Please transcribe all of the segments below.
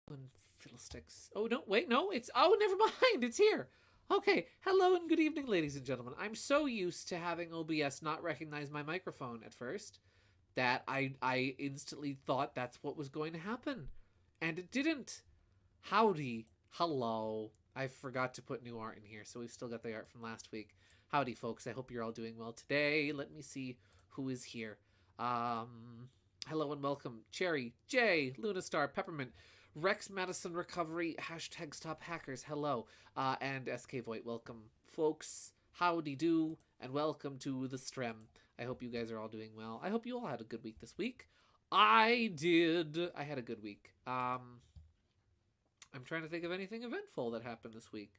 And fiddlesticks. Oh, no, wait, no, it's, oh, never mind, it's here. Okay, hello and good evening, ladies and gentlemen. I'm so used to having OBS not recognize my microphone at first that I instantly thought that's what was going to happen. And it didn't. Howdy. Hello. I forgot to put new art in here, so we've still got the art from last week. Howdy, folks. I hope you're all doing well today. Let me see who is here. Hello and welcome. Cherry, Jay, Lunastar, Peppermint, Rex Madison Recovery, hashtag Stop Hackers, hello, and SK Voight, welcome, folks. Howdy do, and welcome to the stream. I hope you guys are all doing well. I hope you all had a good week this week. I did. I had a good week. I'm trying to think of anything eventful that happened this week.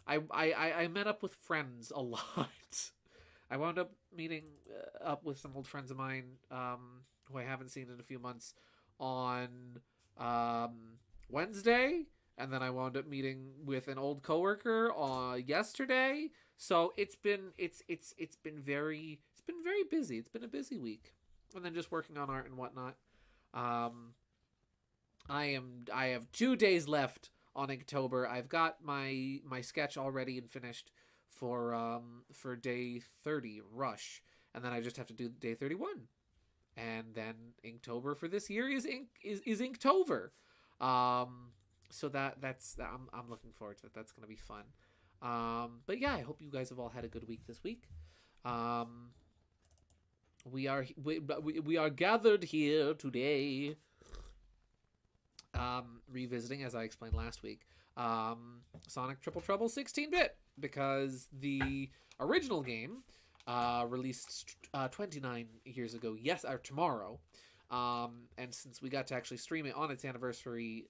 I met up with friends a lot. I wound up meeting up with some old friends of mine who I haven't seen in a few months on Wednesday, and then I wound up meeting with an old coworker yesterday. So it's been very busy. It's been a busy week, and then just working on art and whatnot. I have 2 days left on Inktober. I've got my sketch all ready and finished for day 30 rush, and then I just have to do day 31, and then Inktober for this year is Inktober. So that's I'm looking forward to it. That's gonna be fun. But yeah, I hope you guys have all had a good week this week. We are gathered here today, revisiting, as I explained last week, Sonic Triple Trouble 16-bit, because the original game released 29 years ago, or tomorrow, and since we got to actually stream it on its anniversary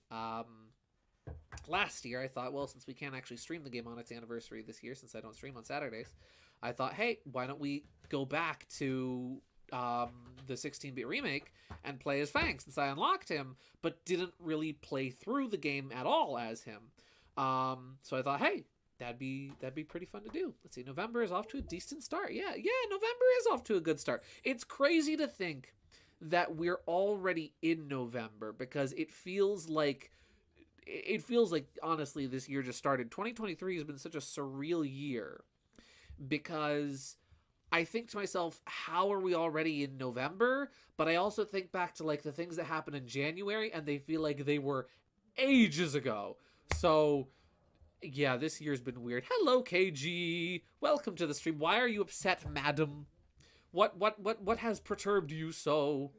last year, I thought, well, since we can't actually stream the game on its anniversary this year, since I don't stream on Saturdays, I thought, hey, why don't we go back to the 16-bit remake and play as Fang, since I unlocked him, but didn't really play through the game at all as him. So I thought, hey, that'd be pretty fun to do. Let's see, November is off to a decent start. Yeah, November is off to a good start. It's crazy to think that we're already in November, because it feels like honestly this year just started. 2023 has been such a surreal year, because I think to myself, how are we already in November? But I also think back to like the things that happened in January, and they feel like they were ages ago. So yeah, this year's been weird. Hello, KG. Welcome to the stream. Why are you upset, madam? What has perturbed you so?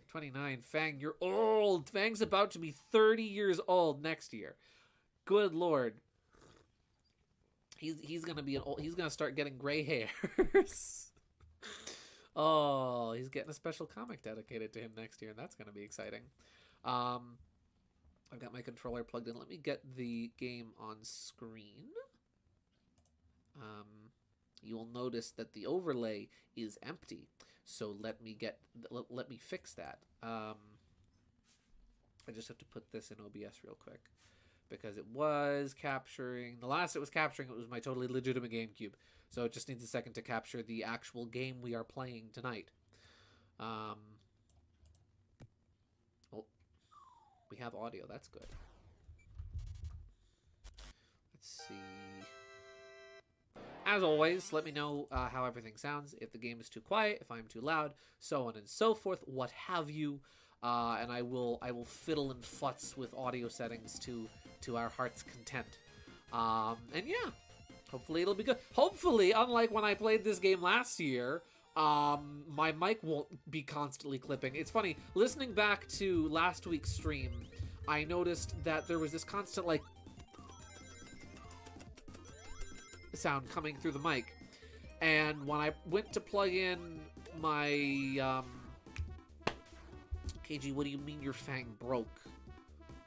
29. Fang, you're old. Fang's about to be 30 years old next year. Good lord. He's gonna be he's gonna start getting gray hairs. Oh, he's getting a special comic dedicated to him next year, and that's gonna be exciting. I've got my controller plugged in. Let me get the game on screen. You will notice that the overlay is empty, so let me fix that. I just have to put this in OBS real quick, because it was capturing, the last it was capturing, it was my totally legitimate GameCube. So it just needs a second to capture the actual game we are playing tonight. Well, we have audio, that's good. Let's see. As always, let me know how everything sounds, if the game is too quiet, if I'm too loud, so on and so forth, what have you. And I will fiddle and futz with audio settings to our heart's content. And yeah, hopefully it'll be good. Hopefully, unlike when I played this game last year, my mic won't be constantly clipping. It's funny, listening back to last week's stream, I noticed that there was this constant, like, sound coming through the mic. And when I went to plug in my, KG, what do you mean your Fang broke?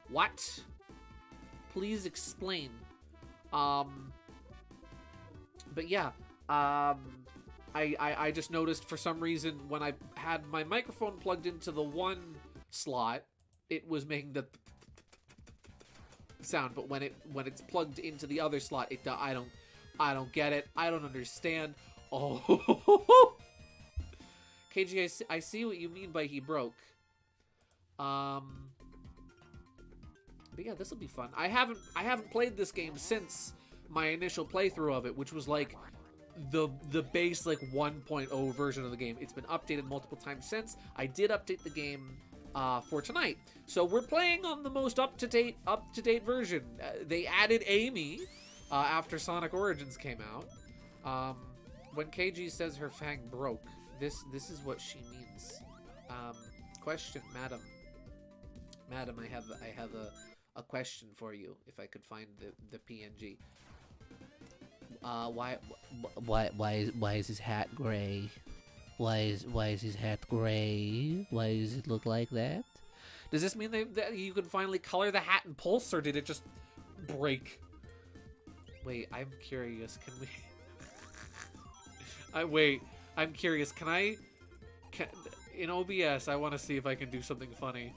What? Please explain. But yeah, I just noticed for some reason when I had my microphone plugged into the one slot, it was making the sound, but when it's plugged into the other slot, I don't get it. I don't understand. Oh. KG, I see what you mean by he broke. But yeah, this will be fun. I haven't played this game since my initial playthrough of it, which was like the base like 1.0 version of the game. It's been updated multiple times since. I did update the game for tonight, so we're playing on the most up to date version. They added Amy after Sonic Origins came out. When KG says her Fang broke, this is what she means. Question, madam, I have a question for you. If I could find the PNG. Why is his hat gray? Why is his hat gray? Why does it look like that? Does this mean that you could finally color the hat and Pulse, or did it just break? Wait, I'm curious. Can we? I'm curious. In OBS, I want to see if I can do something funny.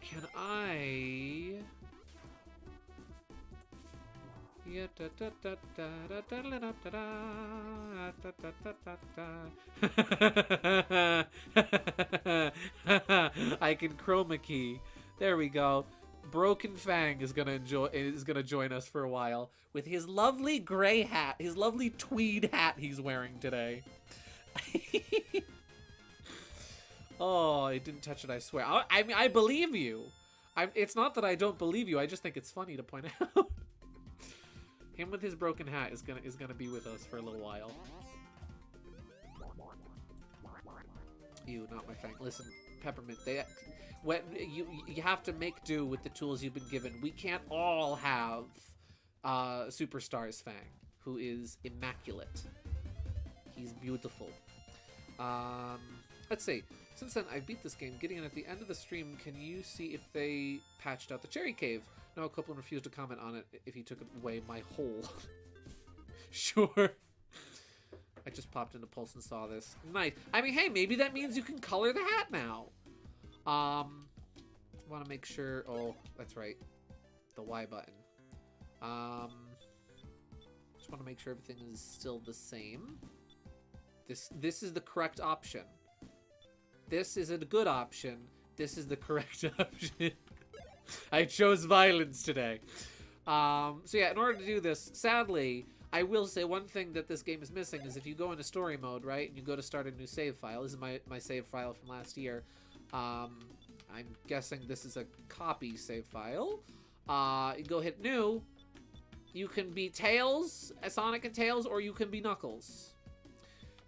Can I? I can chroma key. There we go. Broken Fang is gonna join us for a while with his lovely gray hat, his lovely tweed hat he's wearing today. Oh, I didn't touch it, I swear. I mean, I believe you. It's not that I don't believe you. I just think it's funny to point out. Him with his broken hat is gonna be with us for a little while. Ew, not my Fang. Listen, Peppermint. You have to make do with the tools you've been given. We can't all have Superstar's Fang, who is immaculate. He's beautiful. Let's see. Since then, I beat this game. Getting in at the end of the stream, can you see if they patched out the Cherry Cave? Noah Copeland refused to comment on it if he took away my hole. Sure. I just popped into Pulse and saw this. Nice. I mean, hey, maybe that means you can color the hat now. Want to make sure... Oh, that's right. The Y button. Just want to make sure everything is still the same. This is the correct option. This is a good option. This is the correct option. I chose violence today. So yeah, in order to do this, sadly, I will say one thing that this game is missing is if you go into story mode, right, and you go to start a new save file. This is my save file from last year. I'm guessing this is a copy save file. You go hit new. You can be Tails, Sonic and Tails, or you can be Knuckles.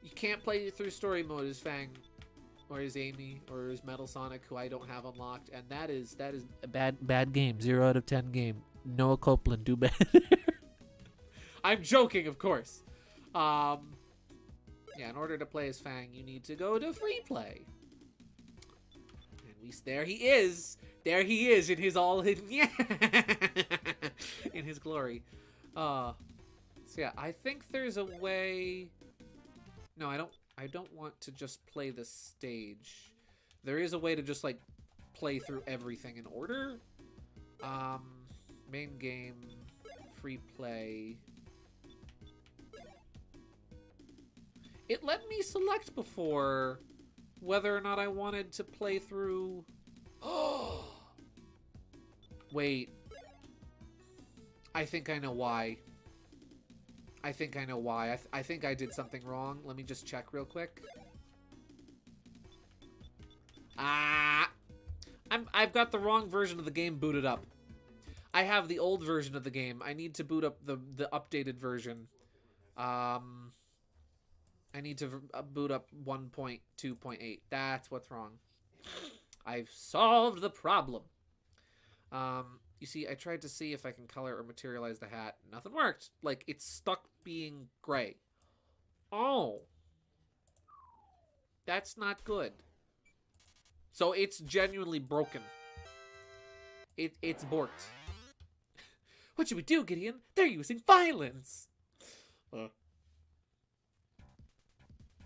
You can't play through story mode as Fang, or as Amy, or as Metal Sonic, who I don't have unlocked, and that is a bad game. 0 out of 10 game. Noah Copeland, do better. I'm joking, of course. Yeah, in order to play as Fang, you need to go to free play. And there he is. There he is in his all hidden, yeah, in his glory. So yeah, I think there's a way. No, I don't want to just play the stage. There is a way to just like play through everything in order. Main game, free play. It let me select before whether or not I wanted to play through. Oh, wait. I think I know why. I think I know why. I think I did something wrong. Let me just check real quick. I've got the wrong version of the game booted up. I have the old version of the game. I need to boot up the updated version. I need to boot up 1.2.8. That's what's wrong. I've solved the problem. You see, I tried to see if I can color or materialize the hat. Nothing worked. Like, it's stuck being gray. Oh. That's not good. So it's genuinely broken. It's borked. What should we do, Gideon? They're using violence.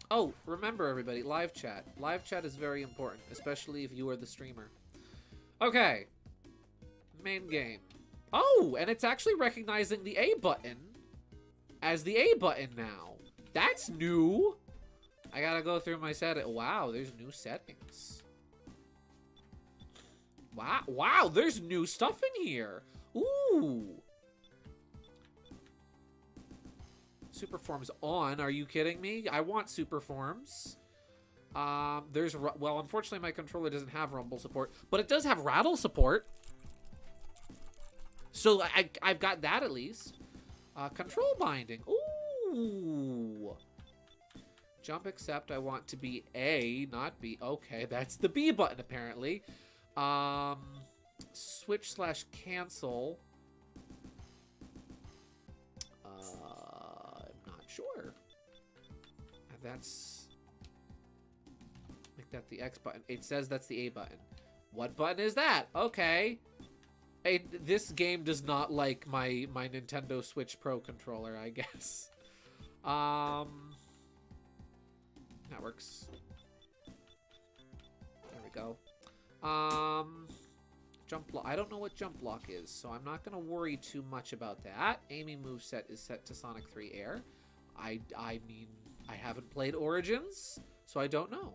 Oh, remember everybody, live chat. Live chat is very important, especially if you are the streamer. Okay. Main game. Oh, and it's actually recognizing the A button as the A button now. That's new. I gotta go through my setting. Wow, there's new settings. Wow, wow, there's new stuff in here. Ooh. Super forms on. Are you kidding me? I want super forms. Well, unfortunately, my controller doesn't have rumble support, but it does have rattle support. So I've got that at least. Control binding. Ooh. Jump accept. I want to be A, not B. Okay, that's the B button apparently. Switch / cancel. I'm not sure. That's... Make that the X button. It says that's the A button. What button is that? Okay. This game does not like my Nintendo Switch Pro controller, I guess. That works. There we go. Jump block. I don't know what jump block is, so I'm not gonna worry too much about that. Amy moveset is set to Sonic 3 Air. I mean, I haven't played Origins, so I don't know.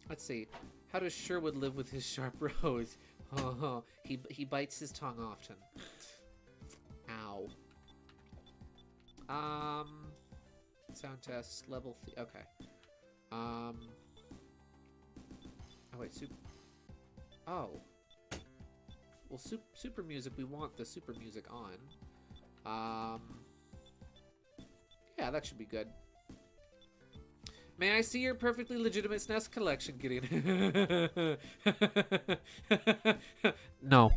Let's see. How does Sherwood live with his sharp rose? Oh, he bites his tongue often. Ow. Sound test level. Okay. Oh wait, super. Oh. Well, super music. We want the super music on. Yeah, that should be good. May I see your perfectly legitimate SNES collection, Gideon? No.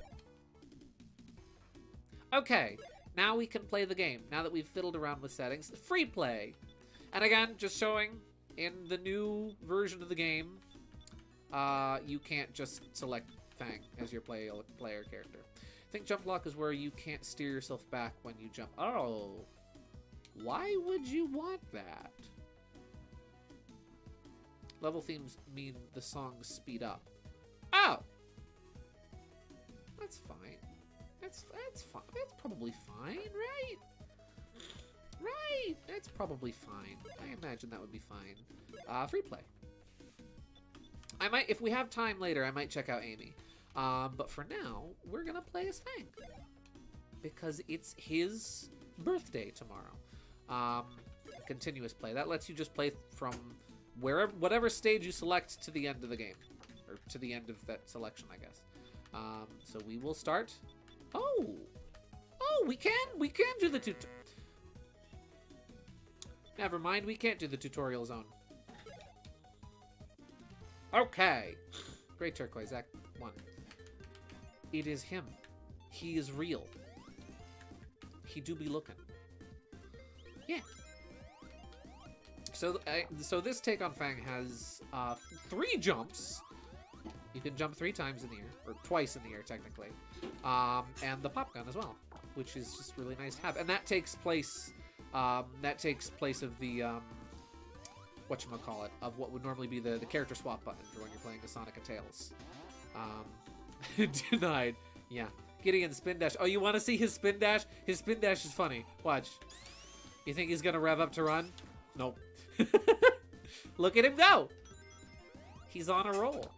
Okay, now we can play the game. Now that we've fiddled around with settings. Free play. And again, just showing, in the new version of the game, you can't just select Fang as your player character. I think jump block is where you can't steer yourself back when you jump. Oh. Why would you want that? Level themes mean the songs speed up. Oh! That's fine. That's fine. That's probably fine, right? Right! That's probably fine. I imagine that would be fine. Free play. I might, if we have time later, I might check out Amy. But for now, we're gonna play as Fang. Because it's his birthday tomorrow. Continuous play. That lets you just play from whatever stage you select to the end of the game. Or to the end of that selection, I guess. So we will start. Oh! Oh, we can do the tutorial. Never mind, we can't do the tutorial zone. Okay. Great turquoise, Act 1. It is him. He is real. He do be looking. Yeah. So this take on Fang has 3 jumps. You can jump 3 times in the air, or twice in the air technically, and the pop gun as well, which is just really nice to have. And that takes place. That takes place of the whatchamacallit, of what would normally be the character swap button for when you're playing the Sonic and Tails. Denied. Yeah. Gideon spin dash. Oh, you want to see his spin dash? His spin dash is funny. Watch. You think he's gonna rev up to run? Nope. Look at him go! He's on a roll.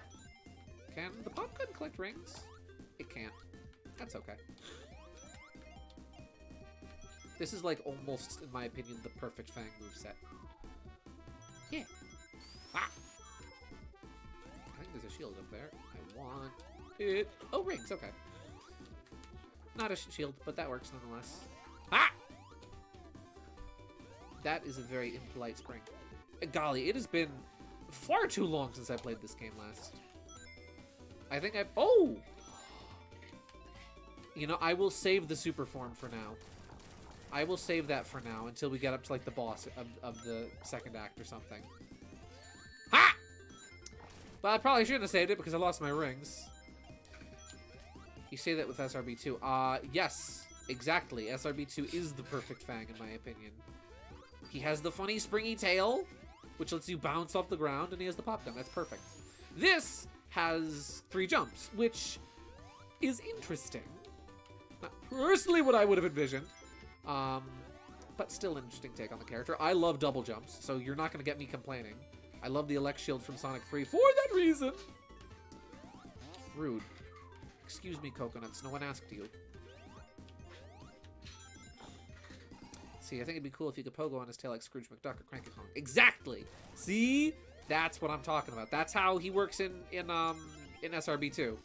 Can the pop gun collect rings? It can't. That's okay. This is like almost, in my opinion, the perfect Fang moveset. Yeah. Ah! I think there's a shield up there. I want it. Oh, rings. Okay. Not a shield, but that works nonetheless. Ah! That is a very impolite spring. Golly, it has been far too long since I played this game last. I think I've... Oh! You know, I will save the super form for now. I will save that for now until we get up to, like, the boss of the second act or something. Ha! But I probably shouldn't have saved it because I lost my rings. You say that with SRB2. Yes, exactly. SRB2 is the perfect Fang, in my opinion. He has the funny springy tail, which lets you bounce off the ground, and he has the pop gun. That's perfect. This has 3 jumps, which is interesting. Not personally what I would have envisioned, but still an interesting take on the character. I love double jumps, so you're not going to get me complaining. I love the Elect Shield from Sonic 3 for that reason. Rude. Excuse me, coconuts. No one asked you. See, I think it'd be cool if you could pogo on his tail like Scrooge McDuck or Cranky Kong. Exactly! See? That's what I'm talking about. That's how he works in SRB 2.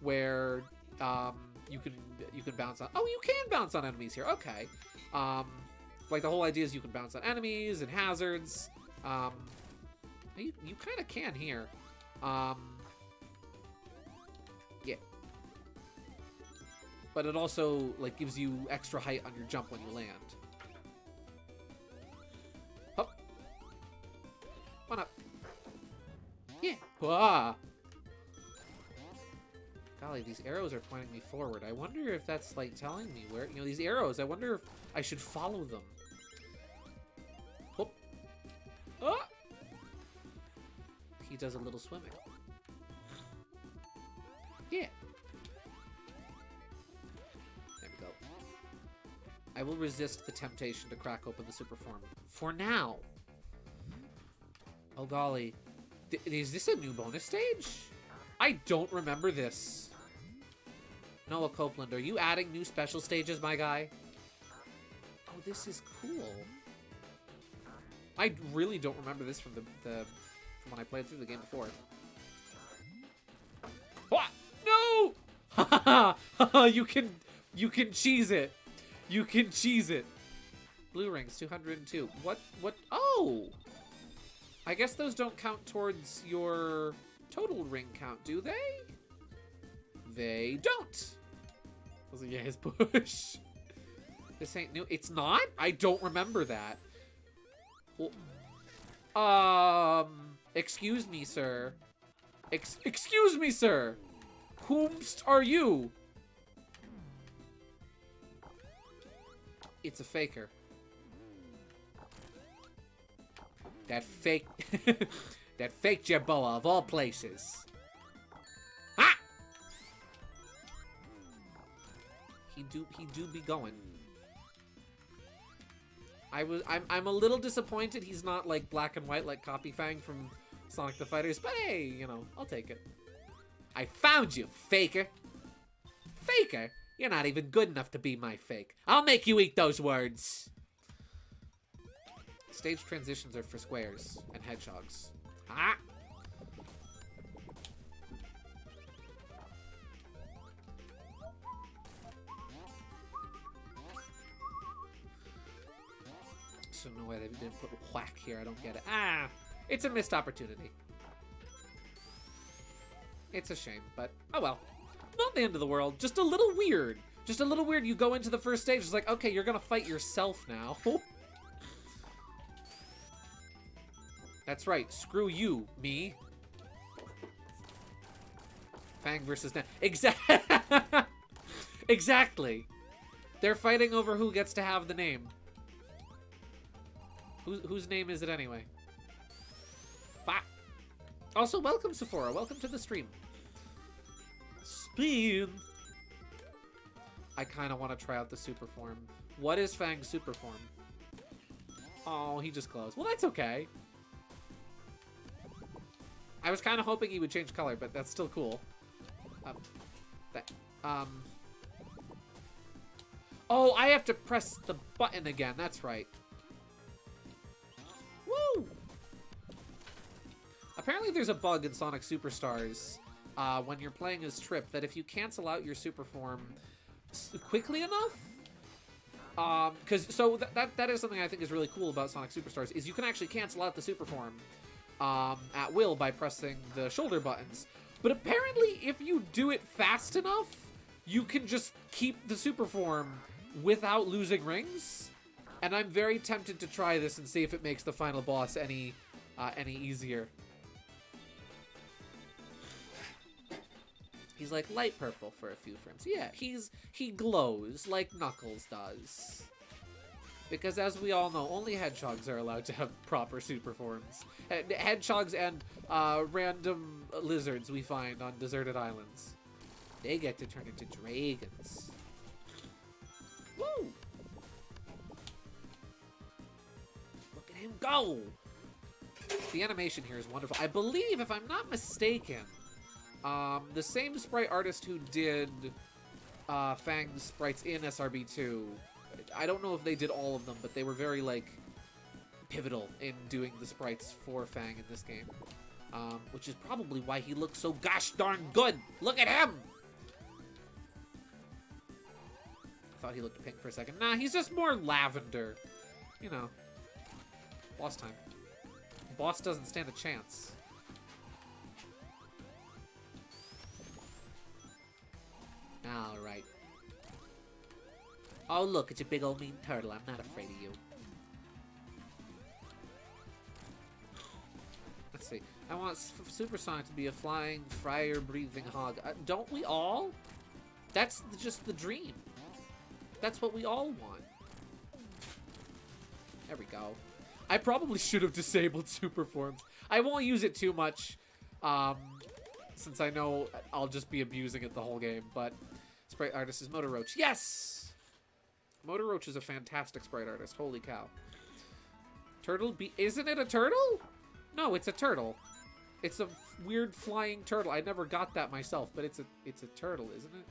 Where you can bounce on... Oh, you can bounce on enemies here. Okay. Like, the whole idea is you can bounce on enemies and hazards. You kind of can here. Yeah. But it also, like, gives you extra height on your jump when you land. Hop. One up. Yeah. Wah. Golly, these arrows are pointing me forward. I wonder if that's, like, telling me where... You know, these arrows, I wonder if I should follow them. Whoop. Ah! He does a little swimming. Yeah. There we go. I will resist the temptation to crack open the super form. For now. Oh, golly. Is this a new bonus stage? I don't remember this. Noah Copeland, are you adding new special stages, my guy? Oh, this is cool. I really don't remember this from from when I played through the game before. What? No! You can cheese it. You can cheese it. Blue rings, 202. What? Oh! I guess those don't count towards your total ring count, do they? They don't. I was like, yeah, his push. This ain't new. It's not? I don't remember that. Well, excuse me, sir. Excuse me, sir. Whomst are you? It's a faker. That fake... that fake Jerboa of all places. Ah! He do be going. I'm a little disappointed he's not like black and white like Copy Fang from Sonic the Fighters, but hey, you know, I'll take it. I found you, faker. Faker? You're not even good enough to be my fake. I'll make you eat those words. Stage transitions are for squares and hedgehogs. Ah! So no way they didn't put whack here. I don't get it. Ah! It's a missed opportunity. It's a shame, but oh well. Not the end of the world. Just a little weird. Just a little weird. You go into the first stage. It's like, okay, you're gonna fight yourself now. That's right. Screw you, me. Fang versus Net. Exactly. They're fighting over who gets to have the name. Whose name is it anyway? Bah. Also, welcome, Sephora. Welcome to the stream. Spin. I kind of want to try out the super form. What is Fang's super form? Oh, he just closed. Well, that's okay. I was kind of hoping he would change color, but that's still cool. Oh, I have to press the button again. That's right. Woo! Apparently there's a bug in Sonic Superstars when you're playing as Trip that if you cancel out your super form quickly enough, that is something I think is really cool about Sonic Superstars is you can actually cancel out the super form at will by pressing the shoulder buttons. But apparently if you do it fast enough, you can just keep the super form without losing rings. And I'm very tempted to try this and see if it makes the final boss any easier. He's like light purple for a few frames. Yeah, he glows like Knuckles does. Because as we all know, only hedgehogs are allowed to have proper super forms. Hedgehogs and random lizards we find on deserted islands. They get to turn into dragons. Woo! Look at him go! The animation here is wonderful. I believe, if I'm not mistaken, The same sprite artist who did Fang's sprites in SRB2. I don't know if they did all of them, but they were very, like, pivotal in doing the sprites for Fang in this game. Which is probably why he looks so gosh darn good. Look at him! I thought he looked pink for a second. Nah, he's just more lavender. You know. Boss time. Boss doesn't stand a chance. Alright. Oh, look, it's a big old mean turtle. I'm not afraid of you. Let's see. I want Supersonic to be a flying, fire-breathing hog. Don't we all? That's just the dream. That's what we all want. There we go. I probably should have disabled super forms. I won't use it too much, since I know I'll just be abusing it the whole game, but sprite artist is Motor Roach. Yes! Motor Roach is a fantastic sprite artist. Holy cow. Turtle isn't it a turtle? No, it's a turtle. It's a weird flying turtle. I never got that myself, but it's a turtle, isn't it?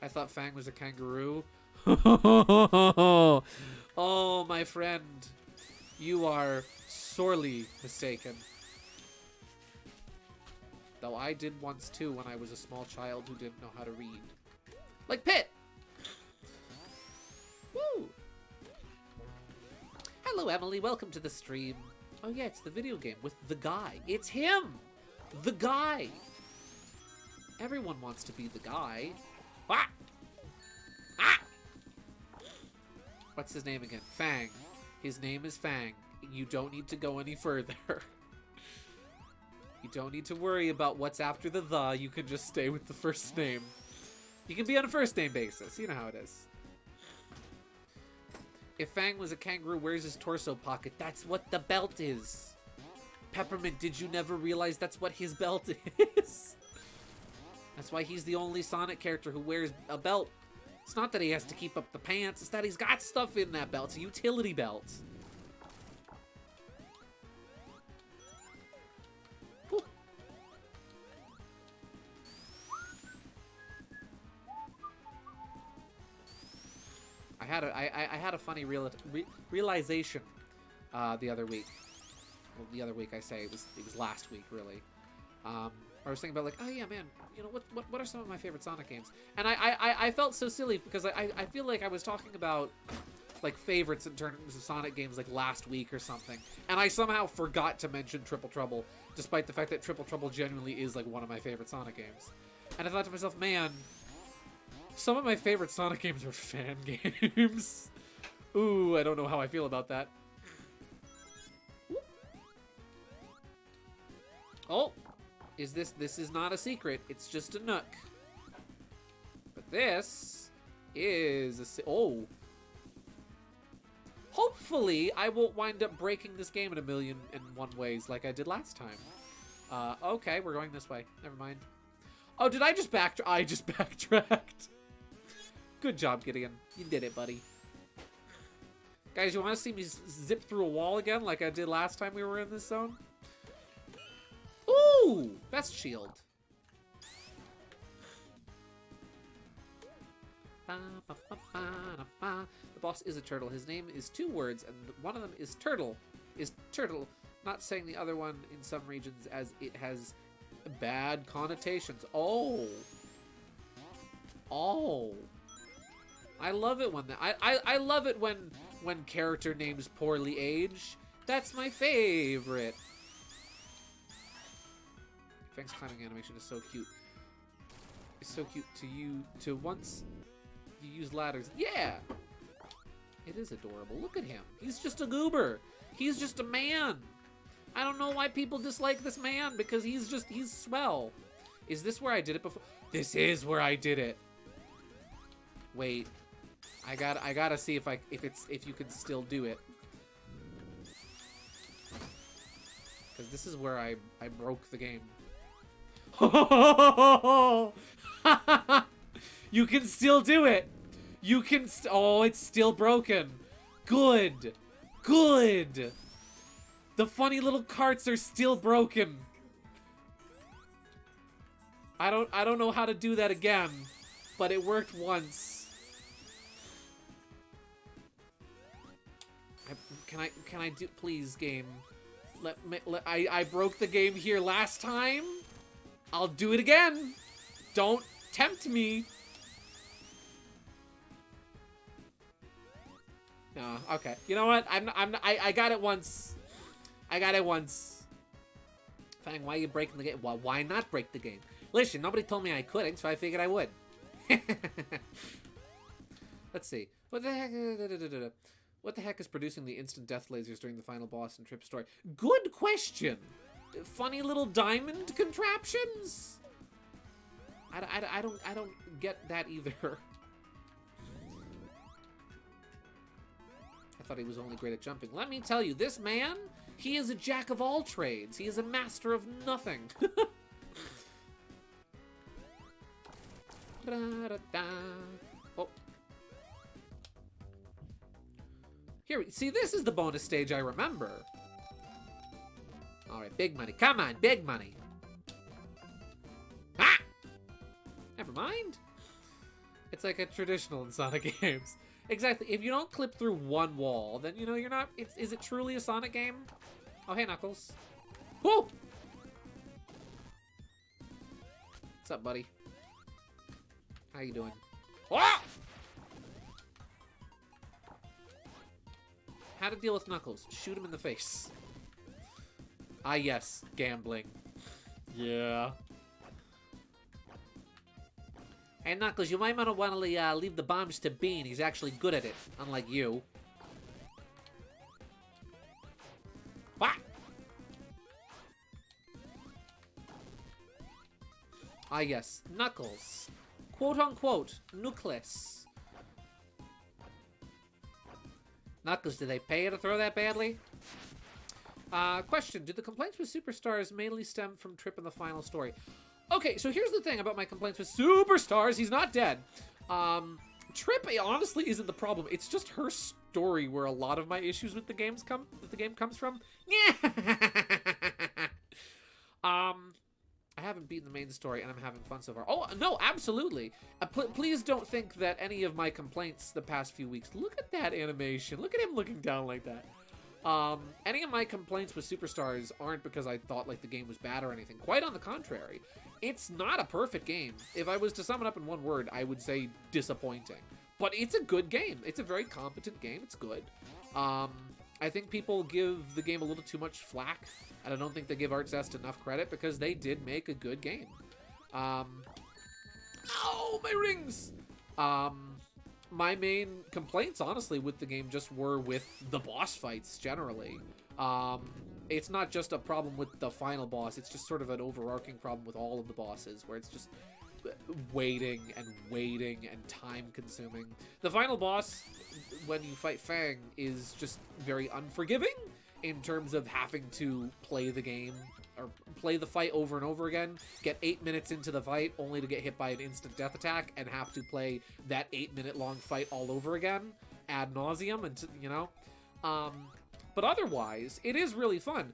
I thought Fang was a kangaroo. Oh, my friend. You are sorely mistaken. Though I did once too when I was a small child who didn't know how to read. Like Pit! Woo! Hello, Emily. Welcome to the stream. Oh yeah, it's the video game with the guy. It's him! The guy! Everyone wants to be the guy. Ah! Ah! What's his name again? Fang. His name is Fang. You don't need to go any further. You don't need to worry about what's after the "the." You can just stay with the first name. You can be on a first name basis. You know how it is. If Fang was a kangaroo, where's his torso pocket? That's what the belt is. Peppermint, did you never realize that's what his belt is? That's why he's the only Sonic character who wears a belt. It's not that he has to keep up the pants, it's that he's got stuff in that belt. It's a utility belt. Whew. I had a funny realization the other week. Well, the other week I say it was last week really. I was thinking about like, oh yeah, man, you know what are some of my favorite Sonic games? And I felt so silly because I feel like I was talking about like favorites in terms of Sonic games like last week or something, and I somehow forgot to mention Triple Trouble, despite the fact that Triple Trouble genuinely is like one of my favorite Sonic games. And I thought to myself, man, some of my favorite Sonic games are fan games. Ooh, I don't know how I feel about that. Oh! This is not a secret. It's just a nook. But this is a... Oh! Hopefully, I won't wind up breaking this game in a million and one ways like I did last time. Okay, we're going this way. Never mind. Oh, did I just backtrack? I just backtracked. Good job, Gideon. You did it, buddy. Guys, you want to see me zip through a wall again like I did last time we were in this zone? Ooh! Best shield. The boss is a turtle. His name is 2 words, and one of them is turtle. Is turtle. Not saying the other one in some regions as it has bad connotations. Oh! Oh! I love it when I love it when character names poorly age. That's my favorite. Fang's climbing animation is so cute. It's so cute to once you use ladders. Yeah! It is adorable. Look at him. He's just a goober. He's just a man. I don't know why people dislike this man because he's swell. Is this where I did it before? This is where I did it. Wait. I gotta see if you can still do it. Because this is where I broke the game. You can still do it. You can oh, it's still broken. Good. Good. The funny little carts are still broken. I don't know how to do that again, but it worked once. Can I do, please, game? I broke the game here last time. I'll do it again. Don't tempt me. No, okay. You know what? I got it once. I got it once. Fang, why are you breaking the game? Well, why not break the game? Listen, nobody told me I couldn't, so I figured I would. Let's see. What the heck? What the heck is producing the instant death lasers during the final boss in Trip's story? Good question. Funny little diamond contraptions? I don't get that either. I thought he was only great at jumping. Let me tell you, this man, he is a jack of all trades. He is a master of nothing. Oh. Here, see, this is the bonus stage I remember. All right, big money. Come on, big money. Ah! Never mind. It's like a traditional in Sonic games. Exactly. If you don't clip through one wall, then, you know, you're not... Is it truly a Sonic game? Oh, hey, Knuckles. Whoa! What's up, buddy? How you doing? Ah! How to deal with Knuckles. Shoot him in the face. Ah, yes. Gambling. Yeah. Hey, Knuckles, you might want to leave the bombs to Bean. He's actually good at it, unlike you. What? Ah, yes. Knuckles. Quote-unquote, nucleus. Knuckles, did they pay you to throw that badly? Question. Do the complaints with Superstars mainly stem from Trip in the final story? Okay, so here's the thing about my complaints with Superstars. He's not dead. Trip honestly isn't the problem. It's just her story where a lot of my issues with the game comes from. Yeah. I haven't beaten the main story, and I'm having fun so far. Oh, no, absolutely. Please don't think that any of my complaints the past few weeks... Look at that animation. Look at him looking down like that. Any of my complaints with Superstars aren't because I thought, like, the game was bad or anything. Quite on the contrary. It's not a perfect game. If I was to sum it up in one word, I would say disappointing. But it's a good game. It's a very competent game. It's good. I think people give the game a little too much flack, and I don't think they give Art Zest enough credit because they did make a good game. Ow, my rings! My main complaints, honestly, with the game just were with the boss fights, generally. It's not just a problem with the final boss, it's just sort of an overarching problem with all of the bosses, where it's just waiting and time-consuming. The final boss, when you fight Fang, is just very unforgiving in terms of having to play the game, or play the fight over and over again, get 8 minutes into the fight only to get hit by an instant death attack, and have to play that 8-minute-long fight all over again, ad nauseum, and you know? But otherwise, it is really fun.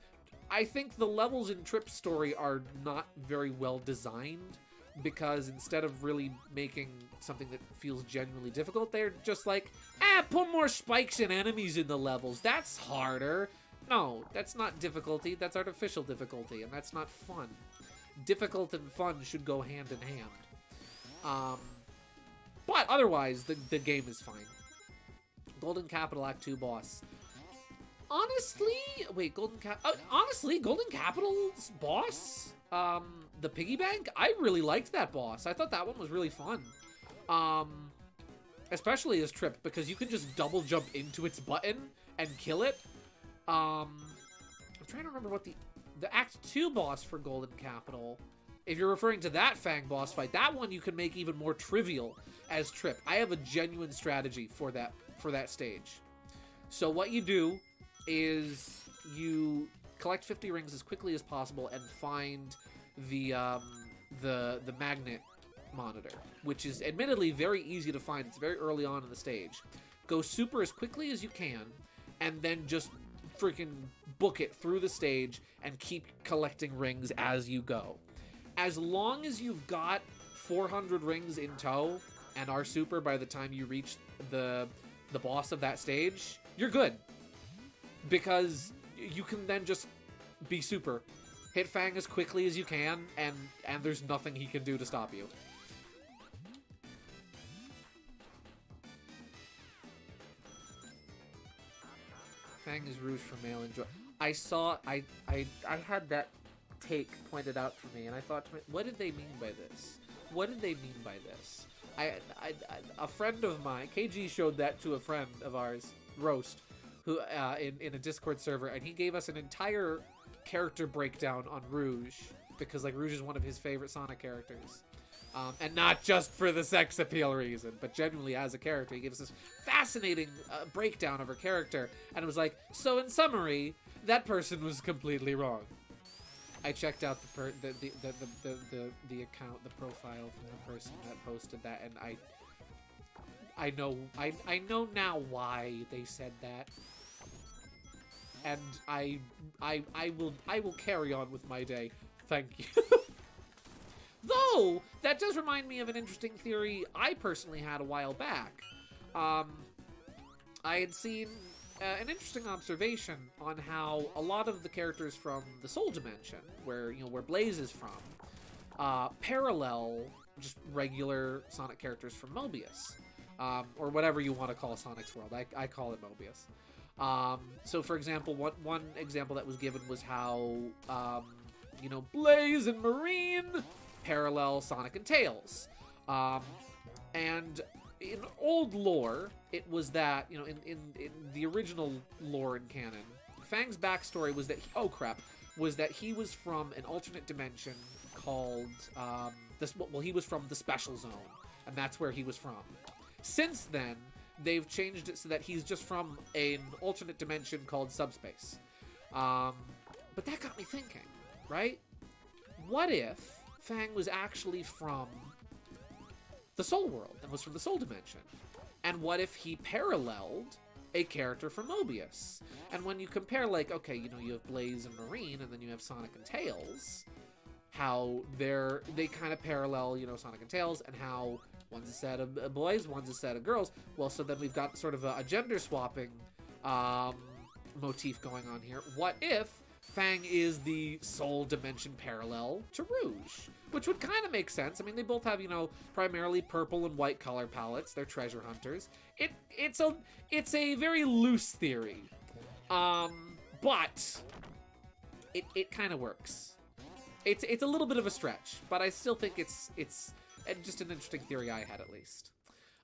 I think the levels in Trip's story are not very well designed, because instead of really making something that feels genuinely difficult, they're just like, put more spikes and enemies in the levels. That's harder. No, that's not difficulty. That's artificial difficulty, and that's not fun. Difficult and fun should go hand in hand. But otherwise, the game is fine. Golden Capital Act 2 boss. Honestly, wait, honestly, Golden Capital's boss, the piggy bank, I really liked that boss. I thought that one was really fun. Especially as Trip, because you can just double jump into its button and kill it. I'm trying to remember what the Act 2 boss for Golden Capital, if you're referring to that Fang boss fight, that one you can make even more trivial as Trip. I have a genuine strategy for that stage. So what you do is you collect 50 rings as quickly as possible and find the magnet monitor, which is admittedly very easy to find. It's very early on in the stage. Go super as quickly as you can, and then just freaking book it through the stage and keep collecting rings as you go. as long as you've got 400 rings in tow and are super by the time you reach the boss of that stage, you're good. Because you can then just be super. Hit Fang as quickly as you can, and there's nothing he can do to stop you. Fang is rouge for male enjoy. I had that take pointed out for me, and I thought to me, what did they mean by this? What did they mean by this? A friend of mine, KG, showed that to a friend of ours, Roast, who in a Discord server, and he gave us an entire character breakdown on Rouge, because like Rouge is one of his favorite Sonic characters. And not just for the sex appeal reason, but genuinely as a character. He gives us this fascinating breakdown of her character, and it was like, so in summary, that person was completely wrong. I checked out the account, the profile from the person that posted that, and I know now why they said that, and I will carry on with my day. Thank you. Though, that does remind me of an interesting theory I personally had a while back. I had seen an interesting observation on how a lot of the characters from the Soul Dimension, where Blaze is from, parallel just regular Sonic characters from Mobius, or whatever you want to call Sonic's world. I call it Mobius. So, for example, one example that was given was how Blaze and Marine parallel Sonic and Tails. And in old lore, it was that, in the original lore and canon, Fang's backstory was that, was that he was from an alternate dimension called, he was from the Special Zone, and that's where he was from. Since then, they've changed it so that he's just from an alternate dimension called Subspace. But that got me thinking, right? What if Fang was actually from the Soul World and was from the Soul Dimension? And what if he paralleled a character from Mobius? And when you compare, like, okay, you have Blaze and Marine, and then you have Sonic and Tails, how they kind of parallel, Sonic and Tails, and how one's a set of boys, one's a set of girls. Well, so then we've got sort of a gender swapping motif going on here. What if Fang is the Soul Dimension parallel to Rouge? Which would kind of make sense. I mean, they both have, primarily purple and white color palettes. They're treasure hunters. It's a very loose theory. But it kind of works. It's a little bit of a stretch, but I still think it's just an interesting theory I had, at least.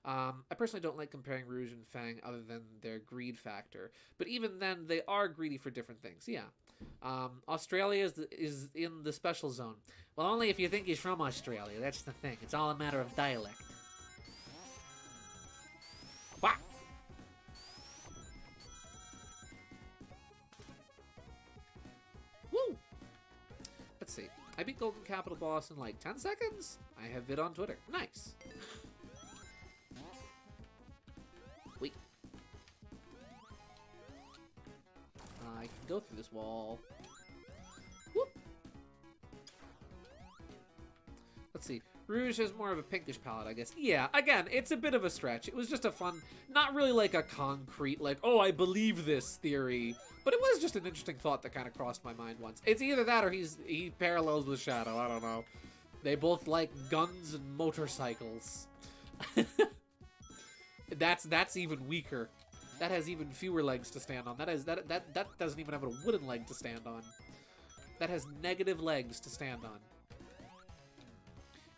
I personally don't like comparing Rouge and Fang other than their greed factor. But even then, they are greedy for different things. Yeah. Australia is in the Special Zone. Well, only if you think he's from Australia. That's the thing. It's all a matter of dialect. Wow. Woo! Let's see. I beat Golden Capital Boss in like 10 seconds? I have vid on Twitter. Nice. Wait. I can go through this wall. Whoop. Let's see. Rouge has more of a pinkish palette, I guess. Yeah, again, it's a bit of a stretch. It was just a fun, not really like a concrete, like, oh, I believe this theory. But it was just an interesting thought that kind of crossed my mind once. It's either that or he parallels with Shadow. I don't know. They both like guns and motorcycles. That's even weaker. That has even fewer legs to stand on. That doesn't even have a wooden leg to stand on. That has negative legs to stand on.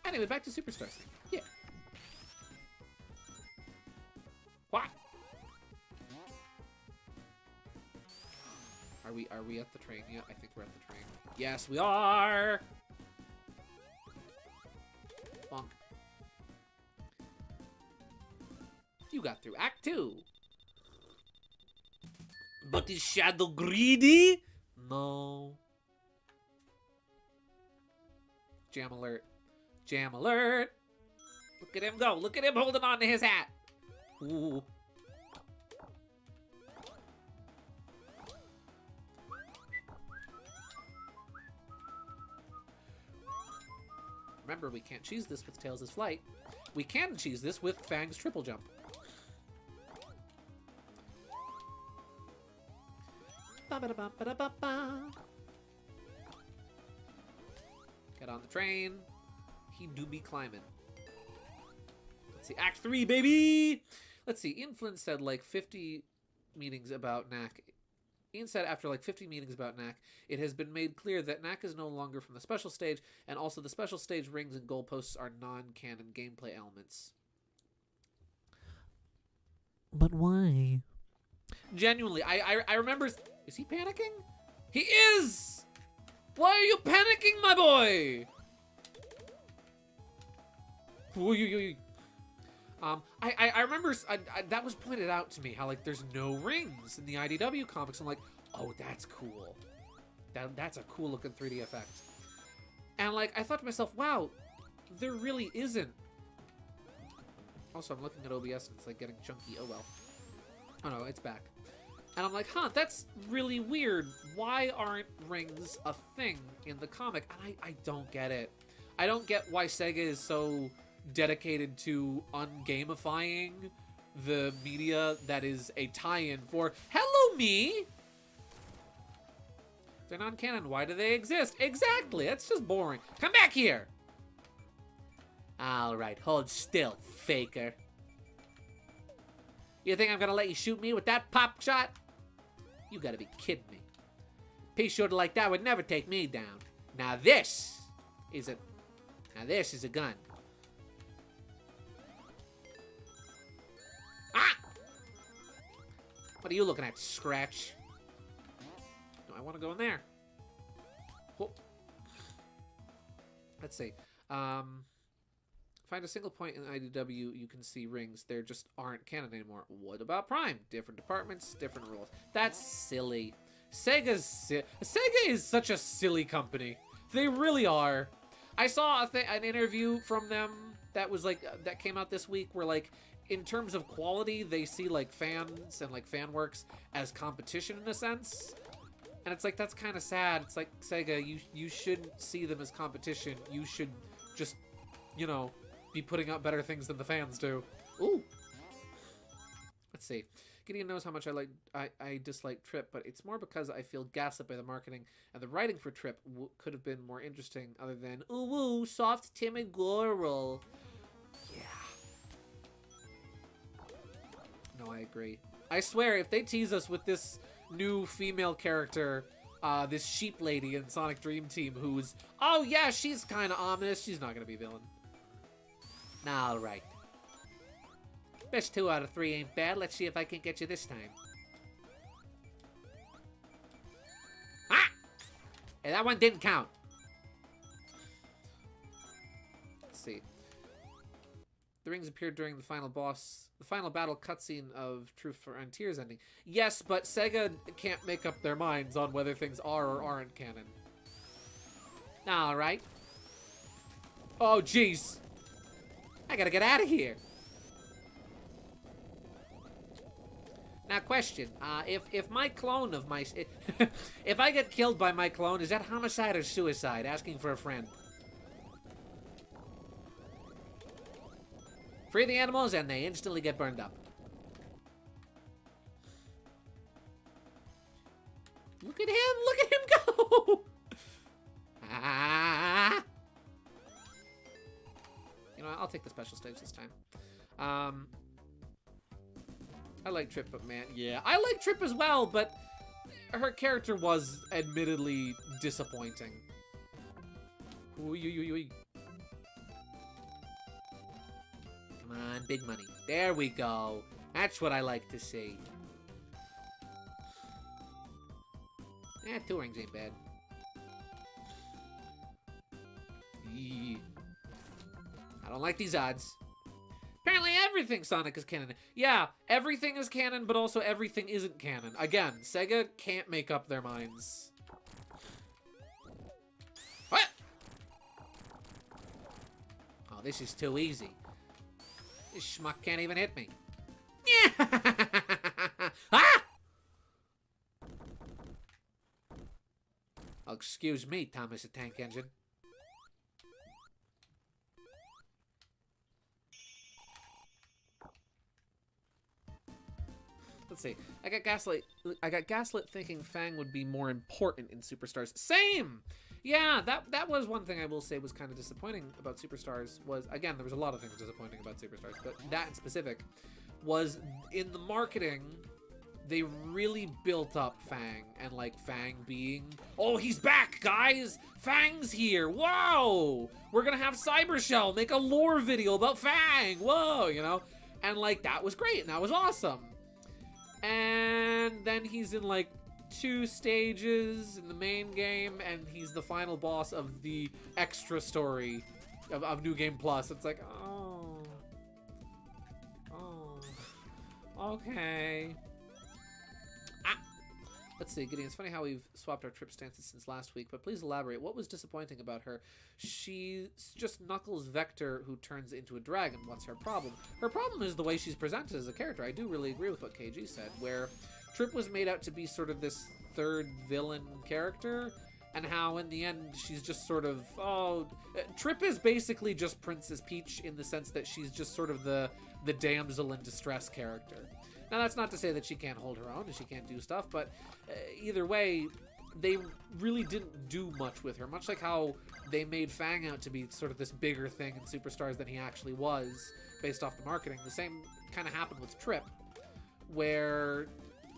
Anyway, back to Superstars. Yeah. What? Are we at the train yet? I think we're at the train. Yes, we are. Bonk. You got through Act 2. But is Shadow greedy? No. Jam alert. Jam alert. Look at him go. Look at him holding on to his hat. Ooh. Remember, we can't cheese this with Tails' flight. We can cheese this with Fang's triple jump. Ba-ba-da-ba-ba-da-ba-ba. Get on the train. He do be climbing. Let's see. Act 3, baby! Let's see. Ian Flynn said like 50 meetings about NYAH. Ian said after like 50 meetings about NYAH, it has been made clear that NYAH is no longer from the special stage, and also the special stage rings and goalposts are non-canon gameplay elements. But why? Genuinely, I remember... Is he panicking? He is! Why are you panicking, my boy? I remember that was pointed out to me, how like there's no rings in the IDW comics. I'm like, oh, that's cool. That's a cool looking 3D effect. And like I thought to myself, wow, there really isn't. Also, I'm looking at OBS and it's like getting chunky. Oh well. Oh no, it's back. And I'm like, huh, that's really weird. Why aren't rings a thing in the comic? And I don't get it. I don't get why Sega is so dedicated to ungamifying the media that is a tie-in for Hello Me! They're non-canon. Why do they exist? Exactly. That's just boring. Come back here! Alright, hold still, faker. You think I'm gonna let you shoot me with that pop shot? You gotta be kidding me. Pea shooter like that would never take me down. Now this is a gun. Ah! What are you looking at, Scratch? No, I want to go in there. Whoa. Let's see. Find a single point in IDW you can see rings. There just aren't canon anymore. What about Prime? Different departments, different rules. That's silly. Sega is such a silly company. They really are. I saw an interview from them that was like that came out this week where like in terms of quality they see like fans and like fan works as competition in a sense. And it's like that's kind of sad. It's like Sega, you shouldn't see them as competition. You should just, you know, be putting out better things than the fans do. Ooh. Let's see. Gideon knows how much I dislike Trip, but it's more because I feel gaslit by the marketing, and the writing for Trip could have been more interesting other than, ooh, woo, soft, timid girl. Yeah. No, I agree. I swear, if they tease us with this new female character, this sheep lady in Sonic Dream Team who's, oh yeah, she's kind of ominous, she's not going to be a villain. All right. Best 2 out of 3 ain't bad. Let's see if I can get you this time. Ah! Hey, that one didn't count. Let's see. The rings appeared during the final battle cutscene of True Frontiers ending. Yes, but Sega can't make up their minds on whether things are or aren't canon. All right. Oh, jeez. I gotta get out of here. Now, question: if my clone of my if I get killed by my clone, is that homicide or suicide? Asking for a friend. Free the animals, and they instantly get burned up. Look at him! Look at him go! Ah! You know what, I'll take the special stage this time. I like Trip, but man, yeah. I like Trip as well, but her character was admittedly disappointing. Come on, big money. There we go. That's what I like to see. 2 rings ain't bad. Eee. I don't like these odds. Apparently everything Sonic is canon. Yeah, everything is canon, but also everything isn't canon. Again, Sega can't make up their minds. What? Oh, this is too easy. This schmuck can't even hit me. Yeah! Ah! Oh, excuse me, Thomas the Tank Engine. let's see. I got gaslit thinking Fang would be more important in Superstars. Same! Yeah, that was one thing I will say was kind of disappointing about Superstars was, again, there was a lot of things disappointing about Superstars, but that in specific was in the marketing, they really built up Fang and like Fang being, oh, he's back, guys! Fang's here! Whoa! We're gonna have Cybershell make a lore video about Fang! Whoa, you know? And like, that was great and that was awesome. And then he's in like 2 stages in the main game, and he's the final boss of the extra story of New Game Plus. It's like, oh, okay. Let's see, Gideon, it's funny how we've swapped our trip stances since last week, but please elaborate. What was disappointing about her? She's just Knuckles Vector who turns into a dragon. What's her problem? Her problem is the way she's presented as a character. I do really agree with what KG said, where Trip was made out to be sort of this third villain character, and how in the end she's just sort of, Trip is basically just Princess Peach in the sense that she's just sort of the damsel in distress character. Now, that's not to say that she can't hold her own and she can't do stuff, but either way, they really didn't do much with her. Much like how they made Fang out to be sort of this bigger thing in Superstars than he actually was, based off the marketing. The same kind of happened with Trip, where,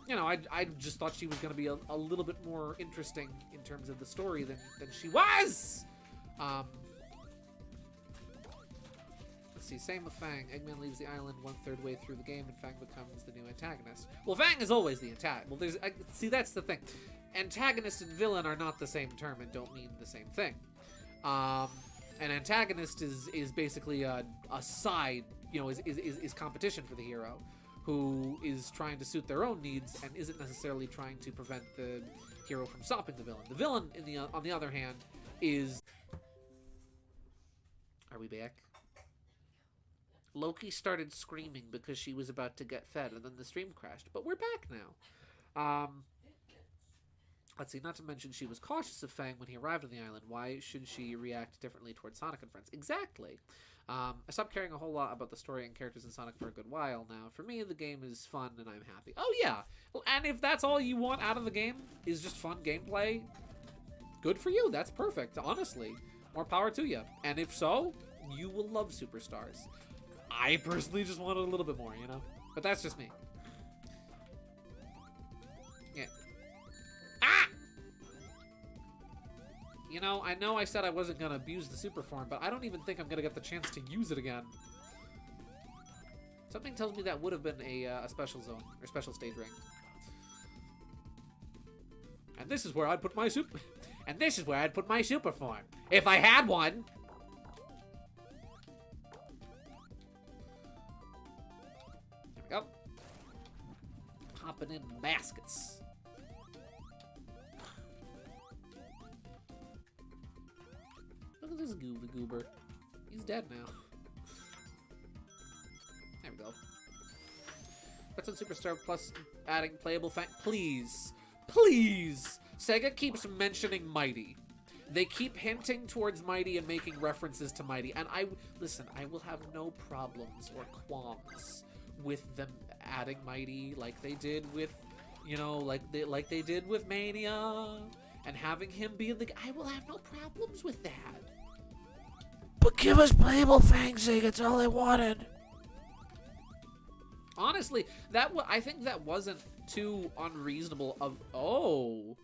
you know, I just thought she was going to be a little bit more interesting in terms of the story than she was! Let's see, same with Fang. Eggman leaves the island 1/3 way through the game and Fang becomes the new antagonist. Well, Fang is always the antagonist. Well, see, that's the thing. Antagonist and villain are not the same term and don't mean the same thing. An antagonist is basically a side, you know, is competition for the hero, who is trying to suit their own needs and isn't necessarily trying to prevent the hero from stopping the villain. The villain, on the other hand, is... Are we back? Loki started screaming because she was about to get fed, and then the stream crashed. But we're back now. Let's see, not to mention she was cautious of Fang when he arrived on the island. Why should she react differently towards Sonic and friends? Exactly. I stopped caring a whole lot about the story and characters in Sonic for a good while now. For me, the game is fun and I'm happy. Oh yeah! Well, and if that's all you want out of the game, is just fun gameplay, good for you. That's perfect, honestly. More power to you. And if so, you will love Superstars. I personally just wanted a little bit more, you know? But that's just me. Yeah. Ah! You know I said I wasn't going to abuse the super form, but I don't even think I'm going to get the chance to use it again. Something tells me that would have been a special zone, or special stage ring. And this is where I'd put my super... And this is where I'd put my super form. If I had one! There we go. Popping in baskets. Look at this goober. He's dead now. There we go. That's on Superstar Plus adding playable Fang. Please. Please! Sega keeps mentioning Mighty. They keep hinting towards Mighty and making references to Mighty. And listen, I will have no problems or qualms with them adding Mighty like they did with, you know, like they did with Mania. And having him be in the... I will have no problems with that. But give us playable Fang, Sega. It's all I wanted. Honestly, I think that wasn't too unreasonable of... Oh.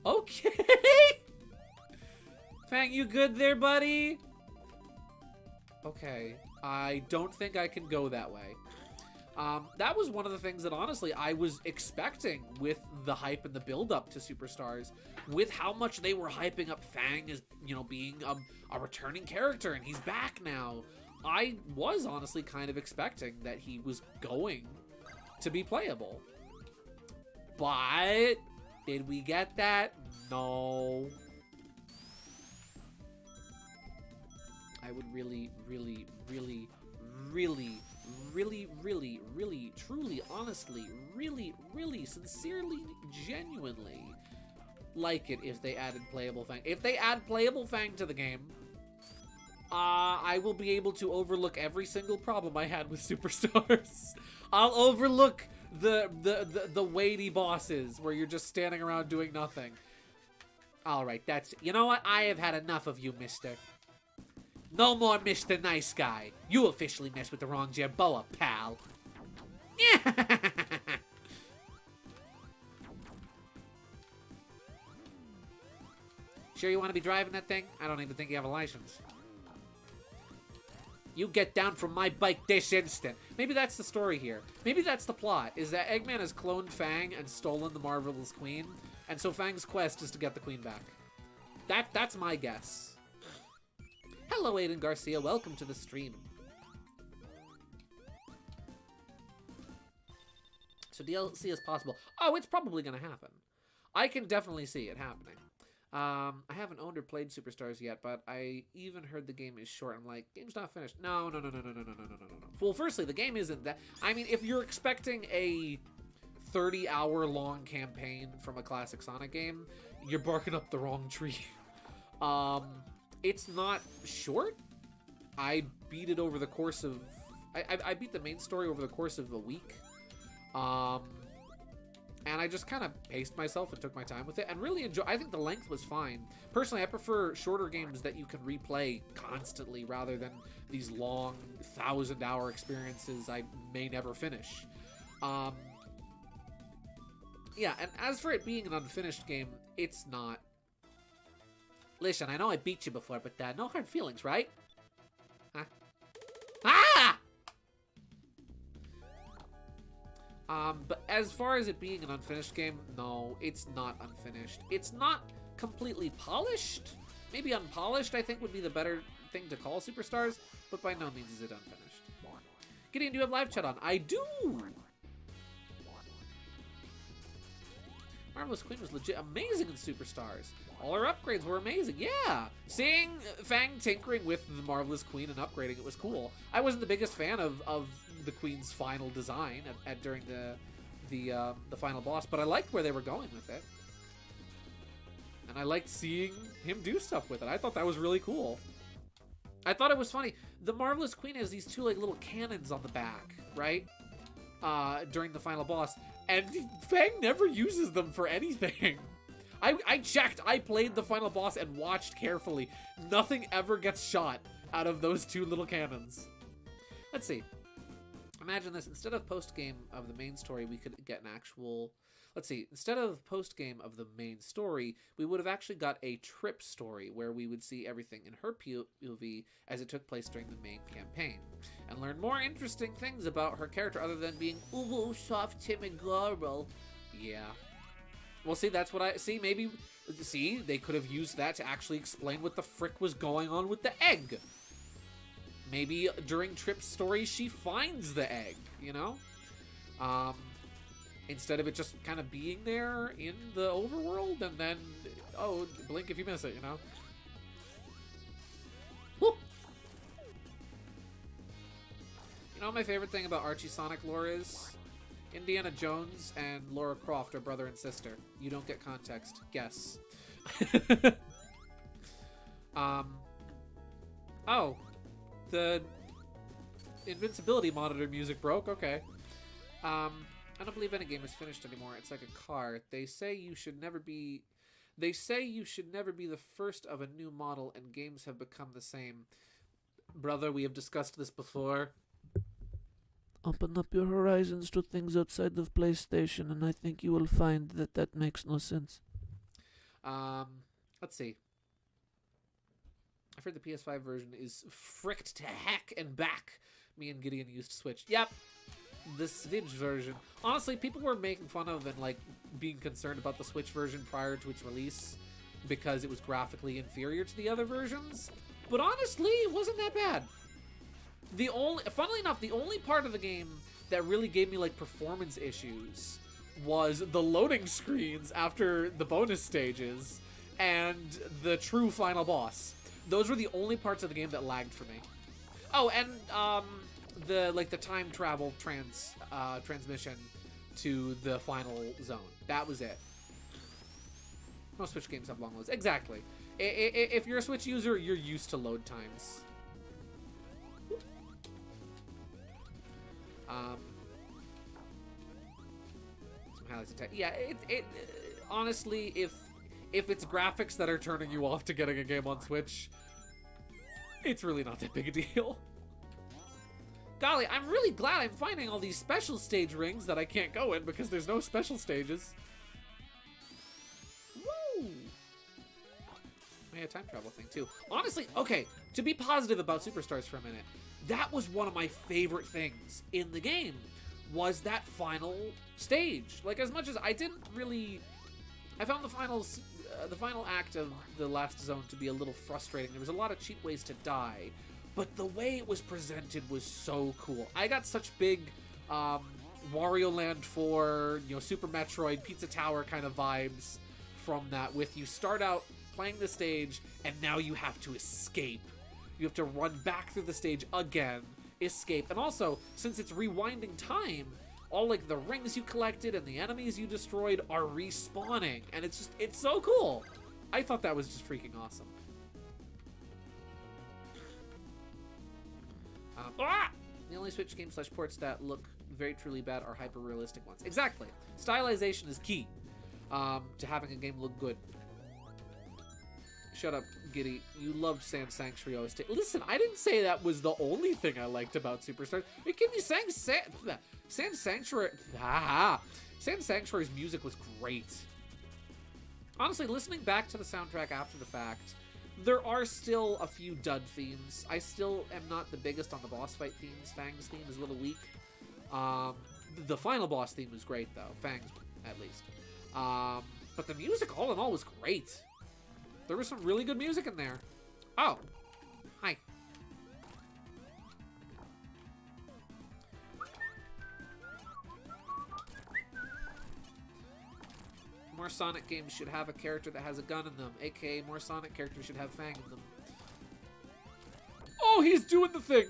Okay. Fang, you good there, buddy? Okay. I don't think I can go that way. That was one of the things that, honestly, I was expecting with the hype and the build-up to Superstars, with how much they were hyping up Fang as, you know, being a returning character, and he's back now. I was honestly kind of expecting that he was going to be playable. But did we get that? No. I would really, truly, honestly, really, sincerely, genuinely like it if they added playable Fang. If they add playable Fang to the game, I will be able to overlook every single problem I had with Superstars. I'll overlook the weighty bosses where you're just standing around doing nothing. Alright, that's... You know what? I have had enough of you, mister. No more Mr. Nice Guy. You officially messed with the wrong Jerboa, pal. Yeah. Sure you want to be driving that thing? I don't even think you have a license. You get down from my bike this instant. Maybe that's the story here. Maybe that's the plot, is that Eggman has cloned Fang and stolen the Marvelous Queen, and so Fang's quest is to get the Queen back. That's my guess. Hello, Aiden Garcia. Welcome to the stream. So DLC is possible. Oh, it's probably going to happen. I can definitely see it happening. I haven't owned or played Superstars yet, but I even heard the game is short. I'm like, game's not finished. No. Well, firstly, the game isn't that. I mean, if you're expecting a 30-hour-long campaign from a classic Sonic game, you're barking up the wrong tree. It's not short. I beat it over the course of... I beat the main story over the course of a week. And I just kind of paced myself and took my time with it and really enjoy. I think the length was fine. Personally, I prefer shorter games that you can replay constantly rather than these long 1,000-hour experiences I may never finish. Yeah, and as for it being an unfinished game, it's not. Listen, I know I beat you before, but no hard feelings, right? Huh? Ah! But as far as it being an unfinished game, no, it's not unfinished. It's not completely polished. Maybe unpolished, I think, would be the better thing to call Superstars, but by no means is it unfinished. Gideon, do you have live chat on? I do! Marvelous Queen was legit amazing in Superstars. All her upgrades were amazing, yeah! Seeing Fang tinkering with the Marvelous Queen and upgrading it was cool. I wasn't the biggest fan of the Queen's final design during the final boss, but I liked where they were going with it. And I liked seeing him do stuff with it. I thought that was really cool. I thought it was funny. The Marvelous Queen has these two like little cannons on the back, right? During the final boss. And Fang never uses them for anything. I checked. I played the final boss and watched carefully. Nothing ever gets shot out of those two little cannons. Let's see. Imagine this. Instead of post-game of the main story, we could get an actual... Let's see. Instead of post-game of the main story, we would have actually got a trip story where we would see everything in her POV as it took place during the main campaign. And learn more interesting things about her character other than being ooh, soft, timid, adorable. Yeah. Well, see, that's what I... See, maybe... See, they could have used that to actually explain what the frick was going on with the egg. Maybe during Trip's story, she finds the egg, you know? Instead of it just kind of being there in the overworld, and then... Oh, blink if you miss it, you know? Woo! You know what my favorite thing about Archie Sonic lore is? Indiana Jones and Lara Croft are brother and sister. You don't get context. Guess. Oh. The invincibility monitor music broke. Okay. I don't believe any game is finished anymore. It's like a car. They say you should never be the first of a new model, and games have become the same. Brother, we have discussed this before. Open up your horizons to things outside of PlayStation, and I think you will find that that makes no sense. Let's see. I've heard the PS5 version is fricked to heck and back. Me and Gideon used to Switch. Yep. The Switch version. Honestly, people were making fun of and like being concerned about the Switch version prior to its release because it was graphically inferior to the other versions. But honestly, it wasn't that bad. Funnily enough, the only part of the game that really gave me like performance issues was the loading screens after the bonus stages and the true final boss. Those were the only parts of the game that lagged for me. Oh, and the time travel transmission to the final zone. That was it. Most Switch games have long loads. Exactly. If you're a Switch user, you're used to load times. Some highlights of tech. Yeah, honestly, if it's graphics that are turning you off to getting a game on Switch, it's really not that big a deal. Golly, I'm really glad I'm finding all these special stage rings that I can't go in because there's no special stages. Woo! Yeah, time travel thing too. Honestly, okay, to be positive about Superstars for a minute, that was one of my favorite things in the game, was that final stage. Like, as much as I didn't really... I found the final act of the last zone to be a little frustrating. There was a lot of cheap ways to die, but the way it was presented was so cool. I got such big Wario Land 4, you know, Super Metroid, Pizza Tower kind of vibes from that, with you start out playing the stage and now you have to escape. You have to run back through the stage again, escape, and also, since it's rewinding time, all like the rings you collected and the enemies you destroyed are respawning, and it's so cool. I thought that was just freaking awesome. The only Switch game / ports that look very truly bad are hyper-realistic ones. Exactly. Stylization is key to having a game look good. Shut up, Giddy. You loved Sand Sanctuary OST. Listen, I didn't say that was the only thing I liked about Superstars. Are you kidding me? Sand Sanctuary... Sand Sanctuary's music was great. Honestly, listening back to the soundtrack after the fact, there are still a few dud themes. I still am not the biggest on the boss fight themes. Fang's theme is a little weak. The final boss theme was great, though. Fang's, at least. But the music, all in all, was great. There was some really good music in there. Oh. Hi. More Sonic games should have a character that has a gun in them, aka more Sonic characters should have Fang in them. Oh, he's doing the thing!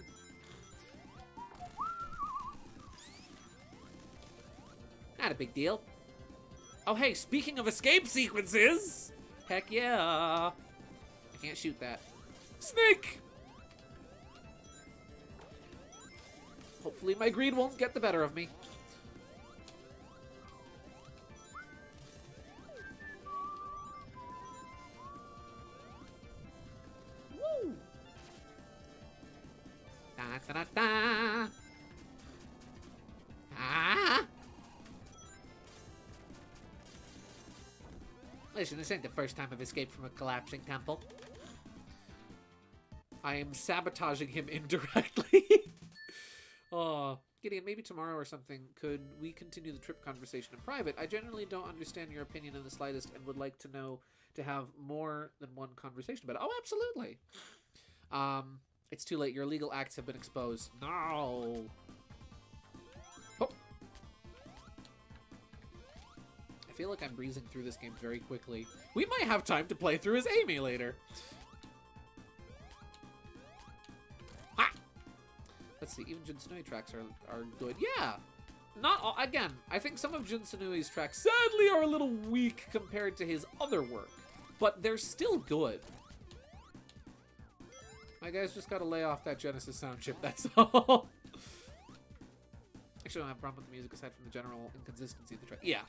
Not a big deal. Oh, hey, speaking of escape sequences! Heck yeah! I can't shoot that. Snake! Hopefully my greed won't get the better of me. Woo! Da da da da! Ah! Listen, this ain't the first time I've escaped from a collapsing temple. I am sabotaging him indirectly. Oh, Gideon, maybe tomorrow or something, could we continue the trip conversation in private? I generally don't understand your opinion in the slightest and would like to know to have more than one conversation about it. Oh, absolutely. It's too late. Your illegal acts have been exposed. No. Oh. I feel like I'm breezing through this game very quickly. We might have time to play through as Amy later. Ha! Let's see, even Jun Tsunui's tracks are good. Yeah! Not all, again, I think some of Jun Tsunui's tracks sadly are a little weak compared to his other work, but they're still good. My guys just gotta lay off that Genesis sound chip, that's all. Actually, I don't have a problem with the music aside from the general inconsistency of the track. Yeah.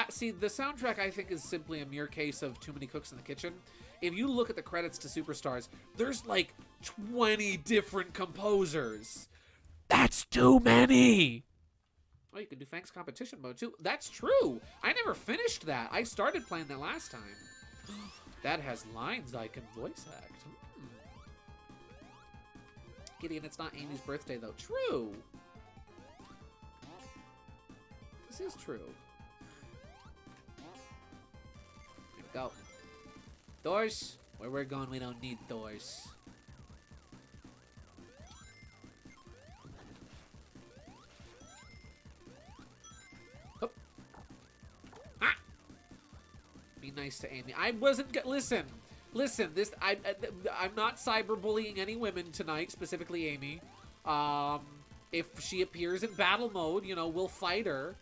See, the soundtrack, I think, is simply a mere case of too many cooks in the kitchen. If you look at the credits to Superstars, there's like 20 different composers. That's too many! Oh, you can do Fang's competition mode, too. That's true! I never finished that. I started playing that last time. That has lines I can voice act. Gideon, it's not Amy's birthday, though. True! This is true. Here we go. Doors? Where we're going, we don't need doors. Oh. Ah! Be nice to Amy. I wasn't listen, this I'm not cyberbullying any women tonight, specifically Amy. If she appears in battle mode, you know, we'll fight her.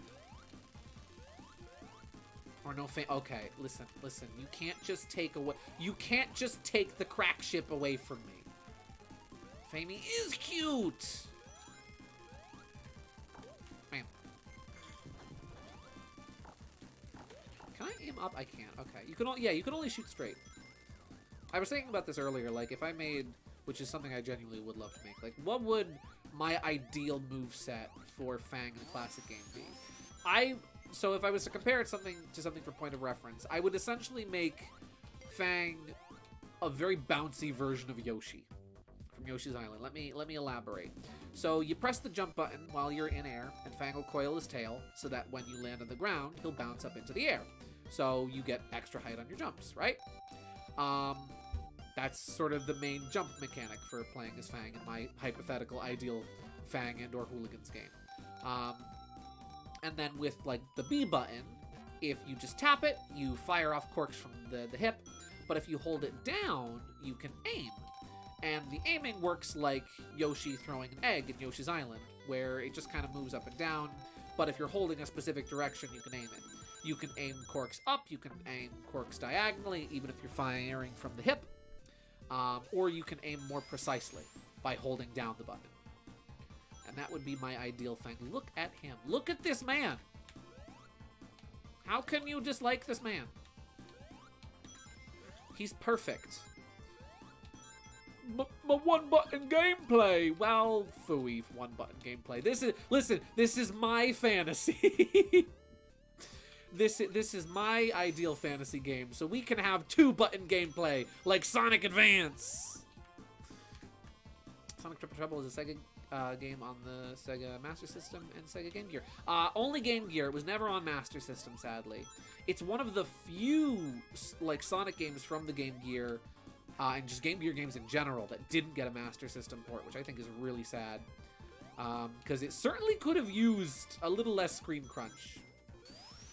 Or no okay, listen. You can't just take the crack ship away from me. Famey is cute! Man. Can I aim up? I can't. Okay. You can you can only shoot straight. I was thinking about this earlier, like, if I made, which is something I genuinely would love to make, like, what would my ideal moveset for Fang in the classic game be? So if I was to compare it to something for point of reference, I would essentially make Fang a very bouncy version of Yoshi from Yoshi's Island. Let me elaborate. So you press the jump button while you're in air, and Fang will coil his tail so that when you land on the ground, he'll bounce up into the air. So you get extra height on your jumps, right? That's sort of the main jump mechanic for playing as Fang in my hypothetical ideal Fang and or Hooligans game. And then with, like, the B button, if you just tap it, you fire off corks from the hip, but if you hold it down, you can aim. And the aiming works like Yoshi throwing an egg in Yoshi's Island, where it just kind of moves up and down, but if you're holding a specific direction, you can aim it. You can aim corks up, you can aim corks diagonally, even if you're firing from the hip, or you can aim more precisely by holding down the button. And that would be my ideal Fang. Look at him. Look at this man. How can you dislike this man? He's perfect. But one-button gameplay. Well, phooey, one-button gameplay. This is my fantasy. This is my ideal fantasy game, so we can have two-button gameplay, like Sonic Advance. Sonic Triple Trouble is a Sega game on the Sega Master System and Sega Game Gear. Only Game Gear. It was never on Master System, sadly. It's one of the few, like, Sonic games from the Game Gear, and just Game Gear games in general, that didn't get a Master System port, which I think is really sad. Because it certainly could have used a little less screen crunch.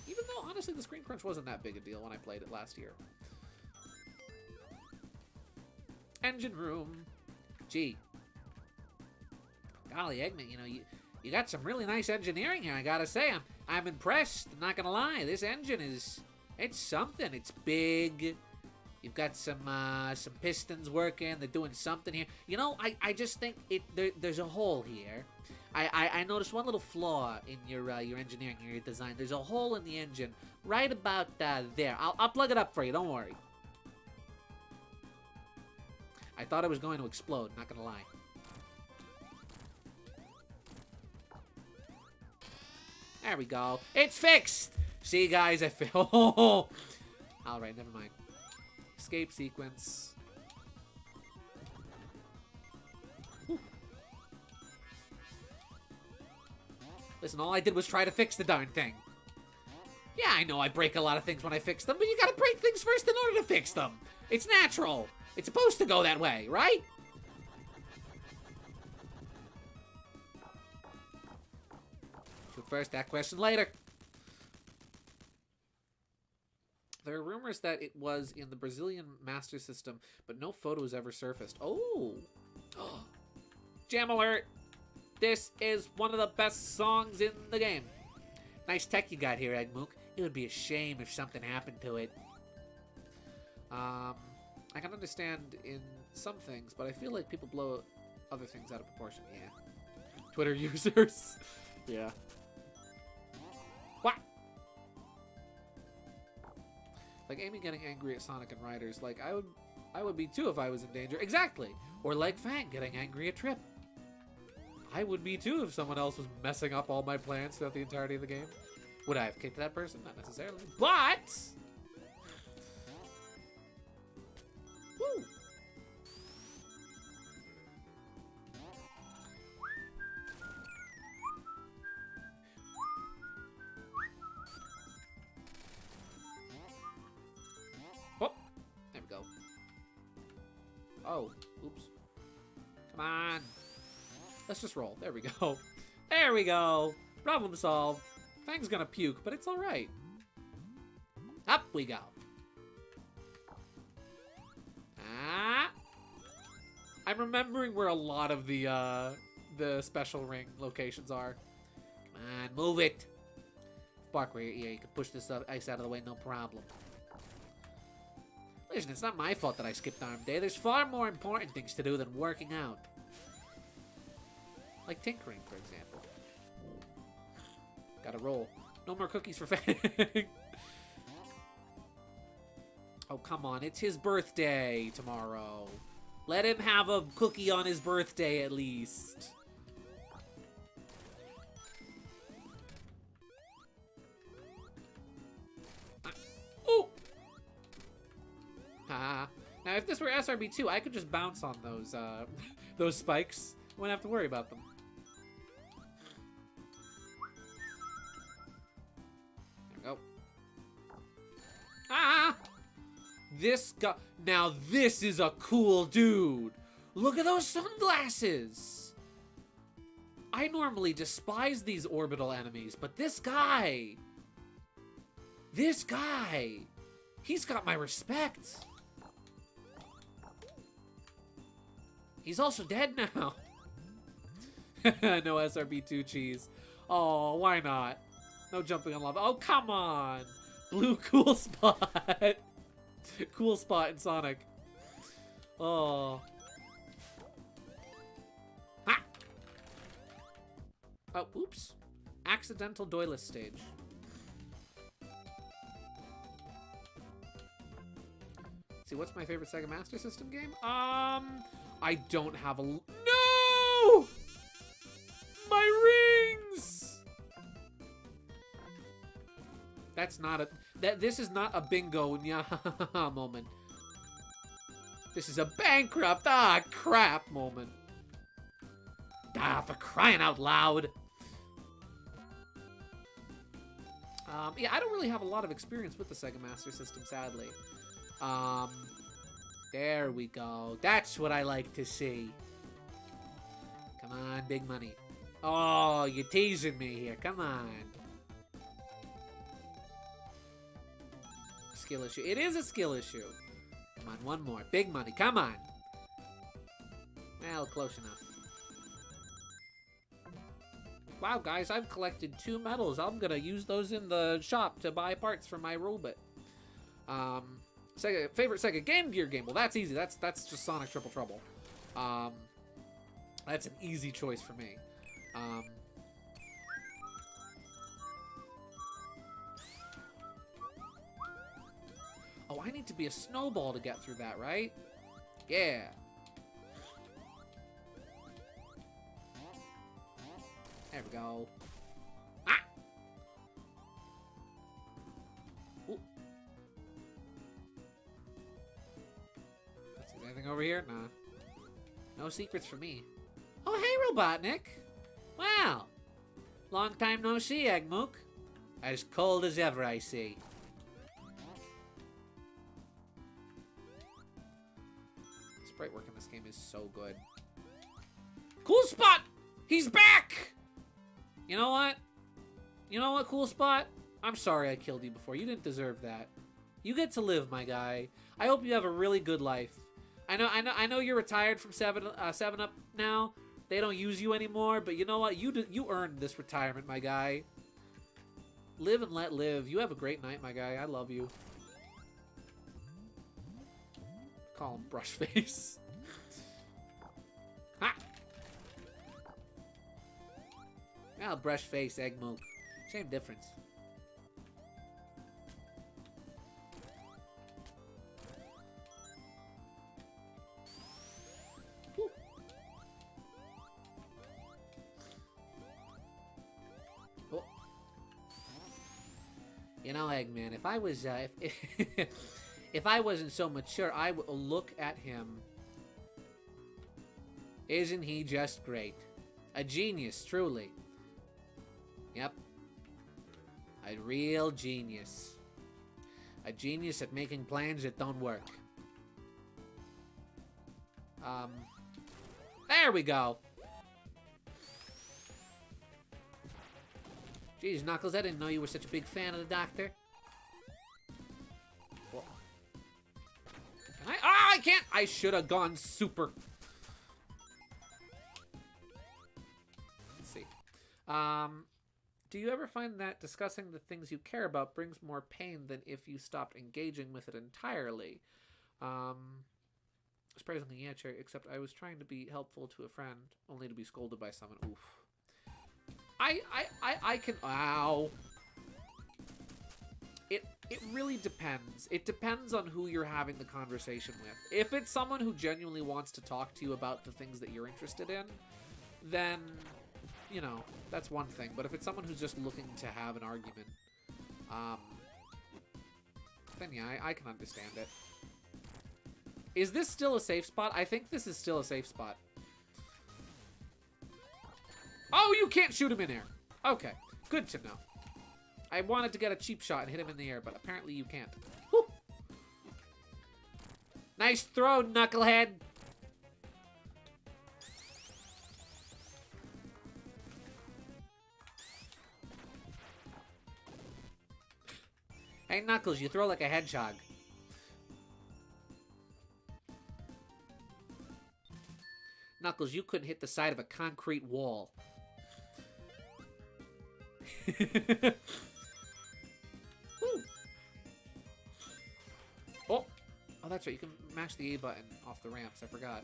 Even though, honestly, the screen crunch wasn't that big a deal when I played it last year. Engine room. Gee. Golly, Eggman, you know, you got some really nice engineering here, I gotta say. I'm impressed, I'm not gonna lie. This engine it's something. It's big. You've got some pistons working. They're doing something here. You know, I just think there's a hole here. I noticed one little flaw in your engineering, your design. There's a hole in the engine right about there. I'll plug it up for you, don't worry. I thought it was going to explode, not gonna lie. There we go. It's fixed! See, guys, I feel... Alright, never mind. Escape sequence. Whew. Listen, all I did was try to fix the darn thing. Yeah, I know I break a lot of things when I fix them, but you gotta break things first in order to fix them. It's natural. It's supposed to go that way, right? Shoot first, that question later. There are rumors that it was in the Brazilian Master System, but no photos ever surfaced. Oh! Jam alert! This is one of the best songs in the game. Nice tech you got here, Eggmook. It would be a shame if something happened to it. I can understand in some things, but I feel like people blow other things out of proportion. Yeah. Twitter users. Yeah. What? Like Amy getting angry at Sonic and Riders. Like I would be too if I was in danger. Exactly. Or like Fang getting angry at Trip. I would be too if someone else was messing up all my plans throughout the entirety of the game. Would I have kicked that person? Not necessarily. But woo. Oh, there we go. Oh, oops. Come on. Let's just roll. There we go. There we go. Problem solved. Fang's gonna puke, but it's alright. Up we go. I'm remembering where a lot of the special ring locations are. Come on, move it. Bark where you can push this ice out of the way, no problem. Listen, it's not my fault that I skipped Arm Day. There's far more important things to do than working out. Like tinkering, for example. Gotta roll. No more cookies for Fang. Oh, come on. It's his birthday tomorrow. Let him have a cookie on his birthday, at least. Oh! Ha. Now, if this were SRB2, I could just bounce on those, those spikes. Wouldn't have to worry about them. There we go. Ah! This guy... Now, this is a cool dude. Look at those sunglasses. I normally despise these orbital enemies, but this guy... This guy... He's got my respect. He's also dead now. No SRB2 cheese. Oh, why not? No jumping on lava. Oh, come on. Blue cool spot. Cool spot in Sonic. Oh. Ha! Oh, oops. Accidental doyless stage. Let's see, what's my favorite Sega Master System game? I don't have a... No! My rings! That's not a... This is not a bingo nyahaha moment. This is a bankrupt, crap moment. For crying out loud. Yeah, I don't really have a lot of experience with the Sega Master System, sadly. There we go. That's what I like to see. Come on, big money. Oh, you're teasing me here. Come on. Skill issue. It is a skill issue. Come on, one more. Big money. Come on. Well, close enough. Wow, guys, I've collected 2 medals. I'm gonna use those in the shop to buy parts for my robot. Favorite Sega Game Gear game? Well, that's easy. That's just Sonic Triple Trouble. That's an easy choice for me. Oh, I need to be a snowball to get through that, right? Yeah. There we go. Ah! Ooh. Is there anything over here? Nah. No secrets for me. Oh, hey, Robotnik. Wow. Long time no see, Eggmook. As cold as ever, I see. Sprite work in this game is so good. Cool Spot! He's back! You know what? You know what, Cool Spot? I'm sorry I killed you before. You didn't deserve that. You get to live, my guy. I hope you have a really good life. I know you're retired from 7-Up now. They don't use you anymore, but you know what? You earned this retirement, my guy. Live and let live. You have a great night, my guy. I love you. Call him Brushface. Ha! Well, Brushface, Eggmook. Same difference. Whew. Oh. You know, Eggman, if I was, if I wasn't so mature, I would look at him. Isn't he just great? A genius, truly. Yep. A real genius. A genius at making plans that don't work. There we go. Jeez, Knuckles, I didn't know you were such a big fan of the Doctor. Whoa. Can I? Ah, I can't! I should have gone super. Let's see. Do you ever find that discussing the things you care about brings more pain than if you stopped engaging with it entirely? surprisingly, yeah, Cherry, except I was trying to be helpful to a friend, only to be scolded by someone. Oof. I can... Ow. It really depends. It depends on who you're having the conversation with. If it's someone who genuinely wants to talk to you about the things that you're interested in, then, you know, that's one thing. But if it's someone who's just looking to have an argument, then yeah, I can understand it. Is this still a safe spot? I think this is still a safe spot. Oh, you can't shoot him in air. Okay, good to know. I wanted to get a cheap shot and hit him in the air, but apparently you can't. Woo. Nice throw, knucklehead. Hey, Knuckles, you throw like a hedgehog. Knuckles, you couldn't hit the side of a concrete wall. Oh, that's right. You can mash the A button off the ramps. I forgot.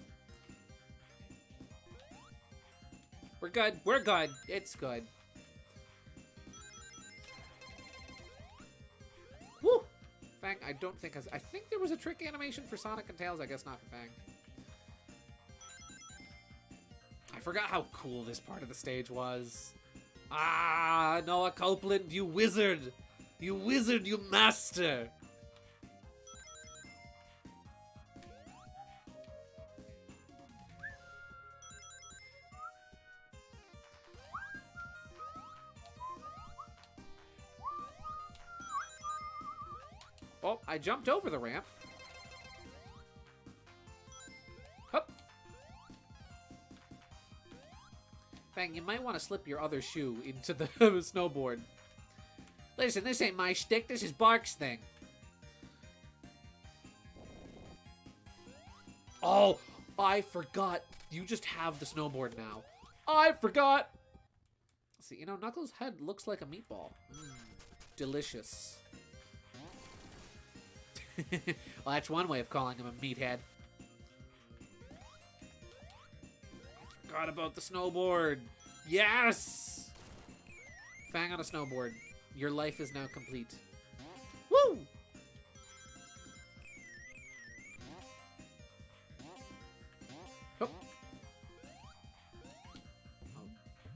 We're good. We're good. It's good. Woo! Fang, I don't think I think there was a trick animation for Sonic and Tails. I guess not for Fang. I forgot how cool this part of the stage was. Ah, Noah Copeland, you wizard! You wizard, you master! Oh, I jumped over the ramp. Hup. Fang, you might want to slip your other shoe into the snowboard. Listen, this ain't my shtick. This is Bark's thing. Oh, I forgot. You just have the snowboard now. I forgot. See, you know, Knuckles' head looks like a meatball. Delicious. Well, that's one way of calling him a meathead. I forgot about the snowboard. Yes! Fang on a snowboard. Your life is now complete. Woo! Oh.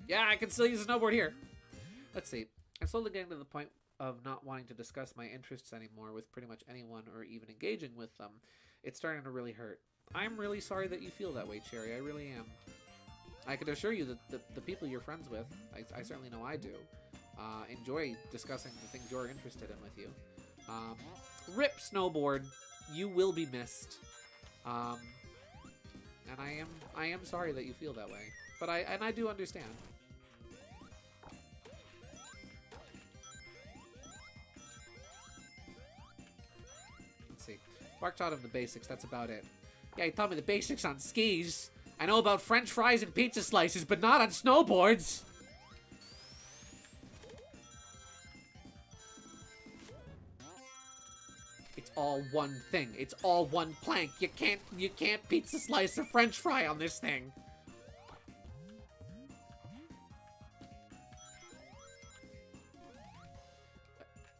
Yeah, I can still use a snowboard here. Let's see. I'm slowly getting to the point of not wanting to discuss my interests anymore with pretty much anyone or even engaging with them. It's starting to really hurt. I'm really sorry that you feel that way, Cherry. I really am. I can assure you that the people you're friends with, I certainly know I do, enjoy discussing the things you're interested in with you. Rip snowboard, you will be missed. And I am sorry that you feel that way. But I do understand. Let's see. Mark taught him the basics, that's about it. Yeah, he taught me the basics on skis. I know about French fries and pizza slices, but not on snowboards. It's all one thing. It's all one plank. You can't pizza slice or French fry on this thing.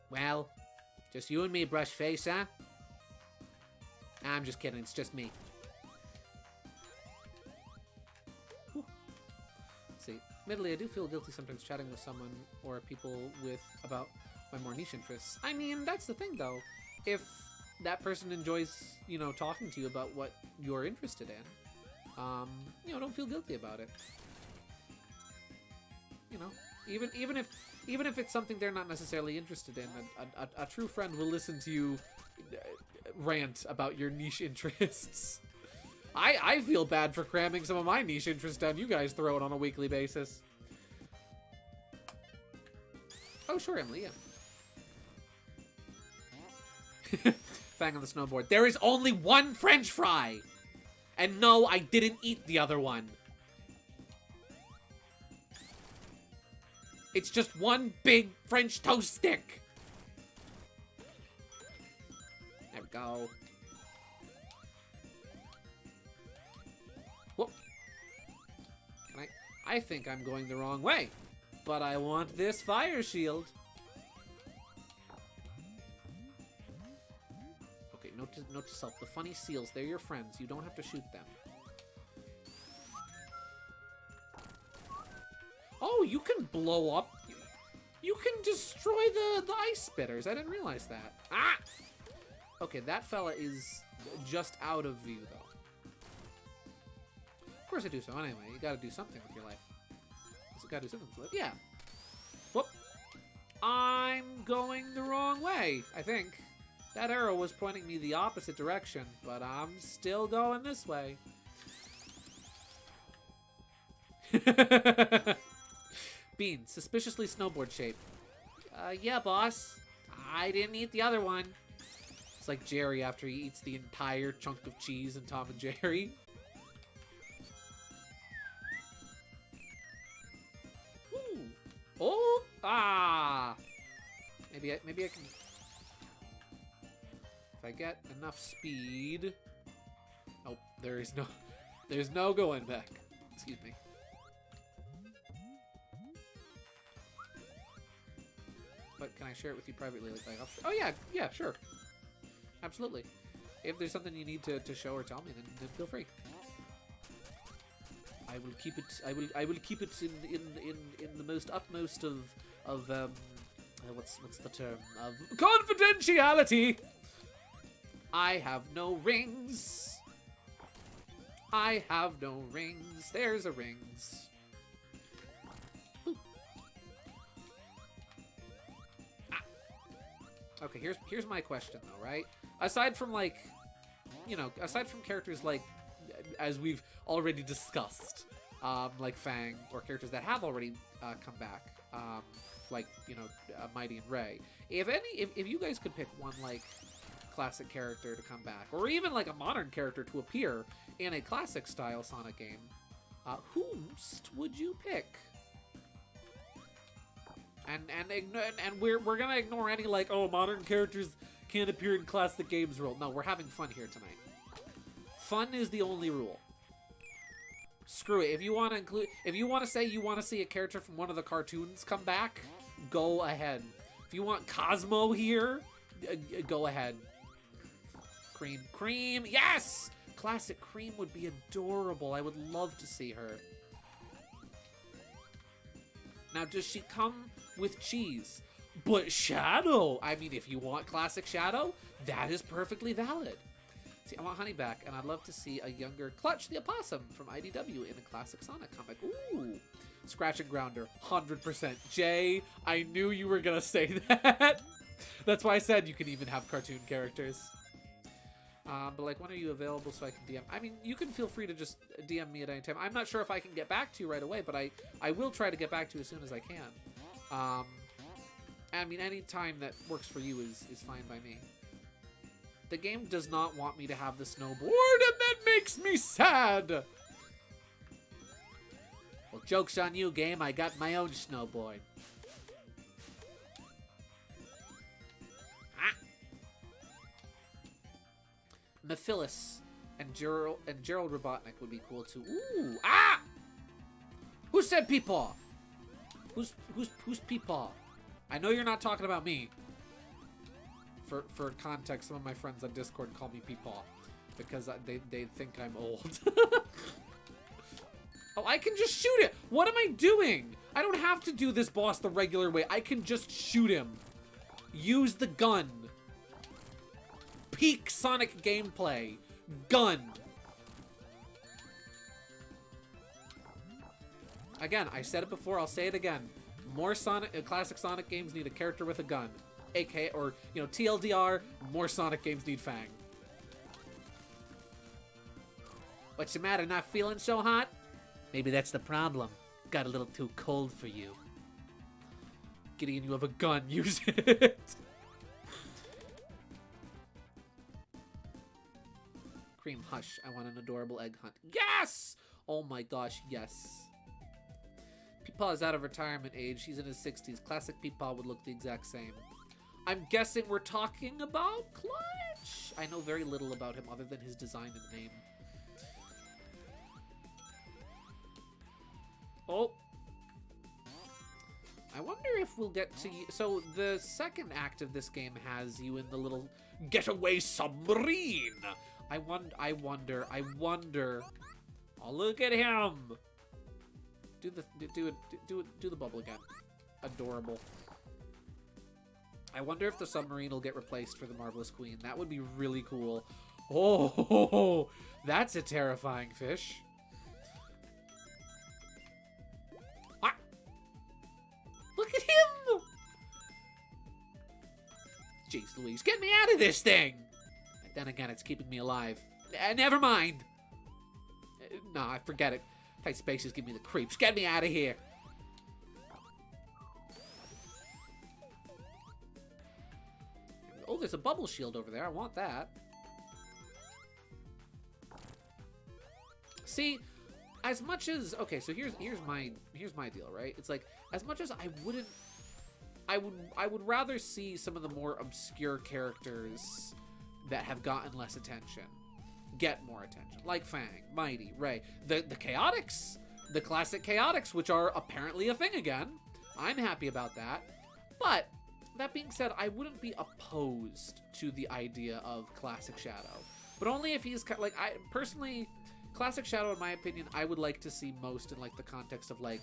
Well, just you and me, brush face, huh? I'm just kidding. It's just me. See, admittedly, I do feel guilty sometimes chatting with someone or people about my more niche interests. I mean, that's the thing, though. If that person enjoys, you know, talking to you about what you're interested in, you know, don't feel guilty about it. You know, even if it's something they're not necessarily interested in, a true friend will listen to you rant about your niche interests. I feel bad for cramming some of my niche interests down you guys' throat on a weekly basis. Oh, sure, Emily, yeah. Fang on the snowboard. There is only one French fry! And no, I didn't eat the other one. It's just one big French toast stick. There we go. I think I'm going the wrong way. But I want this fire shield. Okay, note to self. The funny seals, they're your friends. You don't have to shoot them. Oh, you can blow up. You can destroy the ice spitters. I didn't realize that. Ah! Okay, that fella is just out of view, though. Of course I do so anyway. You gotta do something with your life. You gotta do something with your life. Yeah. Whoop. I'm going the wrong way, I think. That arrow was pointing me the opposite direction, but I'm still going this way. Bean, suspiciously snowboard shape. Yeah, boss. I didn't eat the other one. It's like Jerry after he eats the entire chunk of cheese in Tom and Jerry. Ooh. Oh! Ah! Maybe I can... If I get enough speed... Oh, there's no going back. Excuse me. But can I share it with you privately? Like, oh yeah, sure. Absolutely. If there's something you need to show or tell me, then feel free. I will keep it. I will keep it in the most utmost of what's the term of confidentiality. I have no rings. I have no rings. There's a rings. Okay, here's my question though, right? Aside from like, aside from characters like, as we've already discussed, like Fang, or characters that have already come back, like Mighty and Ray. If you guys could pick one like classic character to come back, or even like a modern character to appear in a classic style Sonic game, whomst would you pick? And we're gonna ignore any like, oh, modern characters can't appear in classic games rule. No, we're having fun here tonight. Fun is the only rule. Screw it. If you want to say you want to see a character from one of the cartoons come back, go ahead. If you want Cosmo here, go ahead. Cream, yes! Classic Cream would be adorable. I would love to see her. Now, does she come with cheese? But Shadow! I mean, if you want classic Shadow, that is perfectly valid. See, I want Honey back, and I'd love to see a younger Clutch the Opossum from IDW in a classic Sonic comic. Ooh! Scratch and Grounder, 100%. Jay, I knew you were gonna say that. That's why I said you can even have cartoon characters. But like, when are you available so I can DM? I mean, you can feel free to just DM me at any time. I'm not sure if I can get back to you right away, but I will try to get back to you as soon as I can. I mean, any time that works for you is fine by me. The game does not want me to have the snowboard, and that makes me sad! Well, joke's on you, game. I got my own snowboard. Mephilus and Gerald Robotnik would be cool too. Ooh! Ah! Who said Peepaw? Who's Peepaw? I know you're not talking about me. For context, some of my friends on Discord call me Peepaw because they think I'm old. Oh, I can just shoot it. What am I doing? I don't have to do this boss the regular way. I can just shoot him. Use the gun. Peak Sonic gameplay. Gun. Again, I said it before, I'll say it again. More classic Sonic games need a character with a gun. AK, or, TLDR, more Sonic games need Fang. What's the matter, not feeling so hot? Maybe that's the problem. Got a little too cold for you. Gideon, you have a gun, use it. Cream, hush. I want an adorable egg hunt. Yes! Oh my gosh, yes. Peepaw is out of retirement age. He's in his 60s. Classic Peepaw would look the exact same. I'm guessing we're talking about Clutch. I know very little about him other than his design and name. Oh, if we'll get to... So the second act of this game has you in the little getaway submarine. I wonder. Oh, look at him. Do the bubble again. Adorable. I wonder if the submarine will get replaced for the Marvelous Queen. That would be really cool. Oh, that's a terrifying fish. Ah! Look at him! Jeez Louise, get me out of this thing! And then again, it's keeping me alive. Never mind. Nah, forget it. Tight spaces give me the creeps. Get me out of here. Oh, there's a bubble shield over there. I want that. See, as much as... Okay, so here's my deal, right? It's like, as much as I would rather see some of the more obscure characters that have gotten less attention get more attention. Like Fang, Mighty, Ray. The Chaotix. The classic Chaotix, which are apparently a thing again. I'm happy about that. But, that being said, I wouldn't be opposed to the idea of Classic Shadow. But only if he's... Like, I personally... Classic Shadow, in my opinion, I would like to see most in, like, the context of, like...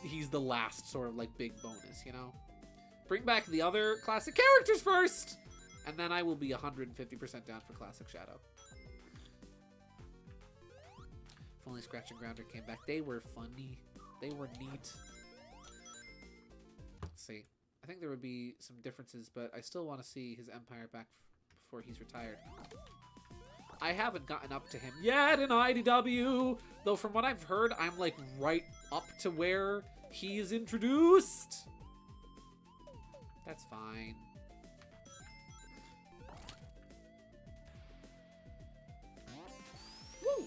He's the last sort of, like, big bonus, you know? Bring back the other classic characters first! And then I will be 150% down for Classic Shadow. If only Scratch and Grounder came back. They were funny. They were neat. Let's see. I think there would be some differences, but I still want to see his empire back before he's retired. I haven't gotten up to him yet in IDW, though from what I've heard, I'm like right up to where he is introduced. That's fine. Woo!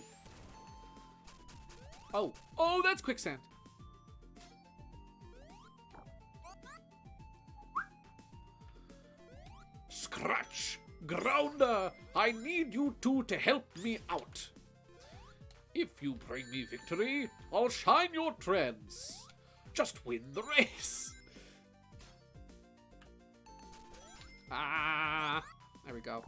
Oh, that's quicksand. Scratch! Grounder! I need you two to help me out. If you bring me victory, I'll shine your treads. Just win the race. Ah! There we go.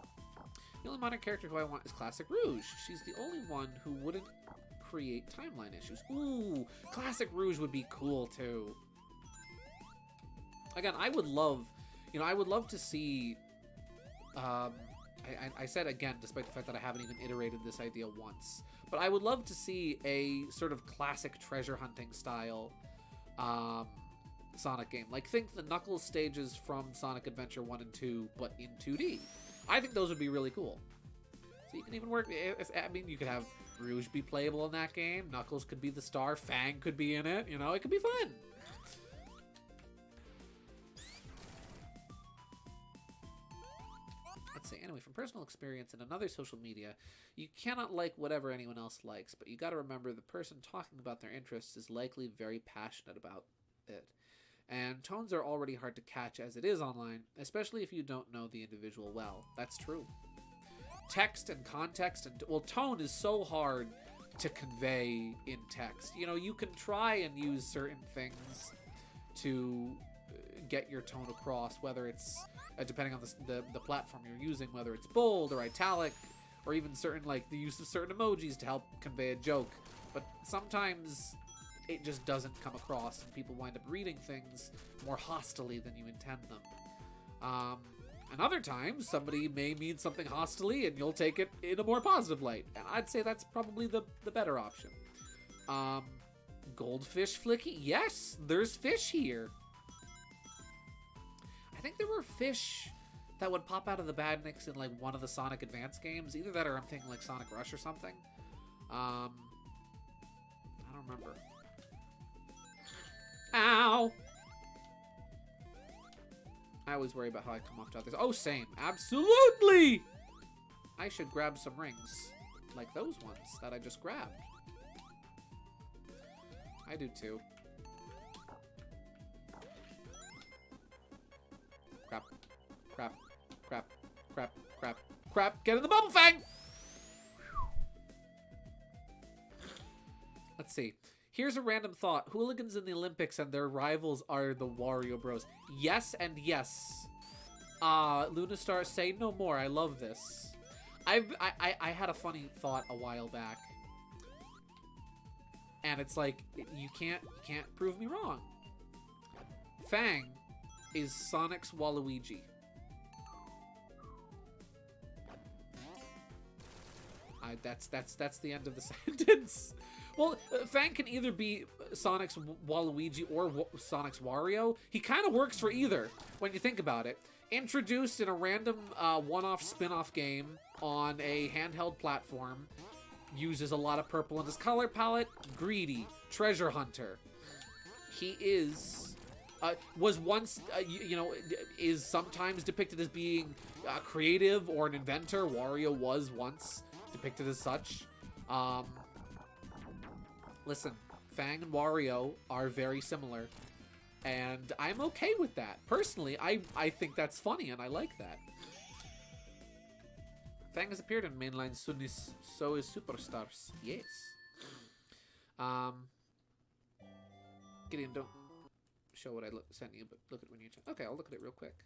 The only modern character who I want is Classic Rouge. She's the only one who wouldn't create timeline issues. Ooh! Classic Rouge would be cool, too. Again, I would love... You know, I would love to see... I said again, despite the fact that I haven't even iterated this idea once, but I would love to see a sort of classic treasure hunting style Sonic game. Like, think the Knuckles stages from Sonic Adventure 1 and 2, but in 2D. I think those would be really cool. So you can even work... I mean, you could have Rouge be playable in that game. Knuckles could be the star. Fang could be in it. You know, it could be fun. Let's see. Anyway, from personal experience and another social media, you cannot like whatever anyone else likes, but you got to remember the person talking about their interests is likely very passionate about it. And tones are already hard to catch as it is online, especially if you don't know the individual well. That's true. Text and context and... Well, tone is so hard to convey in text. You know, you can try and use certain things to get your tone across, whether it's... depending on the platform you're using, whether it's bold or italic, or even certain, like, the use of certain emojis to help convey a joke. But sometimes it just doesn't come across, and people wind up reading things more hostilely than you intend them. And other times, somebody may mean something hostilely, and you'll take it in a more positive light. And I'd say that's probably the better option. Goldfish Flicky? Yes, there's fish here. I think there were fish that would pop out of the badniks in, like, one of the Sonic Advance games. Either that or I'm thinking, like, Sonic Rush or something. I don't remember. Ow! I always worry about how I come off to others. Oh, same. Absolutely! I should grab some rings. Like those ones that I just grabbed. I do too. Crap. Crap. Crap. Crap. Crap. Crap. Get in the bubble, Fang! Let's see. Here's a random thought. Hooligans in the Olympics and their rivals are the Wario Bros. Yes and yes. Lunastar, say no more. I love this. I had a funny thought a while back. And it's like, you can't prove me wrong. Fang is Sonic's Waluigi. That's the end of the sentence. Well, Fang can either be Sonic's Waluigi or Sonic's Wario. He kind of works for either, when you think about it. Introduced in a random one-off spin-off game on a handheld platform. Uses a lot of purple in his color palette. Greedy. Treasure hunter. He is... was once, is sometimes depicted as being creative or an inventor. Wario was once depicted as such. Listen, Fang and Wario are very similar. And I'm okay with that. Personally, I think that's funny and I like that. Fang has appeared in mainline So is Superstars. Yes. Gideon, don't show what I sent you, but look at when you... Okay, I'll look at it real quick.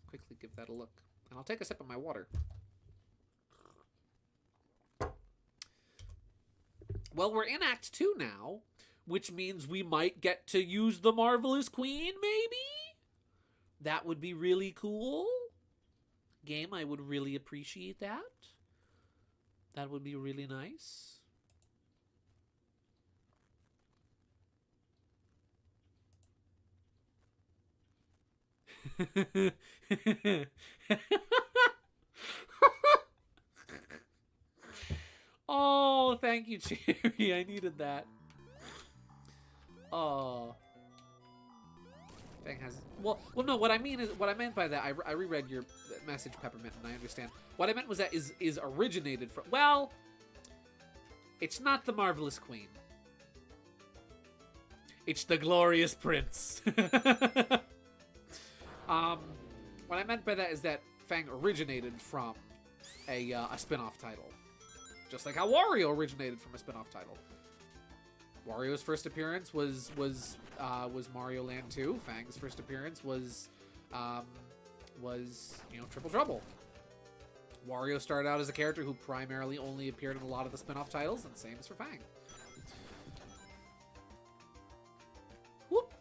Quickly give that a look. And I'll take a sip of my water. Well, we're in Act 2 now, which means we might get to use the Marvelous Queen, maybe? That would be really cool. Game, I would really appreciate that. That would be really nice. Oh, thank you, Cherry. I needed that. Oh. Fang has... Well, no, what I meant by that, I reread your message, Peppermint, and I understand. What I meant was that is originated from... Well, it's not the Marvelous Queen. It's the Glorious Prince. What I meant by that is that Fang originated from a spin-off title. Just like how Wario originated from a spin-off title. Wario's first appearance was Mario Land 2. Fang's first appearance was Triple Trouble. Wario started out as a character who primarily only appeared in a lot of the spin-off titles, and same as for Fang. Whoop!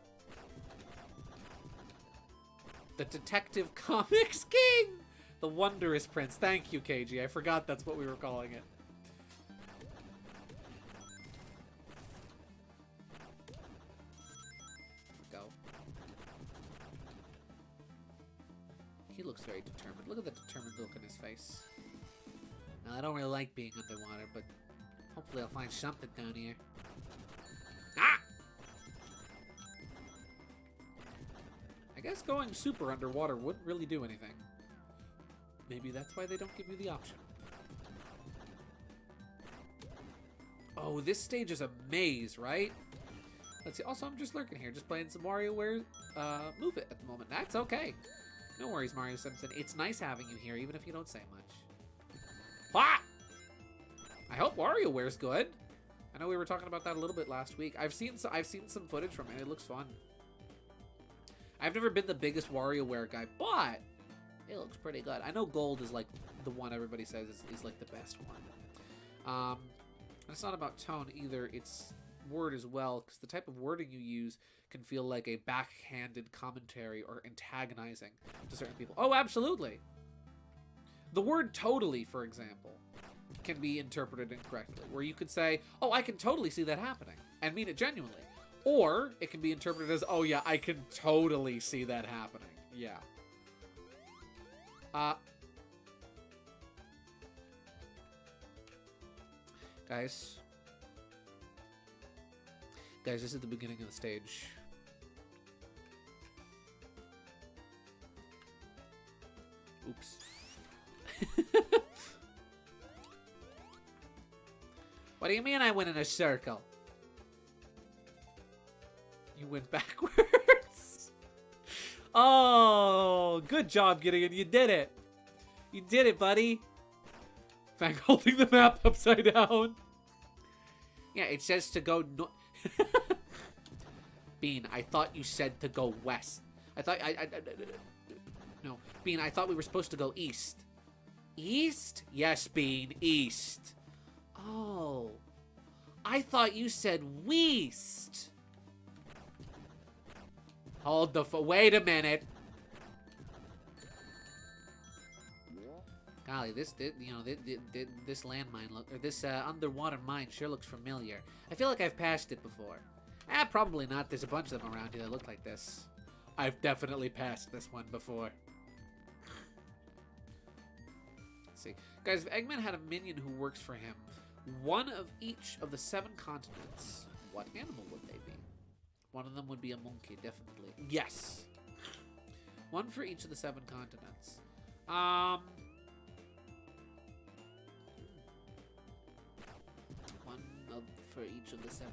The Detective Comics King! The Wondrous Prince. Thank you, KG. I forgot that's what we were calling it. He looks very determined. Look at the determined look in his face. Now, I don't really like being underwater, but hopefully I'll find something down here. Ah! I guess going super underwater wouldn't really do anything. Maybe that's why they don't give you the option. Oh, this stage is a maze, right? Let's see. Also, I'm just lurking here, just playing some WarioWare Move It at the moment. That's okay. No worries, Mario Simpson. It's nice having you here, even if you don't say much. Ah! I hope WarioWare's good. I know we were talking about that a little bit last week. I've seen some footage from it. It looks fun. I've never been the biggest WarioWare guy, but it looks pretty good. I know Gold is like the one everybody says is like the best one. It's not about tone either. It's word as well, because the type of wording you use can feel like a backhanded commentary or antagonizing to certain people. Oh, absolutely. The word totally, for example, can be interpreted incorrectly, where you could say, oh, I can totally see that happening, and mean it genuinely. Or it can be interpreted as, oh yeah, I can totally see that happening. Yeah. Guys, this is the beginning of the stage. Oops. What do you mean I went in a circle? You went backwards? Oh, good job, Gideon. You did it. You did it, buddy. Fang holding the map upside down. Yeah, it says to go no Bean, I thought you said to go west. I thought no, Bean, I thought we were supposed to go east. East? Yes, Bean, east. Oh. I thought you said west. Hold the wait a minute. Golly, this landmine or this underwater mine sure looks familiar. I feel like I've passed it before. Probably not. There's a bunch of them around here that look like this. I've definitely passed this one before. Let's see. Guys, if Eggman had a minion who works for him, one of each of the 7 continents, what animal would they be? One of them would be a monkey, definitely. Yes! One for each of the 7 continents. For each of the 7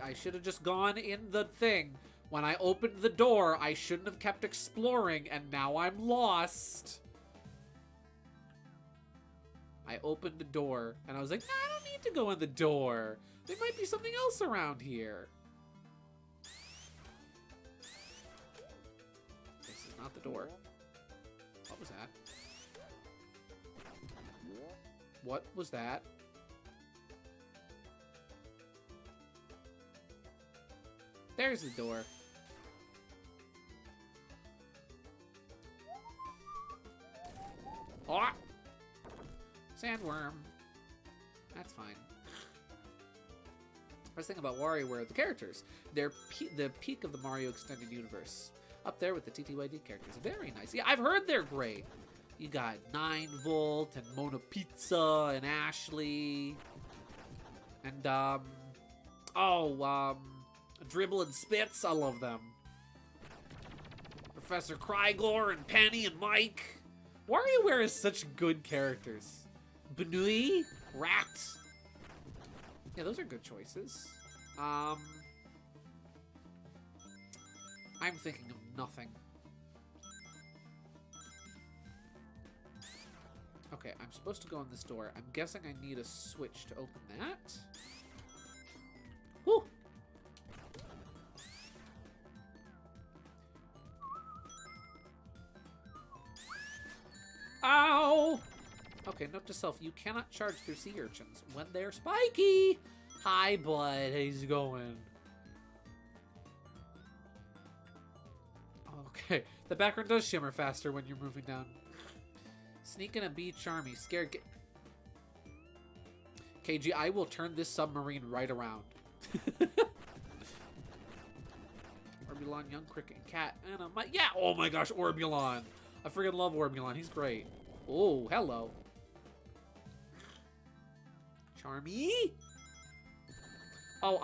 I should have just gone in the thing. When I opened the door, I shouldn't have kept exploring, and now I'm lost. I opened the door, and I was like, nah, I don't need to go in the door. There might be something else around here. This is not the door. What was that? What was that? There's the door. Oh! Sandworm. That's fine. I was thinking about WarioWare, the characters. They're the peak of the Mario Extended Universe. Up there with the TTYD characters. Very nice. Yeah, I've heard they're great. You got 9 Volt and Mona Pizza and Ashley. And, Dribble and Spitz, I love them. Professor Krygor and Penny and Mike. WarioWare is such good characters. Benui, Rat. Yeah, those are good choices. I'm thinking of nothing. Okay, I'm supposed to go in this door. I'm guessing I need a switch to open that. Woo! Ow! Okay, note to self, you cannot charge through sea urchins when they're spiky! Hi, bud. How's it going? Okay, the background does shimmer faster when you're moving down. Sneaking a bee charmy. Scared KG, I will turn this submarine right around. Orbulon, Young Cricket, and Cat, and a yeah! Oh my gosh, Orbulon! I freaking love Orbulon. He's great. Oh, hello. Charmy? Oh,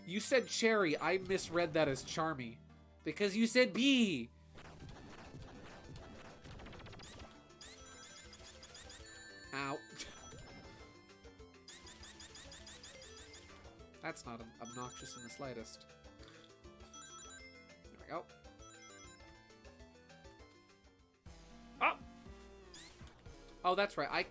you said Cherry. I misread that as Charmy. Because you said bee. Ow. That's not obnoxious in the slightest. There we go. Oh! Oh, that's right.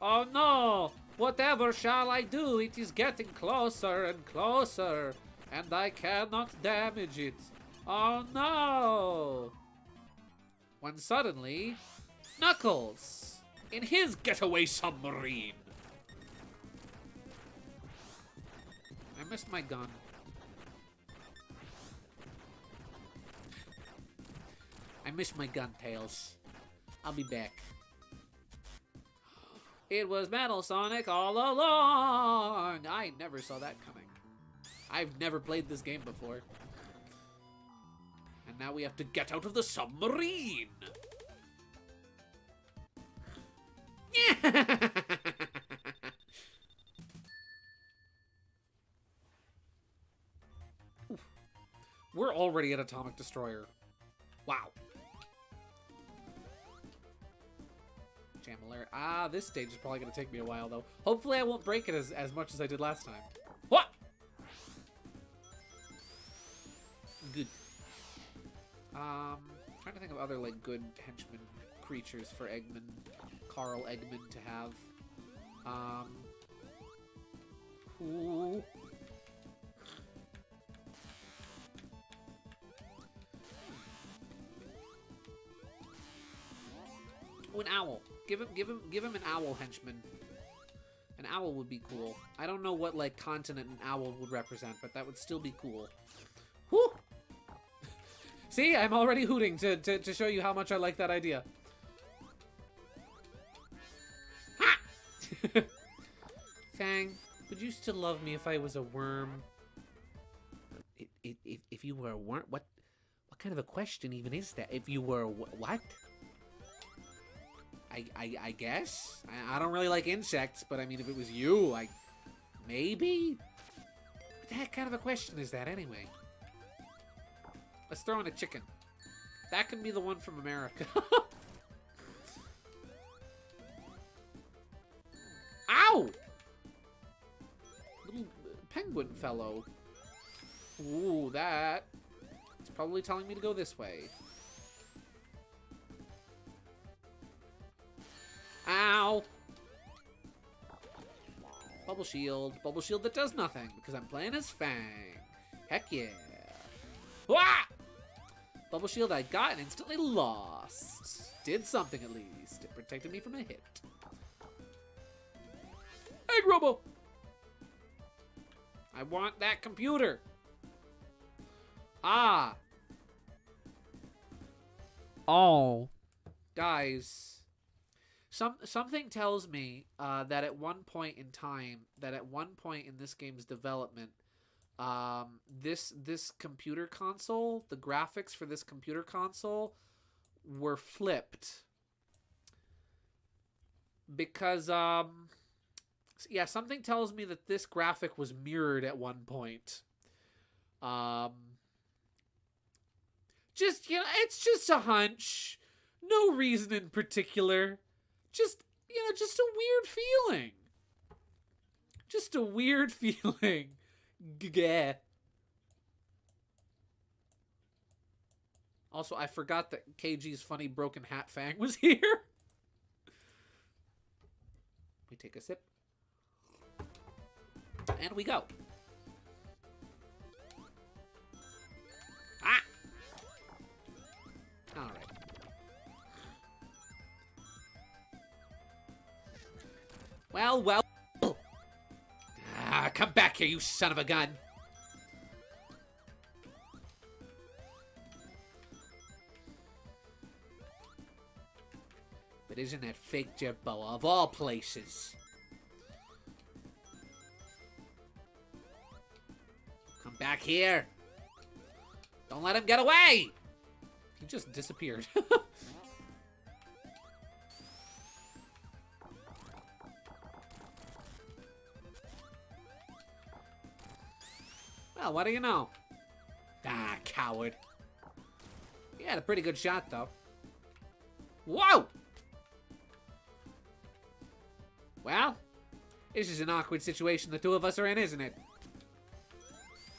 Oh no! Whatever shall I do? It is getting closer and closer, and I cannot damage it. Oh no! When suddenly, Knuckles, in his getaway submarine. I missed my gun. I missed my gun, Tails. I'll be back. It was Metal Sonic all along! I never saw that coming. I've never played this game before. And now we have to get out of the submarine! Yeah! We're already at Atomic Destroyer. Wow. Jamalair. Ah, this stage is probably going to take me a while, though. Hopefully I won't break it as much as I did last time. What? Good. Trying to think of other, like, good henchman creatures for Eggman, Carl Eggman to have. Ooh. an owl. Give him an owl henchman. An owl would be cool. I don't know what, like, continent an owl would represent, but that would still be cool. Whew! See, I'm already hooting to show you how much I like that idea. Ha! Fang, would you still love me if I was a worm? If you were a worm? What kind of a question even is that? If you were a what? I guess? I don't really like insects, but I mean, if it was you, maybe? What the heck kind of a question is that anyway? Let's throw in a chicken. That can be the one from America. Ow! Little penguin fellow. Ooh, that. It's probably telling me to go this way. Ow! Bubble shield. Bubble shield that does nothing because I'm playing as Fang. Heck yeah. Wah! Bubble shield I got and instantly lost. Did something at least. It protected me from a hit. Egg Robo! I want that computer. Ah. Oh. Guys. Something tells me that at one point in time, in this game's development, this computer console, the graphics for this computer console were flipped. Because, yeah, something tells me that this graphic was mirrored at one point. Just, you know, it's just a hunch. No reason in particular. Just, you know, just a weird feeling. Just a weird feeling. Gah. Also, I forgot that KG's funny broken hat Fang was here. We take a sip. And we go. Ah! Alright. Well. Ah, come back here, you son of a gun. But isn't that fake Jerboa of all places? Come back here. Don't let him get away. He just disappeared. Well, what do you know? Ah, coward. He had a pretty good shot, though. Whoa! Well, this is an awkward situation the two of us are in, isn't it?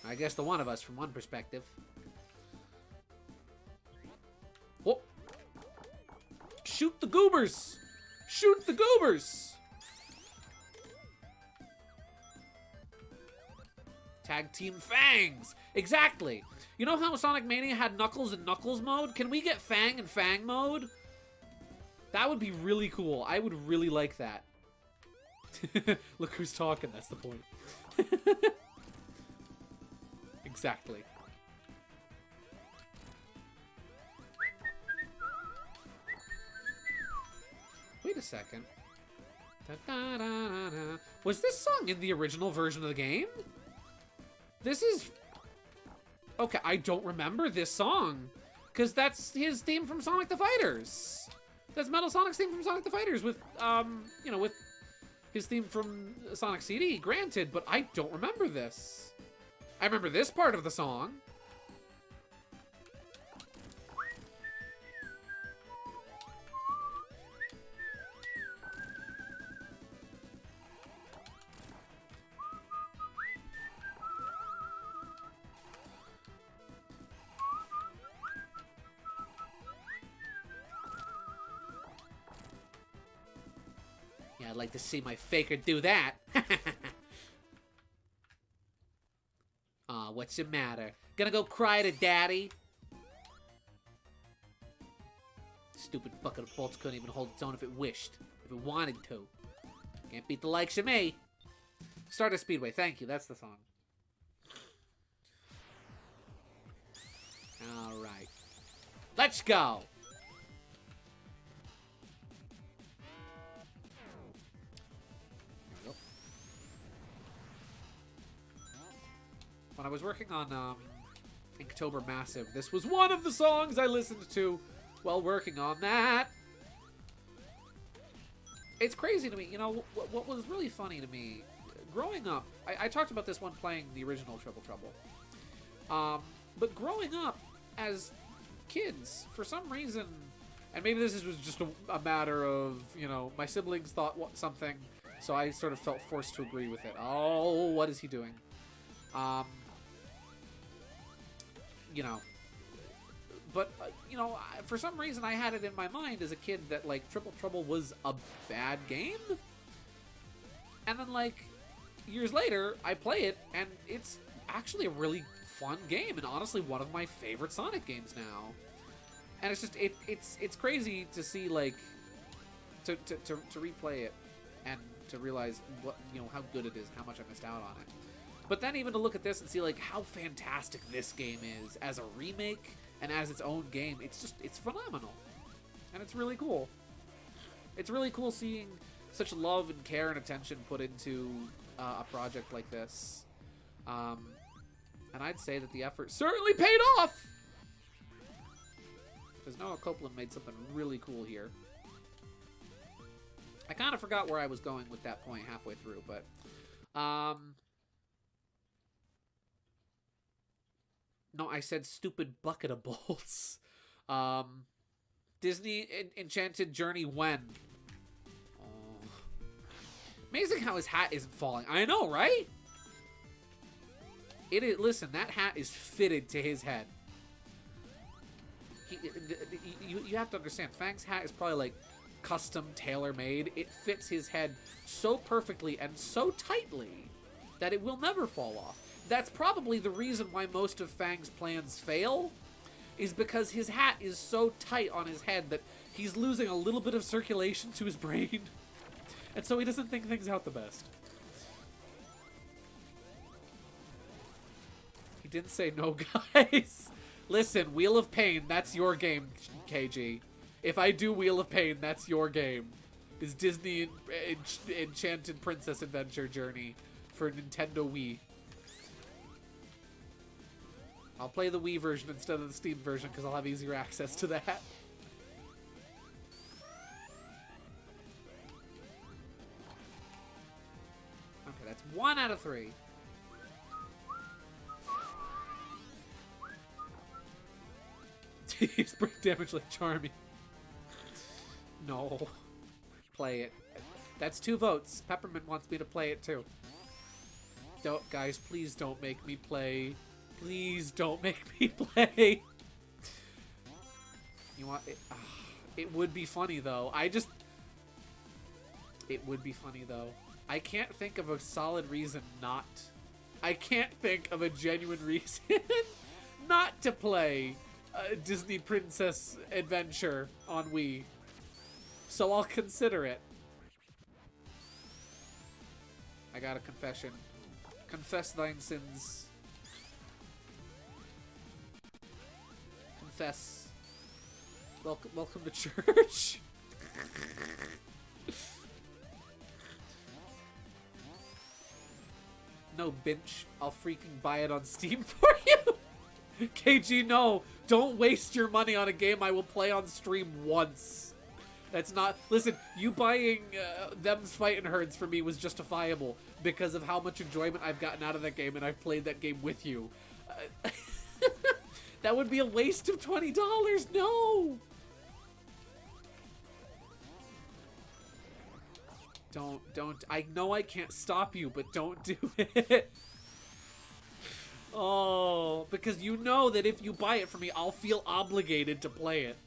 I guess the one of us from one perspective. Whoa! Shoot the goobers! Shoot the goobers! Tag Team Fangs! Exactly! You know how Sonic Mania had Knuckles and Knuckles mode? Can we get Fang and Fang mode? That would be really cool. I would really like that. Look who's talking, that's the point. Exactly. Wait a second. Da-da-da-da-da. Was this song in the original version of the game? This is... Okay, I don't remember this song. Because that's his theme from Sonic the Fighters. That's Metal Sonic's theme from Sonic the Fighters with, you know, with his theme from Sonic CD, granted, but I don't remember this. I remember this part of the song. Yeah, I'd like to see my faker do that. Aw, what's the matter? Gonna go cry to daddy? stupid bucket of bolts couldn't even hold its own if it wished. If it wanted to. Can't beat the likes of me. Stardust Speedway, thank you. That's the song. Alright. Let's go! There we go. When I was working on Inktober Massive, this was one of the songs I listened to while working on that. It's crazy to me, you know, what was really funny to me, growing up, I talked about this when playing the original Triple Trouble, but growing up as kids, for some reason, and maybe this was just a matter of, you know, my siblings thought something, so I sort of felt forced to agree with it. Oh, what is he doing? You know, but, you know, for some reason I had it in my mind as a kid that, like, Triple Trouble was a bad game. And then, like, years later, I play it, and it's actually a really fun game, and honestly one of my favorite Sonic games now. And it's just, it's crazy to see, like, to replay it and to realize what, you know, how good it is and how much I missed out on it. But then even to look at this and see, like, how fantastic this game is as a remake and as its own game, it's just, it's phenomenal. And it's really cool. It's really cool seeing such love and care and attention put into a project like this. And I'd say that the effort certainly paid off! Because Noah Copeland made something really cool here. I kind of forgot where I was going with that point halfway through, but... No, I said stupid bucket of bolts. Disney Enchanted Journey when? Oh. Amazing how his hat isn't falling. I know, right? It is. Listen, that hat is fitted to his head. You have to understand, Fang's hat is probably like custom tailor-made. It fits his head so perfectly and so tightly that it will never fall off. That's probably the reason why most of Fang's plans fail, is because his hat is so tight on his head that he's losing a little bit of circulation to his brain. And so he doesn't think things out the best. He didn't say no, guys. Listen, Wheel of Pain, that's your game, KG. If I do Wheel of Pain, that's your game. Is Disney Enchanted Princess Adventure Journey for Nintendo Wii. I'll play the Wii version instead of the Steam version because I'll have easier access to that. Okay, that's 1 out of 3. He's break damage like Charmy. No. Play it. That's 2 votes. Peppermint wants me to play it too. Don't, guys, please don't make me play. Please don't make me play. You want it? It would be funny though. It would be funny though. I can't think of a solid reason not. I can't think of a genuine reason not to play Disney Princess Adventure on Wii. So I'll consider it. I got a confession. Confess thine sins. Confess. Welcome to church. No, Binch. I'll freaking buy it on Steam for you. KG, no. Don't waste your money on a game I will play on stream once. That's not... Listen, you buying Them's Fightin' Herds for me was justifiable because of how much enjoyment I've gotten out of that game, and I've played that game with you. That would be a waste of $20. No! Don't. I know I can't stop you, but don't do it. Oh, because you know that if you buy it for me, I'll feel obligated to play it.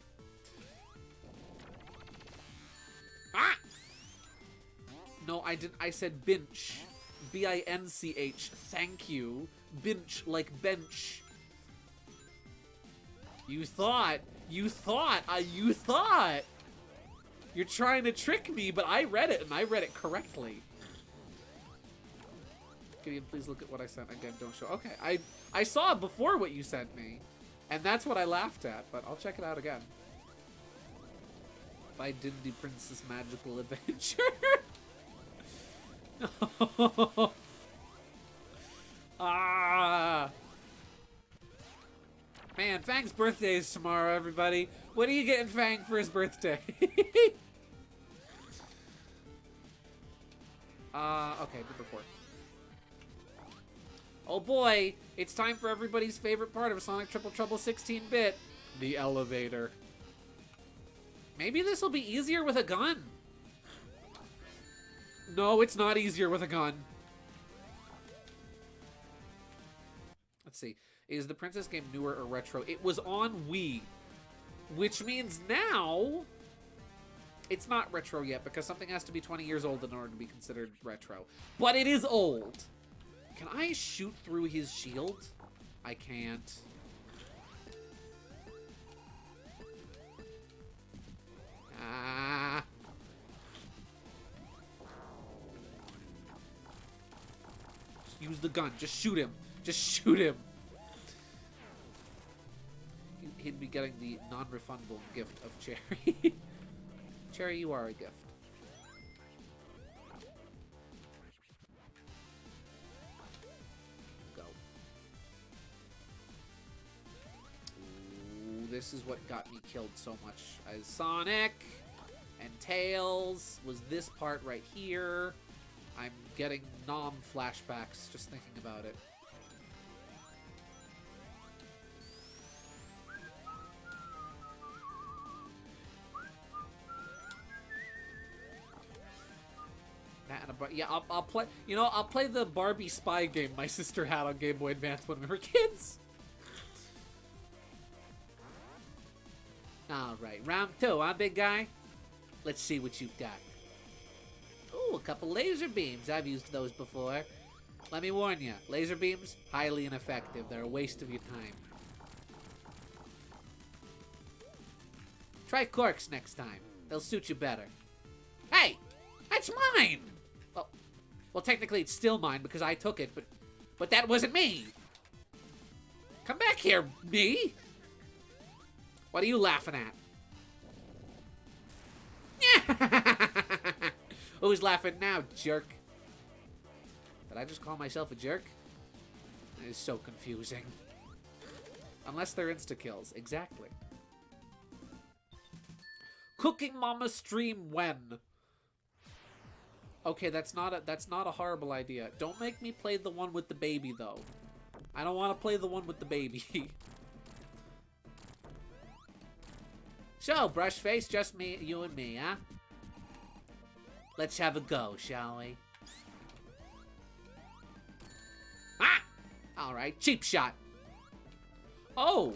Ah! No, I didn't. I said Binch. B-I-N-C-H. Thank you. Binch, like bench. You thought You thought. You thought. You're trying to trick me, but I read it, and I read it correctly. Gideon, please look at what I sent. Again, don't show. Okay, I saw before what you sent me, and that's what I laughed at, but I'll check it out again. By Dindy Princess Magical Adventure. Ah. Man, Fang's birthday is tomorrow, everybody. What are you getting Fang for his birthday? Okay, number 4. Oh boy, it's time for everybody's favorite part of Sonic Triple Trouble 16-bit. The elevator. Maybe this will be easier with a gun. No, it's not easier with a gun. Let's see. Is the Princess game newer or retro? It was on Wii. Which means now... It's not retro yet, because something has to be 20 years old in order to be considered retro. But it is old. Can I shoot through his shield? I can't. Ah. Just use the gun. Just shoot him. Just shoot him. He'd be getting the non-refundable gift of Cherry. Cherry, you are a gift. Go. Ooh, this is what got me killed so much. As Sonic and Tails was this part right here. I'm getting Nom flashbacks just thinking about it. Yeah, I'll play. You know, I'll play the Barbie spy game my sister had on Game Boy Advance when we were kids. All right, round 2, huh, big guy? Let's see what you've got. Ooh, a couple laser beams. I've used those before. Let me warn you, laser beams highly ineffective. They're a waste of your time. Try corks next time. They'll suit you better. Hey, that's mine. Well, technically it's still mine because I took it, but that wasn't me. Come back here, me. What are you laughing at? Who's laughing now, jerk? Did I just call myself a jerk? That is so confusing. Unless they're insta-kills. Exactly. Cooking Mama stream when? Okay, that's not a horrible idea. Don't make me play the one with the baby, though. I don't want to play the one with the baby. So, brush face, just me, you and me, huh? Let's have a go, shall we? Ah! Alright, cheap shot. Oh!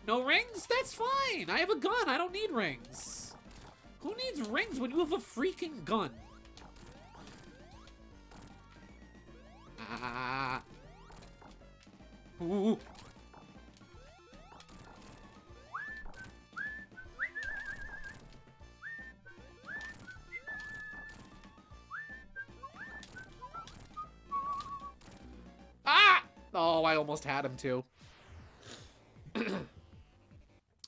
No rings? That's fine! I have a gun, I don't need rings. Who needs rings when you have a freaking gun? Ah. Ooh. Ah! Oh, I almost had him too.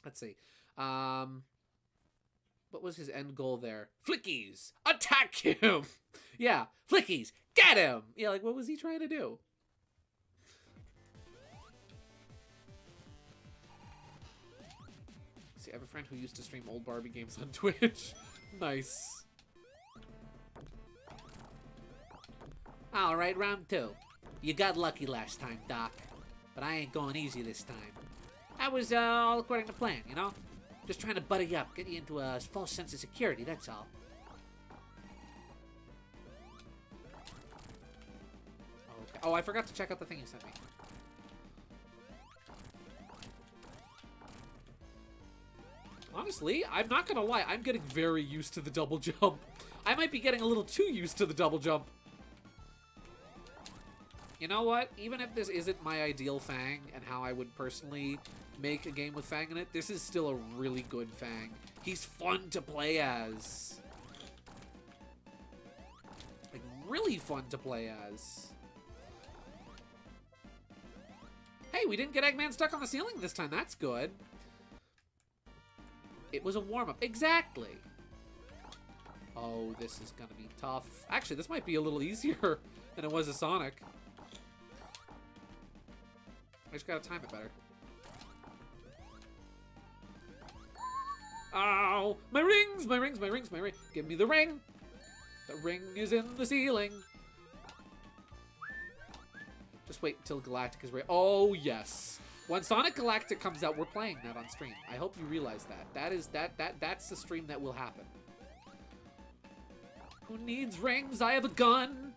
Let's see. What was his end goal there? Flickies! Attack him! Yeah, Flickies! Get him! Yeah, like, what was he trying to do? See, I have a friend who used to stream old Barbie games on Twitch. Nice. Alright, round 2. You got lucky last time, Doc. But I ain't going easy this time. That was all according to plan, you know? Just trying to butter you up, get you into a false sense of security, that's all. Okay. Oh, I forgot to check out the thing you sent me. Honestly, I'm not gonna lie, I'm getting very used to the double jump. I might be getting a little too used to the double jump. You know what? Even if this isn't my ideal Fang and how I would personally make a game with Fang in it, this is still a really good Fang. He's fun to play as. Like, really fun to play as. Hey, we didn't get Eggman stuck on the ceiling this time. That's good. It was a warm-up. Exactly. Oh, this is gonna be tough. Actually, this might be a little easier than it was a Sonic. I just gotta time it better. Ow! My rings! My rings! My rings! My ring! Give me the ring! The ring is in the ceiling. Just wait until Galactic is ready. Oh, yes. When Sonic Galactic comes out, we're playing that on stream. I hope you realize that. That's the stream that will happen. Who needs rings? I have a gun.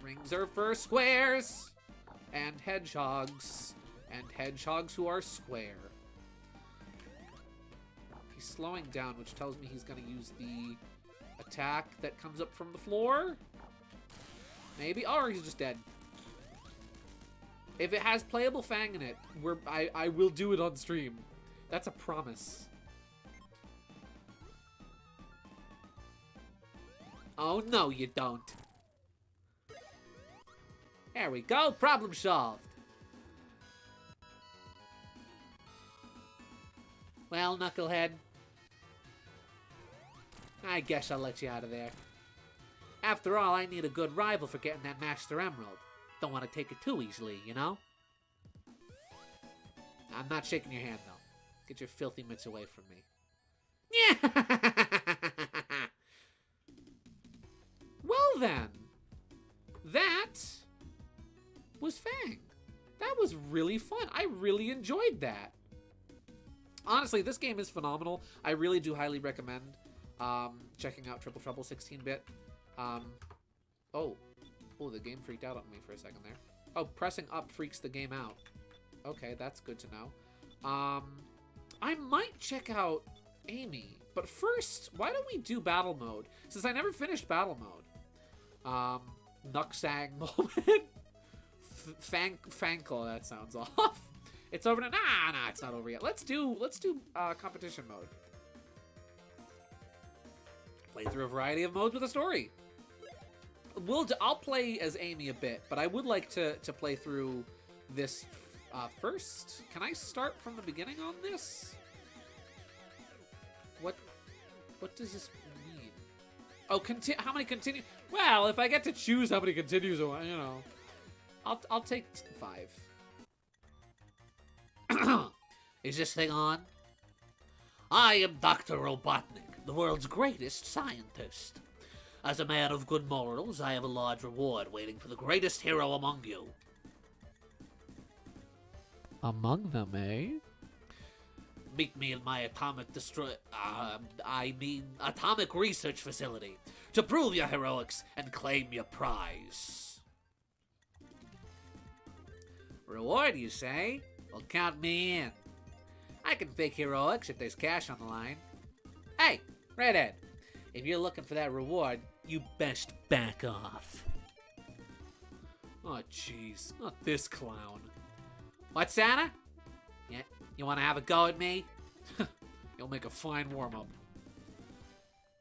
Rings are for squares and hedgehogs who are square. He's slowing down, which tells me he's going to use the attack that comes up from the floor. Maybe. Oh, or he's just dead. If it has playable Fang in it, I will do it on stream. That's a promise. Oh, no, you don't. There we go. Problem solved. Well, Knucklehead, I guess I'll let you out of there. After all, I need a good rival for getting that Master Emerald. Don't want to take it too easily, you know? I'm not shaking your hand, though. Get your filthy mitts away from me. Yeah! Well, then. That was Fang. That was really fun. I really enjoyed that. Honestly, this game is phenomenal. I really do highly recommend checking out Triple Trouble 16-bit. Oh, the game freaked out on me for a second there. Oh, pressing up freaks the game out. Okay, that's good to know. I might check out Amy, but first, why don't we do battle mode? Since I never finished battle mode. Nucksang moment. Fankle, that sounds off. It's over now. Nah, it's not over yet. Let's do competition mode. Play through a variety of modes with a story. I'll play as Amy a bit, but I would like to play through this first. Can I start from the beginning on this? What does this mean? Oh, how many continue? Well, if I get to choose how many continues, you know, I'll take 5. Is this thing on? I am Dr. Robotnik, the world's greatest scientist. As a man of good morals, I have a large reward waiting for the greatest hero among you. Among them, eh? Meet me in my atomic research facility to prove your heroics and claim your prize. Reward, you say? Well, count me in. I can fake heroics if there's cash on the line. Hey, Redhead, if you're looking for that reward, you best back off. Oh, jeez, not this clown. What, Santa? Yeah, you want to have a go at me? You'll make a fine warm-up.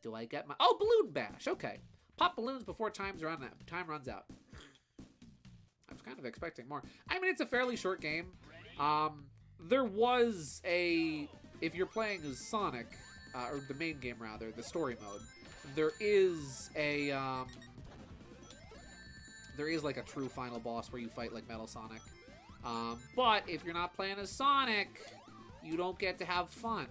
Do I get my... Oh, Balloon Bash, okay. Pop balloons before time runs out. I was kind of expecting more. I mean, it's a fairly short game. There was a... If you're playing as Sonic, or the main game rather, the story mode, there is a... there is like a true final boss where you fight like Metal Sonic. But if you're not playing as Sonic, you don't get to have fun.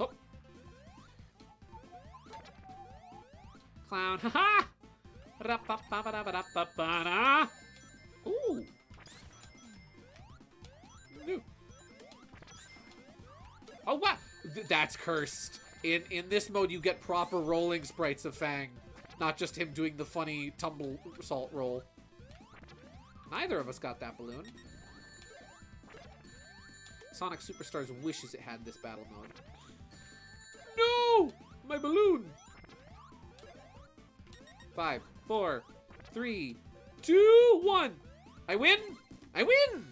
Oh. Clown, haha! Ooh. Oh, wow! That's cursed. In this mode, you get proper rolling sprites of Fang. Not just him doing the funny tumble salt roll. Neither of us got that balloon. Sonic Superstars wishes it had this battle mode. No! My balloon! 5, 4, 3, 2, 1. I win! I win!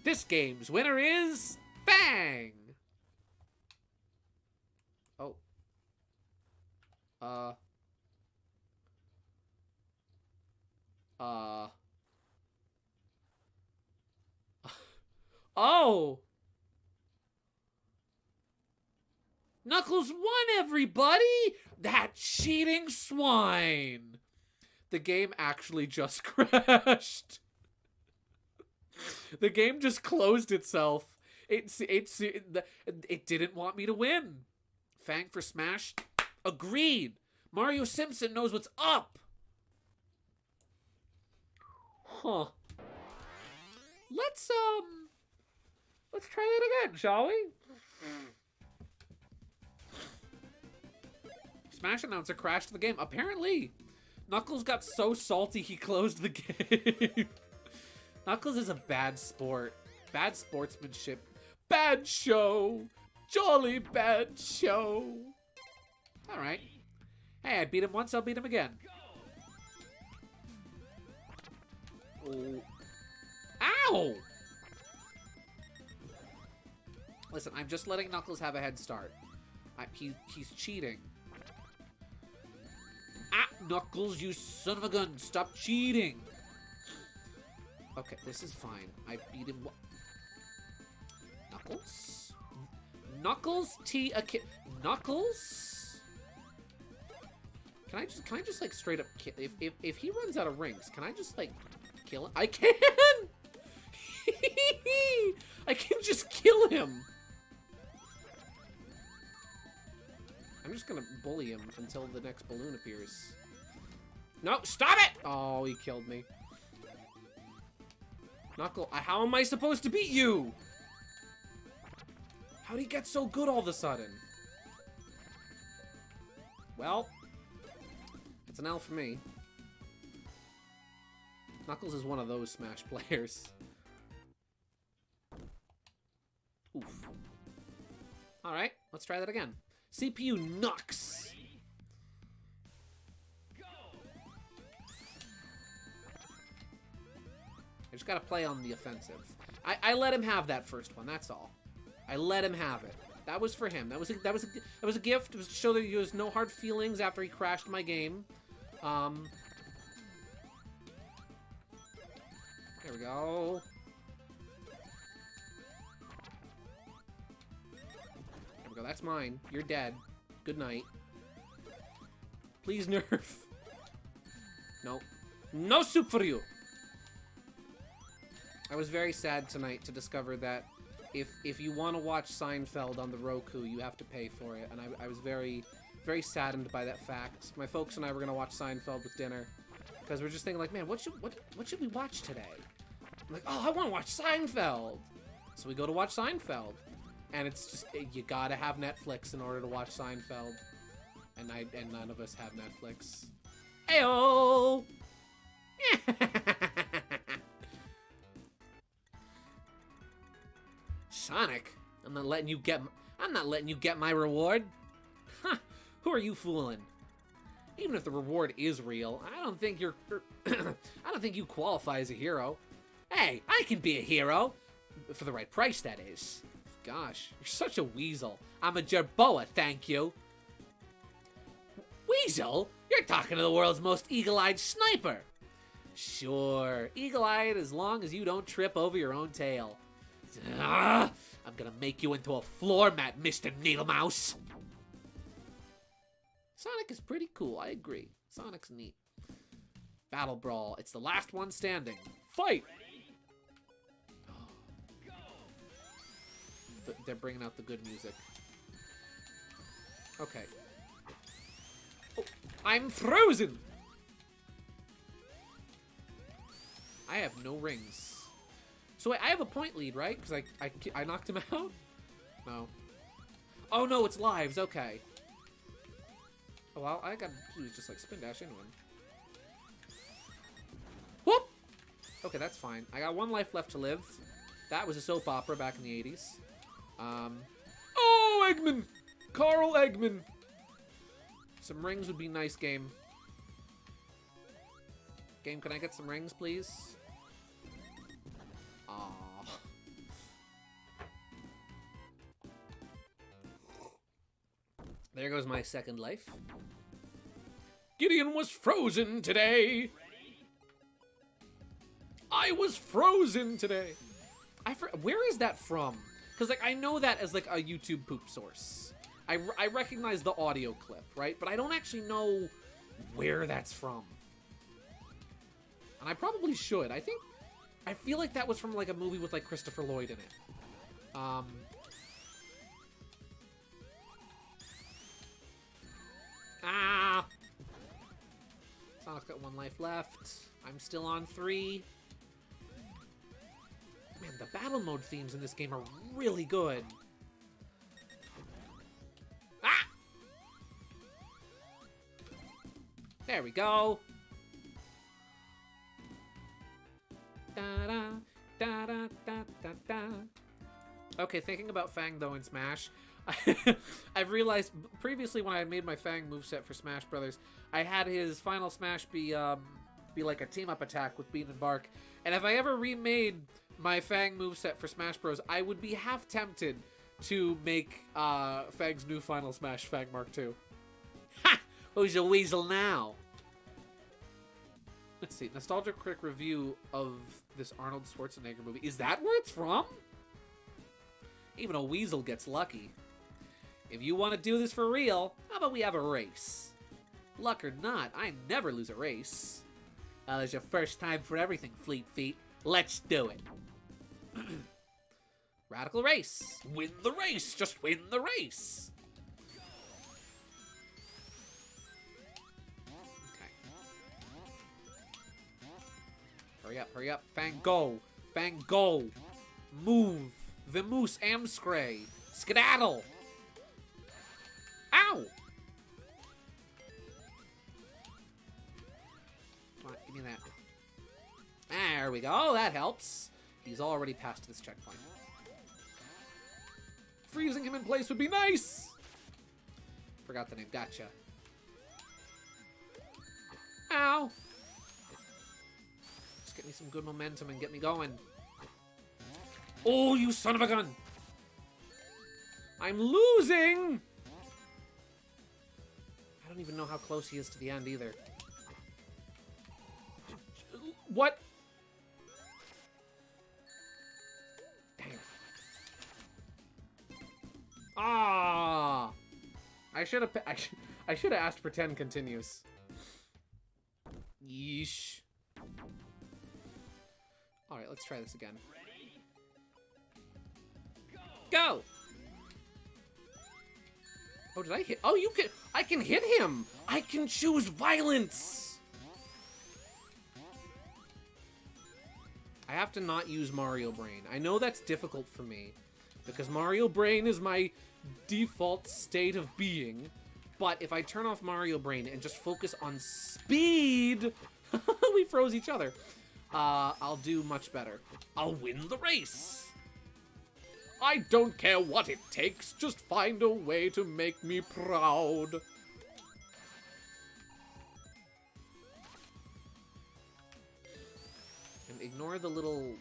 This game's winner is Fang! Oh. Oh! Knuckles won, everybody! That cheating swine! The game actually just crashed. The game just closed itself. It didn't want me to win. Fang for Smash? Agreed. Mario Simpson knows what's up. Huh. Let's try that again, shall we? Smash announcer crashed the game. Apparently, Knuckles got so salty he closed the game. Knuckles is a bad sport. Bad sportsmanship. Bad show. Jolly bad show. Alright. Hey, I beat him once, I'll beat him again. Oh. Ow! Listen, I'm just letting Knuckles have a head start. He's cheating. Ah, Knuckles, you son of a gun. Stop cheating. Okay, this is fine. I beat him. Knuckles? Knuckles T a kid. Knuckles? Can I just like straight up kill if he runs out of rings, can I just like kill him? I can! I can just kill him. I'm just gonna bully him until the next balloon appears. No, stop it! Oh, he killed me. Knuckle, how am I supposed to beat you? How'd he get so good all of a sudden? Well, it's an L for me. Knuckles is one of those Smash players. Oof. Alright, let's try that again. CPU Nux. I just gotta play on the offensive. I let him have that first one, that's all. I let him have it. That was for him. That was a gift. It was to show that he has no hard feelings after he crashed my game. There we go. There we go. That's mine. You're dead. Good night. Please nerf. No. No soup for you. I was very sad tonight to discover that if you want to watch Seinfeld on the Roku, you have to pay for it. And I was very, very saddened by that fact. My folks and I were going to watch Seinfeld with dinner. Because we're just thinking like, man, what should we watch today? I'm like, oh, I want to watch Seinfeld. So we go to watch Seinfeld. And it's just, you gotta have Netflix in order to watch Seinfeld. And none of us have Netflix. Ayo! Sonic? I'm not letting you get my reward. Huh, who are you fooling? Even if the reward is real, I don't think you're I don't think you qualify as a hero. Hey, I can be a hero. For the right price, that is. Gosh, you're such a weasel. I'm a jerboa, thank you. Weasel? You're talking to the world's most eagle-eyed sniper. Sure, eagle-eyed as long as you don't trip over your own tail. I'm gonna make you into a floor mat, Mr. Needlemouse. Sonic is pretty cool, I agree. Sonic's neat. Battle Brawl, it's the last one standing. Fight! They're bringing out the good music. Okay. Oh, I'm frozen! I have no rings. So wait, I have a point lead, right? Because I knocked him out? No. Oh no, it's lives, okay. Oh, well, I gotta do is just like spin dash into him. Whoop! Okay, that's fine. I got one life left to live. That was a soap opera back in the 80s. Oh, Eggman! Carl Eggman! Some rings would be nice, game. Game, can I get some rings, please? Aww. There goes my second life. Gideon was frozen today. I was frozen today. Where is that from? Because, like, I know that as, like, a YouTube poop source. I recognize the audio clip, right? But I don't actually know where that's from. And I probably should. I feel like that was from, like, a movie with, like, Christopher Lloyd in it. Sonic's got 1 life left. I'm still on 3. Man, the battle mode themes in this game are really good. Ah! There we go. Da-da, da-da, da-da-da. Okay, thinking about Fang, though, in Smash, I've realized previously when I made my Fang moveset for Smash Brothers, I had his final Smash be like a team-up attack with Bean and Bark. And if I ever remade my Fang moveset for Smash Bros, I would be half tempted to make Fang's new final Smash, Fang Mark II. Ha! Who's a weasel now? Let's see. Nostalgia Critic review of this Arnold Schwarzenegger movie. Is that where it's from? Even a weasel gets lucky. If you want to do this for real, how about we have a race? Luck or not, I never lose a race. There's your first time for everything, Fleet Feet. Let's do it. Radical race. Win the race. Just win the race. Okay. Hurry up, hurry up. Fang, go. Fang, go. Move. Vamoose Amscray. Skedaddle. Ow! Come on, give me that. There we go. That helps. He's already past this checkpoint. Freezing him in place would be nice! Forgot the name. Gotcha. Ow! Just get me some good momentum and get me going. Oh, you son of a gun! I'm losing! I don't even know how close he is to the end either. What? Dang. Ah! I should have asked for 10 continues. Yeesh. All right, let's try this again. Go! Oh, did I hit? Oh, you can. I can hit him. I can choose violence. I have to not use Mario Brain. I know that's difficult for me because Mario Brain is my default state of being. But if I turn off Mario Brain and just focus on speed, we froze each other. I'll do much better. I'll win the race. I don't care what it takes, just find a way to make me proud. And ignore the little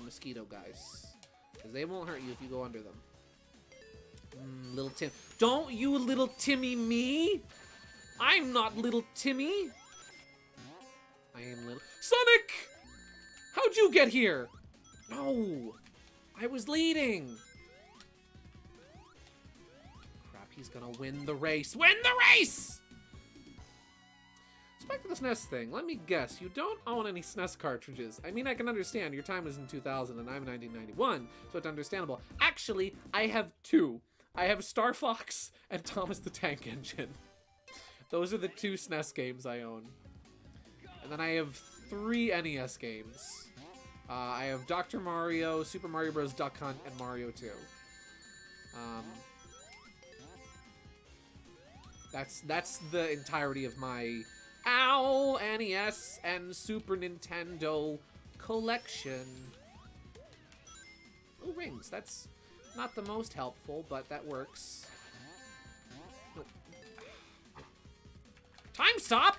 mosquito guys, because they won't hurt you if you go under them. Little Tim. Don't you little Timmy me! I'm not little Timmy! I am little... Sonic! How'd you get here? No! I was leading! Crap, he's gonna win the race. Win the race! So back to the SNES thing. Let me guess, you don't own any SNES cartridges. I mean, I can understand. Your time was in 2000 and I'm in 1991, so it's understandable. Actually, I have 2. I have Star Fox and Thomas the Tank Engine. Those are the 2 SNES games I own. And then I have 3 NES games. I have Dr. Mario, Super Mario Bros. Duck Hunt, and Mario 2. That's the entirety of my NES and Super Nintendo collection. Oh, rings. That's not the most helpful, but that works. Time stop!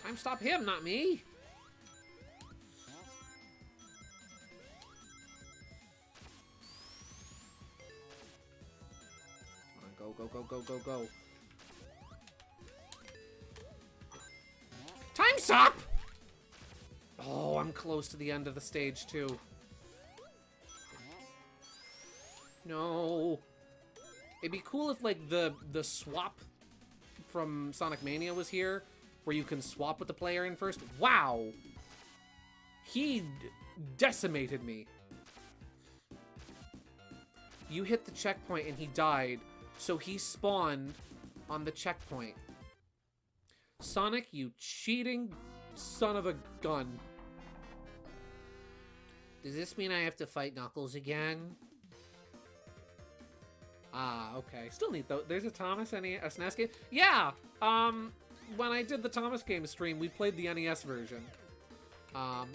Time stop him, not me. Come on, go, go, go, go, go, go. Time stop! Oh, I'm close to the end of the stage, too. No. It'd be cool if, like, the swap from Sonic Mania was here, where you can swap with the player in first. Wow! He decimated me. You hit the checkpoint and he died, so he spawned on the checkpoint. Sonic, you cheating son of a gun. Does this mean I have to fight Knuckles again? Ah, okay. Still neat, though. There's a Thomas SNES game? Yeah! When I did the Thomas game stream, we played the NES version. I'm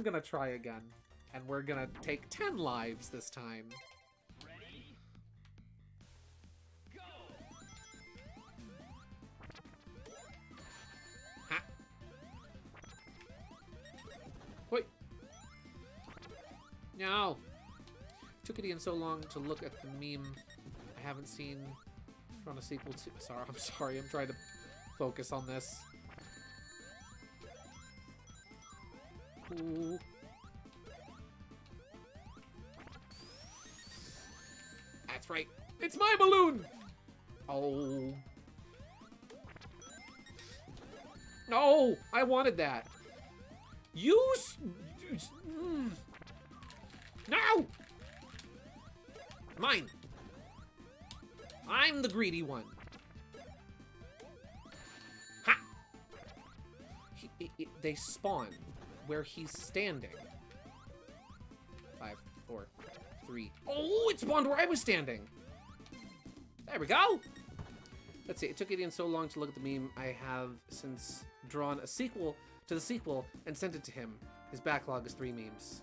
gonna try again. And we're gonna take 10 lives this time. Ready? Go! Ha! Wait! No! Took it Ian so long to look at the meme I haven't seen on a sequel to. I'm sorry, I'm trying to focus on this. Ooh. That's right. It's my balloon! Oh. No! I wanted that. Use. No! Mine! I'm the greedy one. Ha! They spawn where he's standing. 5, 4, 3. Oh, it spawned where I was standing. There we go. Let's see. It took Ian so long to look at the meme. I have since drawn a sequel to the sequel and sent it to him. His backlog is 3 memes.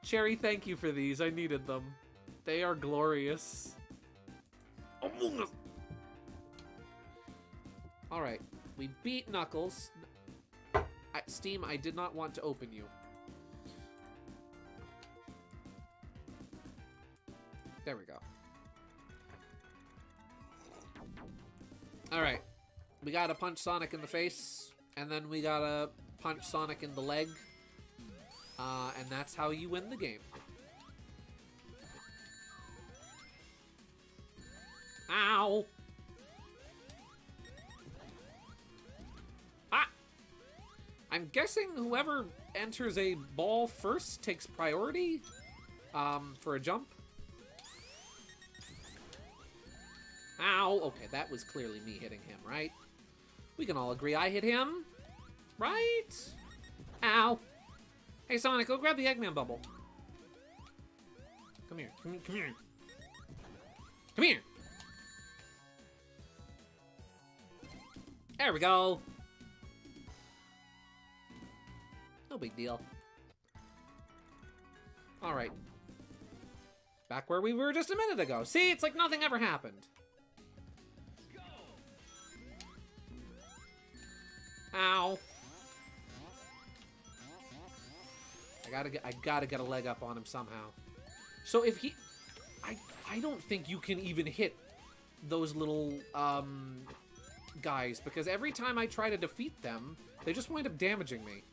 Cherry, thank you for these. I needed them. They are glorious. Alright, we beat Knuckles. Steam, I did not want to open you. There we go. Alright. We gotta punch Sonic in the face, and then we gotta punch Sonic in the leg. And that's how you win the game. Ow! Ah! I'm guessing whoever enters a ball first takes priority for a jump. Ow! Okay, that was clearly me hitting him, right? We can all agree I hit him, right? Ow! Hey, Sonic, go grab the Eggman bubble. Come here. Come here. Come here. There we go. No big deal. All right. Back where we were just a minute ago. See, it's like nothing ever happened. Ow. I gotta get a leg up on him somehow. So if he... I don't think you can even hit those little, guys, because every time I try to defeat them, they just wind up damaging me.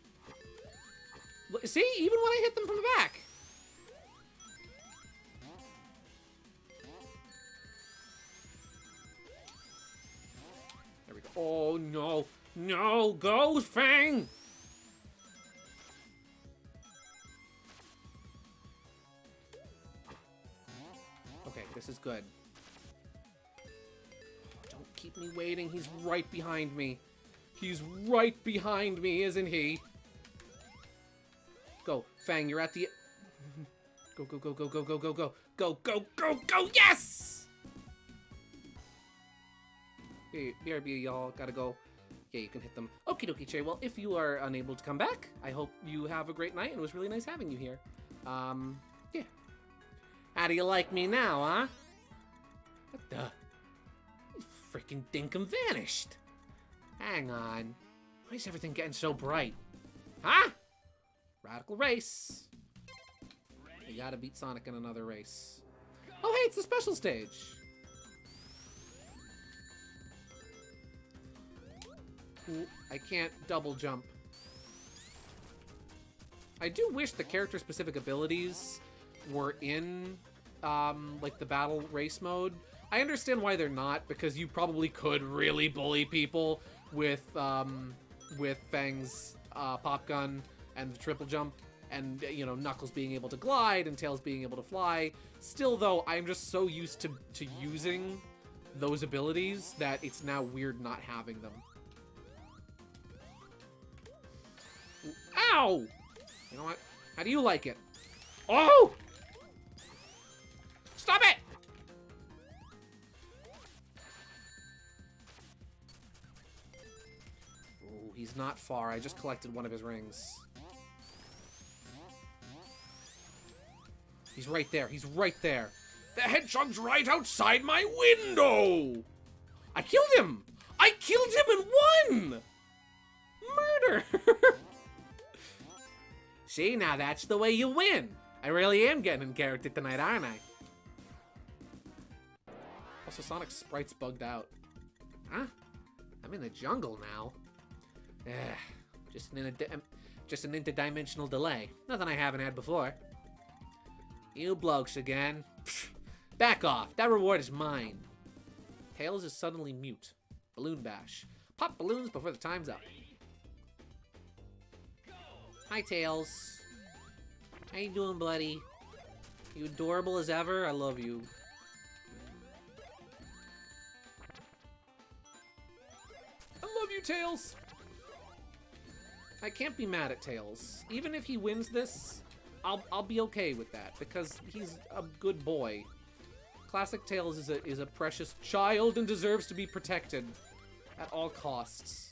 See? Even when I hit them from the back. There we go. Oh, no. No! Go, Fang! Okay, this is good. Don't keep me waiting. He's right behind me. He's right behind me, isn't he? Go, Fang, you're at the... Go, go, go, go, go, go, go, go. Go, go, go, go, yes! Hey, BRB, y'all. Gotta go. Yeah, you can hit them. Okie dokie, Che. Well, if you are unable to come back, I hope you have a great night. It was really nice having you here. Yeah. How do you like me now, huh? What the? Freaking dinkum vanished. Hang on. Why is everything getting so bright? Huh? Radical race. You gotta beat Sonic in another race. Oh, hey, it's the special stage. Ooh, I can't double jump. I do wish the character-specific abilities were in, like, the battle race mode. I understand why they're not, because you probably could really bully people with Fang's pop gun and the triple jump, and, you know, Knuckles being able to glide and Tails being able to fly. Still, though, I'm just so used to using those abilities that it's now weird not having them. Ow! You know what? How do you like it? Oh! Stop it! Oh, he's not far. I just collected one of his rings. He's right there. He's right there. The hedgehog's right outside my window! I killed him! I killed him and won! Murder! See, now that's the way you win. I really am getting in character tonight, aren't I? Also, Sonic's sprite's bugged out. Huh? I'm in the jungle now. Just an interdimensional delay. Nothing I haven't had before. You blokes again. Pfft, back off. That reward is mine. Tails is suddenly mute. Balloon bash. Pop balloons before the time's up. Hi, Tails. How you doing, buddy? You adorable as ever? I love you. I love you, Tails! I can't be mad at Tails. Even if he wins this, I'll be okay with that, because he's a good boy. Classic Tails is a precious child and deserves to be protected at all costs.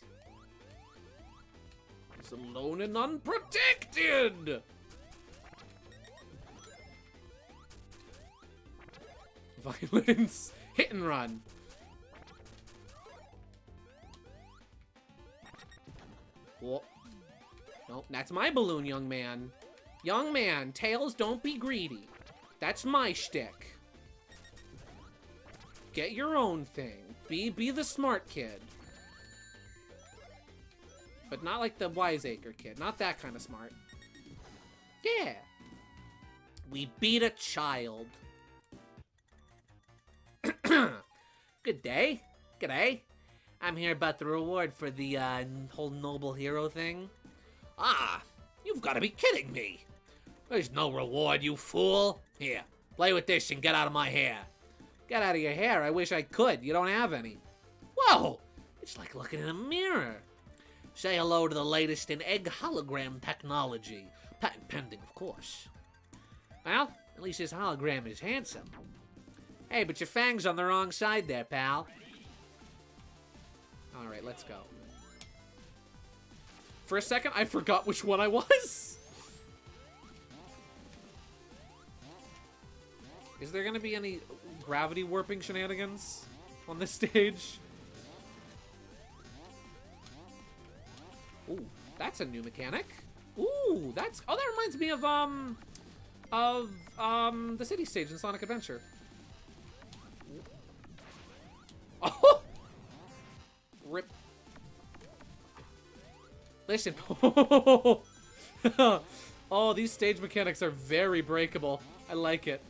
He's alone and unprotected! Violence. Hit and run. Whoa. Nope, that's my balloon, young man. Young man, Tails, don't be greedy. That's my shtick. Get your own thing. Be the smart kid. But not like the wiseacre kid. Not that kind of smart. Yeah. We beat a child. Good day. G'day. I'm here about the reward for the whole noble hero thing. Ah, you've got to be kidding me. There's no reward, you fool. Here, play with this and get out of my hair. Get out of your hair? I wish I could. You don't have any. Whoa, it's like looking in a mirror. Say hello to the latest in egg hologram technology. Patent pending, of course. Well, at least his hologram is handsome. Hey, but your Fang's on the wrong side there, pal. Alright, let's go. For a second, I forgot which one I was. Is there gonna be any gravity warping shenanigans on this stage? Ooh, that's a new mechanic. Ooh, that's... Oh, that reminds me of the city stage in Sonic Adventure. Oh! Rip. Listen. Oh, these stage mechanics are very breakable. I like it.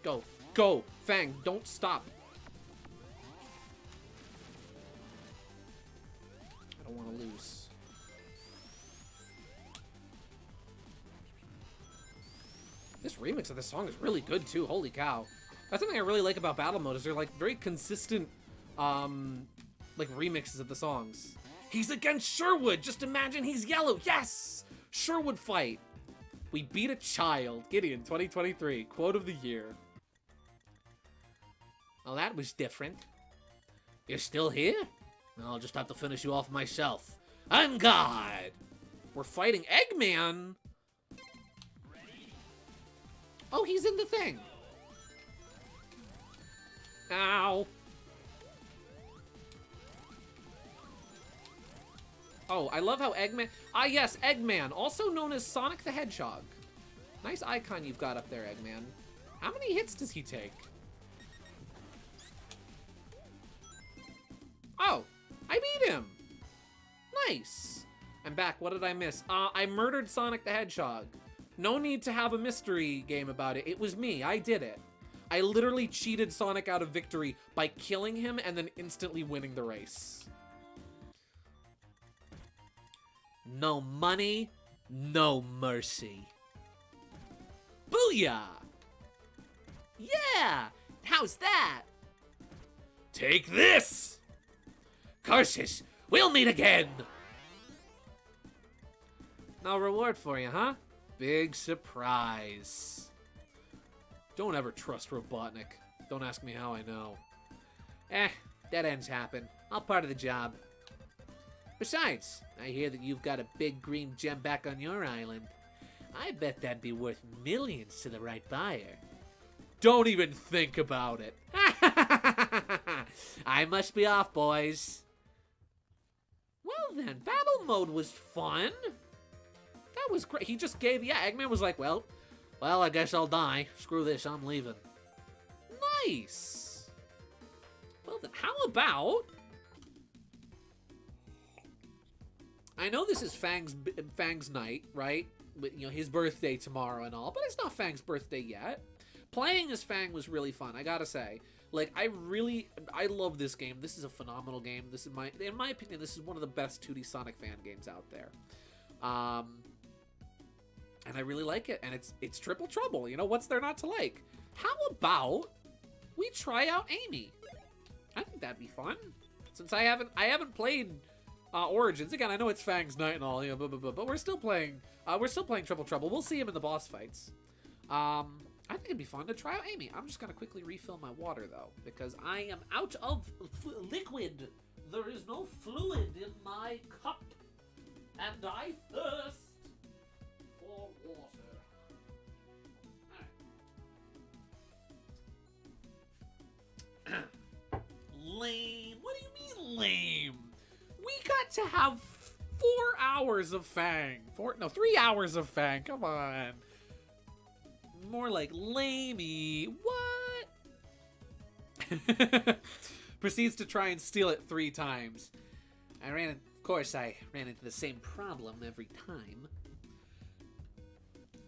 Go. Go. Fang, don't stop. I don't want to lose. This remix of this song is really good, too. Holy cow. That's something I really like about Battle Mode, is they're, like, very consistent, like, remixes of the songs. He's against Sherwood! Just imagine he's yellow! Yes! Sherwood fight! We beat a child. Gideon, 2023. Quote of the year. Well, that was different. You're still here? I'll just have to finish you off myself. I'm God! We're fighting Eggman? Oh, he's in the thing. Ow. Oh, I love how Eggman... Ah, yes, Eggman, also known as Sonic the Hedgehog. Nice icon you've got up there, Eggman. How many hits does he take? Oh, I beat him. Nice. I'm back. What did I miss? I murdered Sonic the Hedgehog. No need to have a mystery game about it. It was me. I did it. I literally cheated Sonic out of victory by killing him and then instantly winning the race. No money, no mercy. Booyah! Yeah! How's that? Take this! Curses! We'll meet again! No reward for you, huh? Big surprise. Don't ever trust Robotnik. Don't ask me how I know. Dead ends happen. All part of the job. Besides, I hear that you've got a big green gem back on your island. I bet that'd be worth millions to the right buyer. Don't even think about it. I must be off, boys. Well then, battle mode was fun. That was great. He just gave... Yeah, Eggman was like, well, I guess I'll die. Screw this, I'm leaving. Nice. Well then, how about... I know this is Fang's night, right? You know, his birthday tomorrow and all, but it's not Fang's birthday yet. Playing as Fang was really fun, I gotta say. Like, I love this game. This is a phenomenal game. This is in my opinion, this is one of the best 2D Sonic fan games out there. And I really like it, and it's Triple Trouble. You know, what's there not to like? How about we try out Amy? I think that'd be fun. Since I haven't played Origins. Again, I know it's Fang's night and all, you know, but we're still playing Triple Trouble. We'll see him in the boss fights. I think it'd be fun to try out Amy. I'm just gonna quickly refill my water though, because I am out of liquid. There is no fluid in my cup, and I thirst for water. Lame. What do you mean lame? We got to have 4 hours of Fang. 3 hours of Fang. Come on. More like lamey. What? Proceeds to try and steal it 3 times. Of course, I ran into the same problem every time.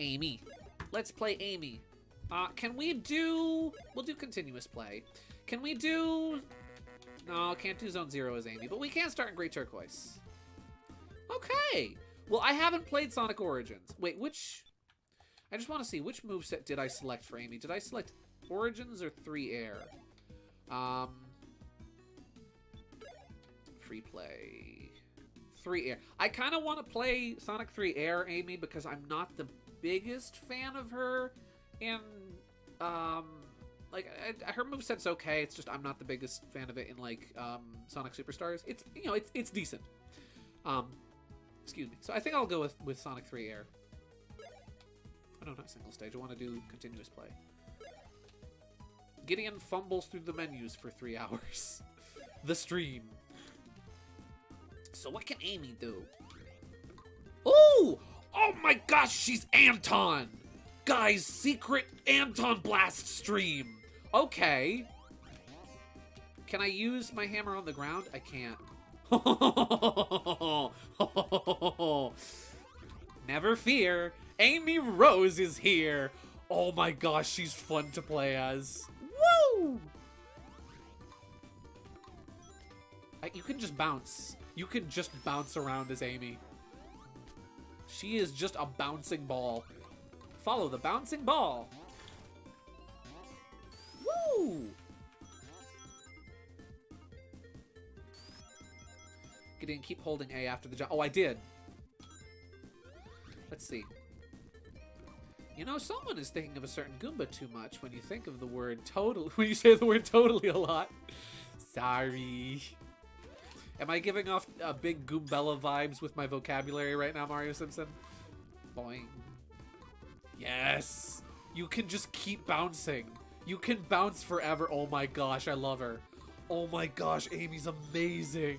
Amy. Let's play Amy. Can we do... We'll do continuous play. Can we do... No, can't do Zone 0 as Amy, but we can start in Great Turquoise. Okay. Well, I haven't played Sonic Origins. Wait, which... I just want to see, which moveset did I select for Amy? Did I select Origins or 3 Air? Free play. 3 Air. I kind of want to play Sonic 3 Air Amy because I'm not the biggest fan of her. And, like, her moveset's okay. It's just I'm not the biggest fan of it in, like, Sonic Superstars. It's, you know, it's decent. Excuse me. So I think I'll go with Sonic 3 Air. Oh, no, not single stage. I want to do continuous play. Gideon fumbles through the menus for 3 hours. The stream. So what can Amy do? Ooh! Oh my gosh, she's Anton! Guys, secret Anton Blast stream! Okay. Can I use my hammer on the ground? I can't. Never fear. Amy Rose is here. Oh my gosh, she's fun to play as. Woo! You can just bounce. You can just bounce around as Amy. She is just a bouncing ball. Follow the bouncing ball. Woo! Gideon, keep holding A after the jump. Oh, I did. Let's see. You know, someone is thinking of a certain Goomba too much when you think of the word total. When you say the word totally a lot. Sorry. Am I giving off big Goombella vibes with my vocabulary right now, Mario Simpson? Boing. Yes! You can just keep bouncing. You can bounce forever. Oh my gosh, I love her. Oh my gosh, Amy's amazing.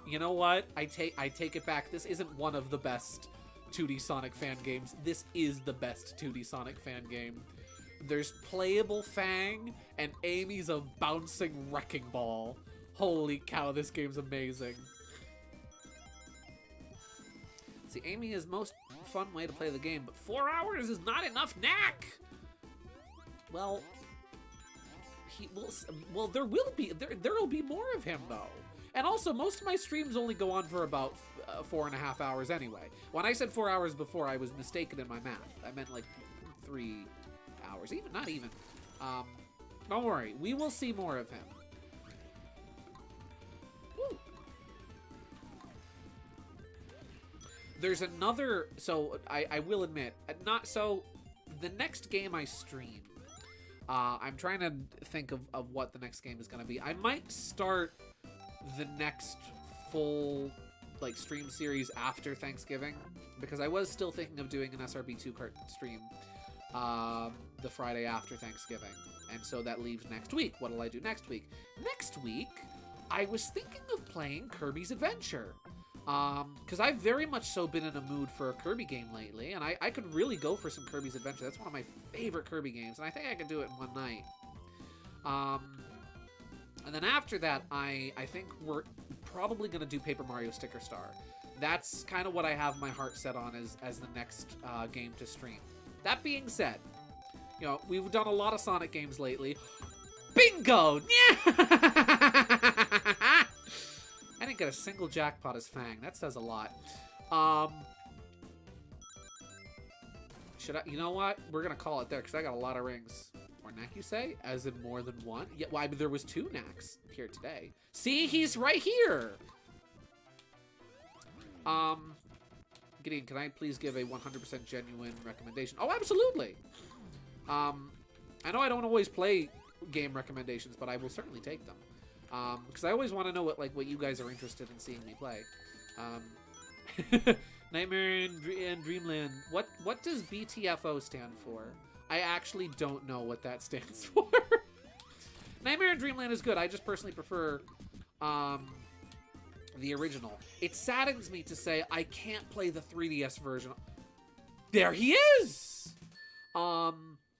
You know what? I take it back. This isn't one of the best 2D Sonic fan games. This is the best 2D Sonic fan game. There's playable Fang, and Amy's a bouncing wrecking ball. Holy cow, this game's amazing. See, Amy is most fun way to play the game, but 4 hours is not enough, knack! Well, there will be more of him, though. And also, most of my streams only go on for about 4.5 hours anyway. When I said 4 hours before, I was mistaken in my math. I meant like 3 hours. Not even. Don't worry. We will see more of him. Woo. There's another... So, I will admit, the next game I stream, I'm trying to think of what the next game is going to be. I might start the next full stream series after Thanksgiving, because I was still thinking of doing an SRB2 cart stream the Friday after Thanksgiving, and so that leaves next week. What'll I do next week? Next week, I was thinking of playing Kirby's Adventure, because I've very much so been in a mood for a Kirby game lately, and I could really go for some Kirby's Adventure. That's one of my favorite Kirby games, and I think I could do it in one night. And then after that, I think we're probably going to do Paper Mario Sticker Star. That's kind of what I have my heart set on as the next game to stream. That being said, you know, we've done a lot of Sonic games lately. Bingo! Yeah! I didn't get a single jackpot as Fang. That says a lot. Should I? You know what? We're going to call it there because I got a lot of rings. Or knack, you say? As in more than one? Yeah, well, there was 2 knacks here today. See? He's right here! Gideon, can I please give a 100% genuine recommendation? Oh, absolutely! I know I don't always play game recommendations, but I will certainly take them. Because I always want to know what you guys are interested in seeing me play. Nightmare and Dreamland. What does BTFO stand for? I actually don't know what that stands for. Nightmare in Dreamland is good. I just personally prefer the original. It saddens me to say I can't play the 3DS version. There he is!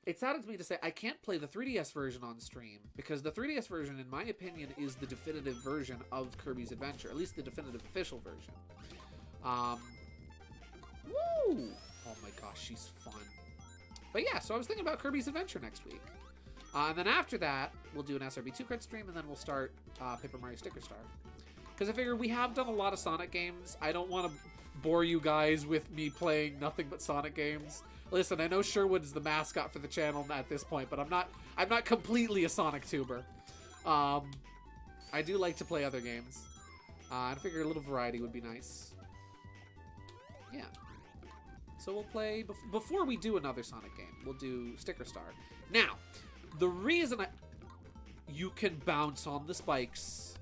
It saddens me to say I can't play the 3DS version on stream, because the 3DS version, in my opinion, is the definitive version of Kirby's Adventure. At least the definitive official version. Woo! Oh my gosh, she's fun. But yeah, so I was thinking about Kirby's Adventure next week. And then after that, we'll do an SRB2 card stream, and then we'll start Paper Mario Sticker Star. Because I figure we have done a lot of Sonic games. I don't want to bore you guys with me playing nothing but Sonic games. Listen, I know Sherwood's the mascot for the channel at this point, but I'm not completely a Sonic tuber. I do like to play other games. I figure a little variety would be nice. Yeah. So we'll play, before we do another Sonic game, we'll do Sticker Star. Now, the reason you can bounce on the spikes.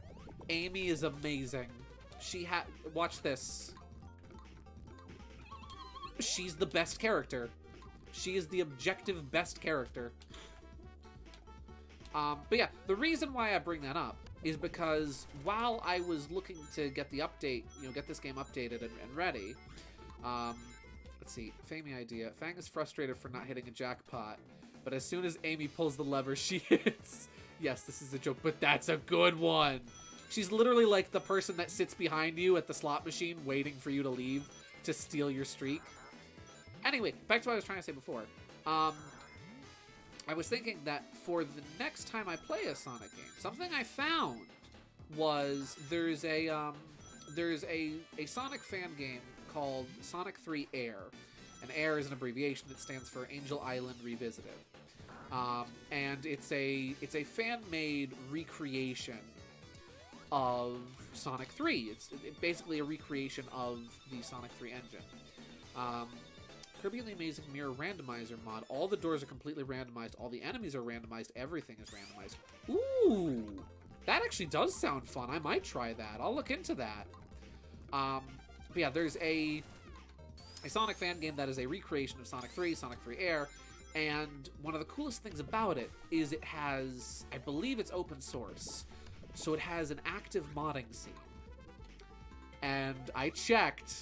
Amy is amazing. Watch this. She's the best character. She is the objective best character. But yeah, the reason why I bring that up is because while I was looking to get the update, get this game updated and ready, let's see, Famey idea. Fang is frustrated for not hitting a jackpot, but as soon as Amy pulls the lever, she hits. Yes, this is a joke, but that's a good one. She's literally like the person that sits behind you at the slot machine waiting for you to leave to steal your streak. Anyway, back to what I was trying to say before. I was thinking that for the next time I play a Sonic game, something I found was there's a Sonic fan game called Sonic 3 Air. And Air is an abbreviation that stands for Angel Island Revisited. And it's a fan-made recreation of Sonic 3. It's basically a recreation of the Sonic 3 engine. Kirby and the Amazing Mirror Randomizer mod. All the doors are completely randomized. All the enemies are randomized. Everything is randomized. Ooh! That actually does sound fun. I might try that. I'll look into that. But yeah, there's a Sonic fan game that is a recreation of Sonic 3, Sonic 3 Air, and one of the coolest things about it is it has, I believe it's open source, so it has an active modding scene. And I checked,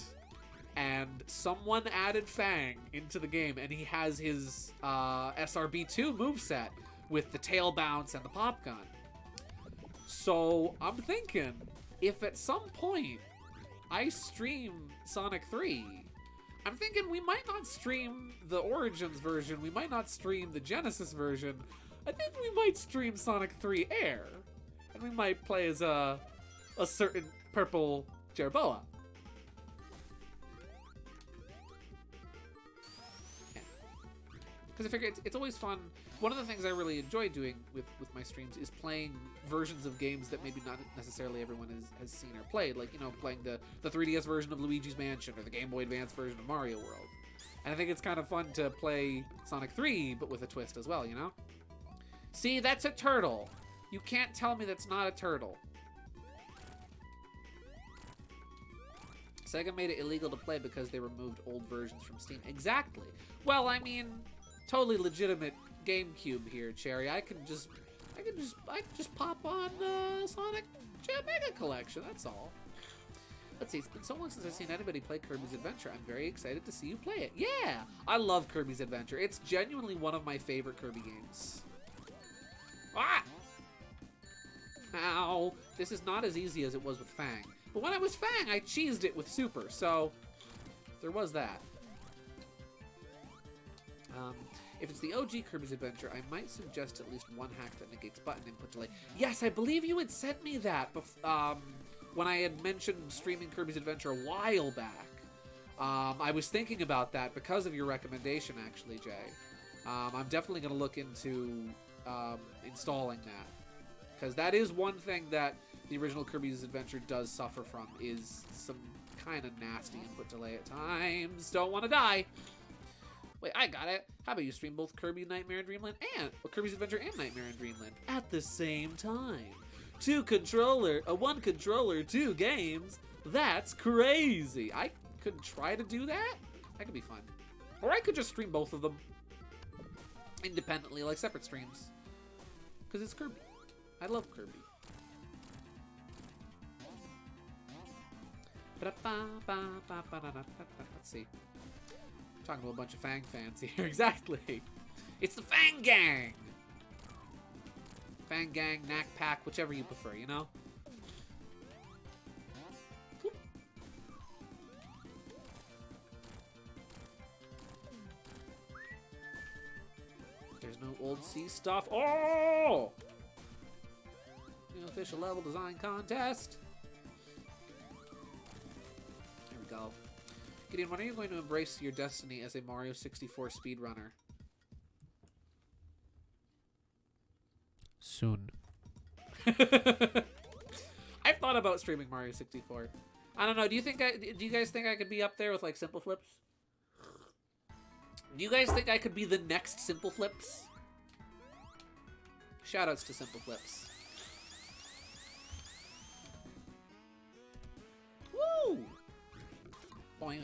and someone added Fang into the game, and he has his SRB2 moveset with the tail bounce and the pop gun. So I'm thinking, if at some point I stream Sonic 3, I'm thinking we might not stream the Origins version, we might not stream the Genesis version, I think we might stream Sonic 3 Air. And we might play as a certain purple Jerboa. Because I figure it's always fun. One of the things I really enjoy doing with my streams is playing versions of games that maybe not necessarily everyone has seen or played. Like, you know, playing the 3DS version of Luigi's Mansion or the Game Boy Advance version of Mario World. And I think it's kind of fun to play Sonic 3, but with a twist as well, you know? See, that's a turtle. You can't tell me that's not a turtle. Sega made it illegal to play because they removed old versions from Steam. Exactly. Well, I mean, totally legitimate GameCube here, Cherry. I can just pop on Sonic Mega Collection. That's all. Let's see. It's been so long since I've seen anybody play Kirby's Adventure. I'm very excited to see you play it. Yeah, I love Kirby's Adventure. It's genuinely one of my favorite Kirby games. Ah! Ow. This is not as easy as it was with Fang. But when I was Fang, I cheesed it with Super, so there was that. If it's the OG Kirby's Adventure, I might suggest at least one hack that negates button input delay. Yes, I believe you had sent me that when I had mentioned streaming Kirby's Adventure a while back. I was thinking about that because of your recommendation, actually, Jay. I'm definitely going to look into installing that. Because that is one thing that the original Kirby's Adventure does suffer from, is some kind of nasty input delay at times. Don't want to die. Wait, I got it. How about you stream both Kirby Nightmare in Dreamland and Kirby's Adventure and Nightmare in Dreamland at the same time? One controller, 2 games. That's crazy. I could try to do that. That could be fun. Or I could just stream both of them independently, like separate streams. Because it's Kirby. I love Kirby. Let's see. I'm talking to a bunch of Fang fans here. Exactly. It's the Fang Gang. Fang Gang, Knack Pack, whichever you prefer, you know? Cool. There's no old sea stuff. Oh! New official level design contest. Here we go. Gideon, when are you going to embrace your destiny as a Mario 64 speedrunner? Soon. I've thought about streaming Mario 64. I don't know. Do you guys think I could be up there with like Simple Flips? Do you guys think I could be the next Simple Flips? Shoutouts to Simple Flips. Woo! Boing.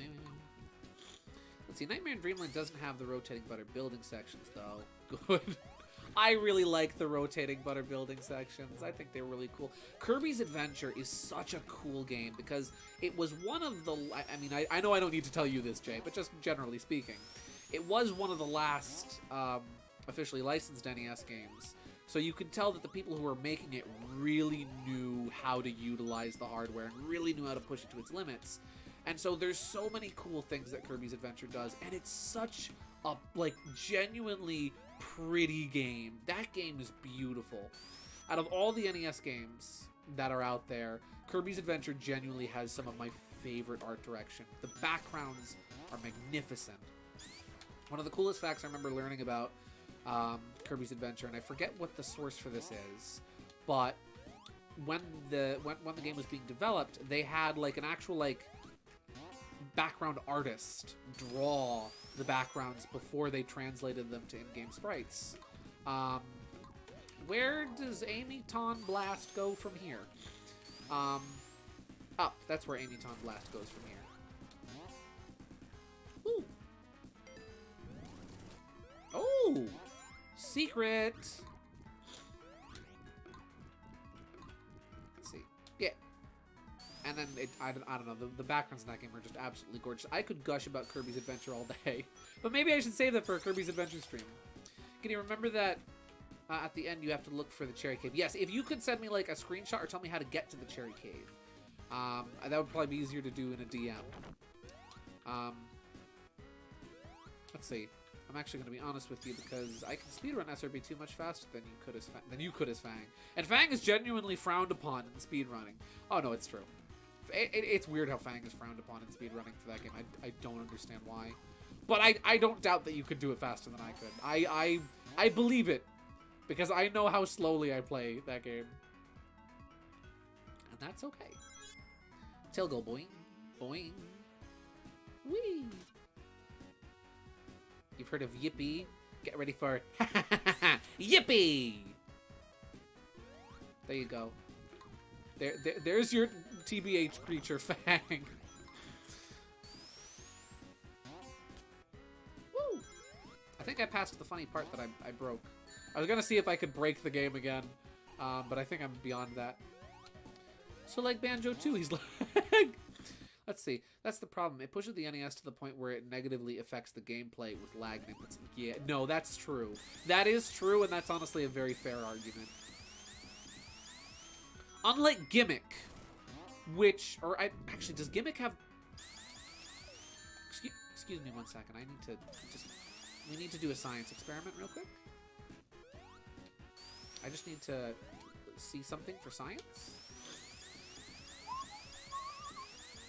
Let's see. Nightmare in Dreamland doesn't have the rotating butter building sections, though. Good. I really like the rotating butter building sections. I think they're really cool. Kirby's Adventure is such a cool game because it was one of the... I mean, I know I don't need to tell you this, Jay, but just generally speaking, it was one of the last officially licensed NES games. So you can tell that the people who were making it really knew how to utilize the hardware and really knew how to push it to its limits. And so there's so many cool things that Kirby's Adventure does, and it's such a, like, genuinely pretty game. That game is beautiful. Out of all the NES games that are out there, Kirby's Adventure genuinely has some of my favorite art direction. The backgrounds are magnificent. One of the coolest facts I remember learning about Kirby's Adventure, and I forget what the source for this is, but when the game was being developed, they had like an actual like background artist draw the backgrounds before they translated them to in-game sprites. where does Amiton Blast go from here? Up. That's where Amiton Blast goes from here. Ooh. Oh! Secret! Let's see. Yeah. And then, I don't know, the backgrounds in that game are just absolutely gorgeous. I could gush about Kirby's Adventure all day. But maybe I should save that for a Kirby's Adventure stream. Can you remember that at the end you have to look for the Cherry Cave? Yes, if you could send me like a screenshot or tell me how to get to the Cherry Cave. That would probably be easier to do in a DM. Let's see. I'm actually going to be honest with you because I can speedrun SRB2 much faster than you could as Fang. And Fang is genuinely frowned upon in speedrunning. Oh no, it's true. It's weird how Fang is frowned upon in speedrunning for that game. I don't understand why. But I don't doubt that you could do it faster than I could. I believe it. Because I know how slowly I play that game. And that's okay. Tail go boing. Boing. Whee! You've heard of Yippee? Get ready for Yippee! There you go. There's your TBH creature, Fang. Woo! I think I passed the funny part that I broke. I was gonna see if I could break the game again, but I think I'm beyond that. So like Banjo 2, he's like... Let's see. That's the problem. It pushes the NES to the point where it negatively affects the gameplay with lag nipples. Yeah, no, that's true. That is true, and that's honestly a very fair argument. Unlike Gimmick, which... actually, does Gimmick have... Excuse me one second. I need to just... We need to do a science experiment real quick. I just need to see something for science.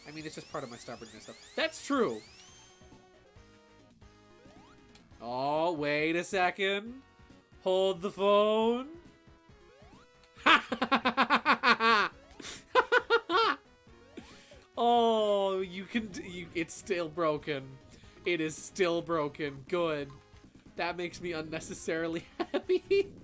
I mean, it's just part of my stubbornness stuff. That's true! Oh, wait a second. Hold the phone. Oh, it's still broken. It is still broken. Good. That makes me unnecessarily happy.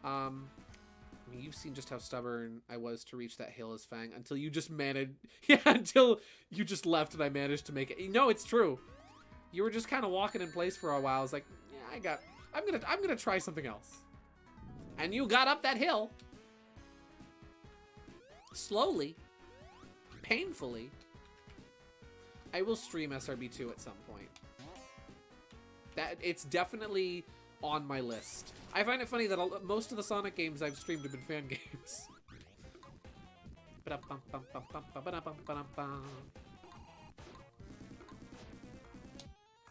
I mean, you've seen just how stubborn I was to reach that hill as Fang until you just managed. Yeah, until you just left and I managed to make it. No, it's true. You were just kind of walking in place for a while. I was like, yeah, I'm gonna try something else. And you got up that hill. Slowly. Painfully. I will stream SRB2 at some point. It's definitely on my list. I find it funny that most of the Sonic games I've streamed have been fan games.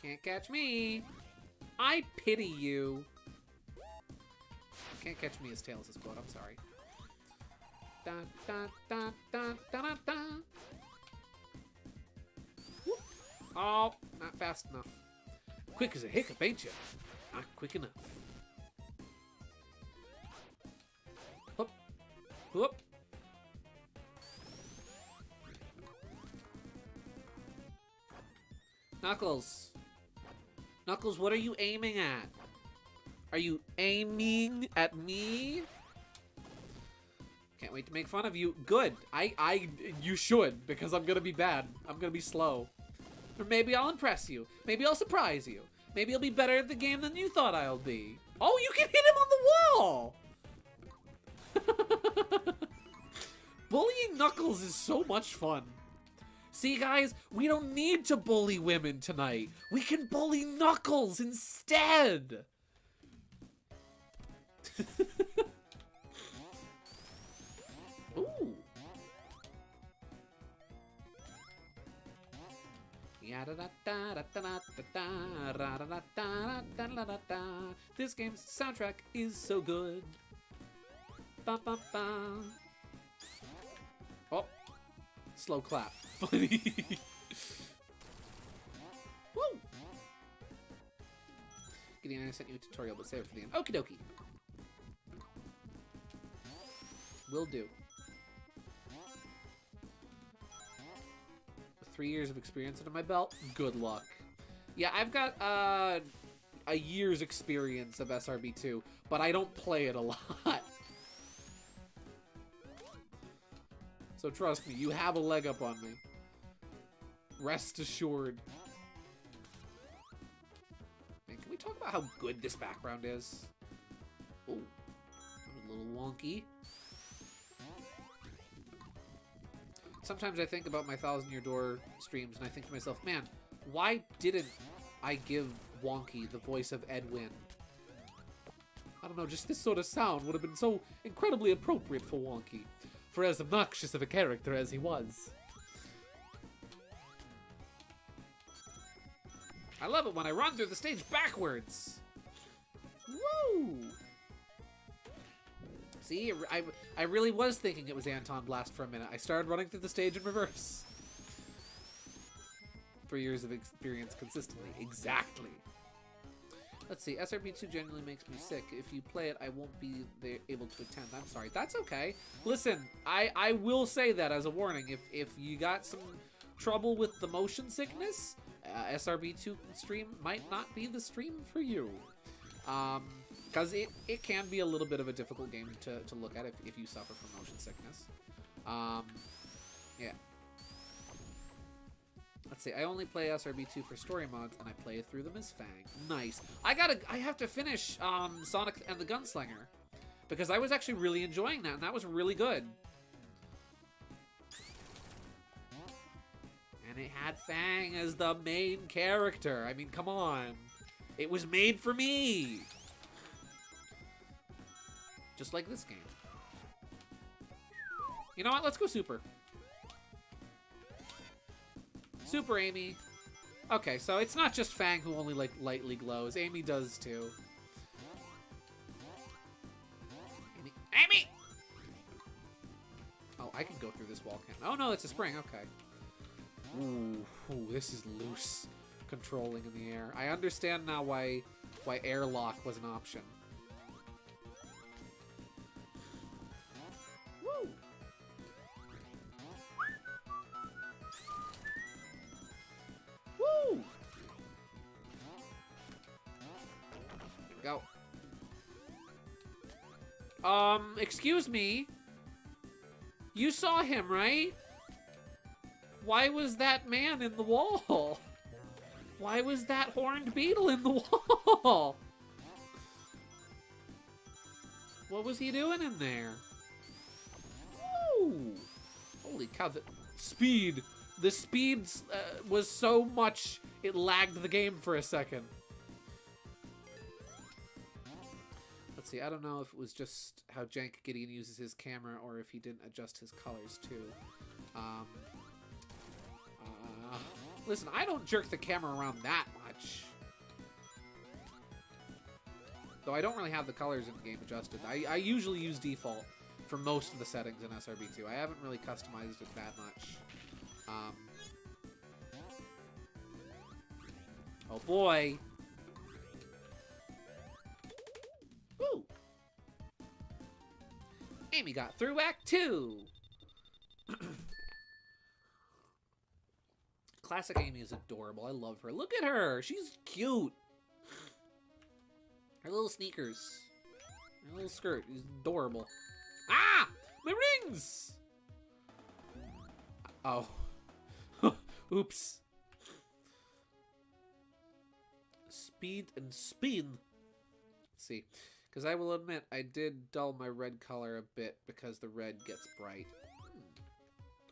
Can't catch me. I pity you. Can't catch me as Tails is quote. I'm sorry. Da, da, da, da, da, da, da. Whoop. Oh, not fast enough. Quick as a hiccup, ain't you? Not quick enough. Whoop. Whoop. Knuckles. Knuckles, what are you aiming at? Are you aiming at me? Can't wait to make fun of you. Good. You should, because I'm gonna be bad. I'm gonna be slow. Or maybe I'll impress you. Maybe I'll surprise you. Maybe I'll be better at the game than you thought I'll be. Oh, you can hit him on the wall! Bullying Knuckles is so much fun. See, guys, we don't need to bully women tonight. We can bully Knuckles instead! Ooh. This game's soundtrack is so good. Ba, ba, ba. Oh, slow clap. Funny. Woo! Gideon, I sent you a tutorial, but save it for the end. Okie dokie. Will do. 3 years of experience under my belt. Good luck. Yeah, I've got a year's experience of SRB2, but I don't play it a lot. So trust me, you have a leg up on me. Rest assured. Man, can we talk about how good this background is? Oh, a little wonky. Sometimes I think about my Thousand Year Door streams and I think to myself, man, why didn't I give Wonky the voice of Edwin? I don't know, just this sort of sound would have been so incredibly appropriate for Wonky, for as obnoxious of a character as he was. I love it when I run through the stage backwards. Woo! See, I really was thinking it was Anton Blast for a minute. I started running through the stage in reverse. 3 years of experience consistently. Exactly. Let's see. SRB2 genuinely makes me sick. If you play it, I won't be there able to attend. I'm sorry. That's okay. Listen, I will say that as a warning. If you got some trouble with the motion sickness, SRB2 stream might not be the stream for you. Because it can be a little bit of a difficult game to look at if you suffer from motion sickness. Yeah. Let's see, I only play SRB2 for story mods, and I play through them as Fang. Nice. I have to finish Sonic and the Gunslinger, because I was actually really enjoying that, and that was really good. And it had Fang as the main character. I mean, come on. It was made for me. Just like this game. You know what? Let's go Super. Super Amy. Okay, so it's not just Fang who only like lightly glows. Amy does too. Amy! Oh, I can go through this wall, can't I? Oh no, it's a spring. Okay. Ooh, this is loose controlling in the air. I understand now why airlock was an option. Woo! Woo! Go. Excuse me. You saw him, right? Why was that man in the wall? Why was that horned beetle in the wall? What was he doing in there? Woo! Holy cow, the speed. The speed was so much, it lagged the game for a second. Let's see, I don't know if it was just how jank Gideon uses his camera or if he didn't adjust his colors too. Listen, I don't jerk the camera around that much. Though I don't really have the colors in the game adjusted. I usually use default for most of the settings in SRB2. I haven't really customized it that much. Oh boy. Woo! Amy got through Act 2! Classic Amy is adorable. I love her. Look at her! She's cute! Her little sneakers. Her little skirt is adorable. Ah! My rings! Oh. Oops. Speed and spin. Let's see. Because I will admit, I did dull my red color a bit because the red gets bright.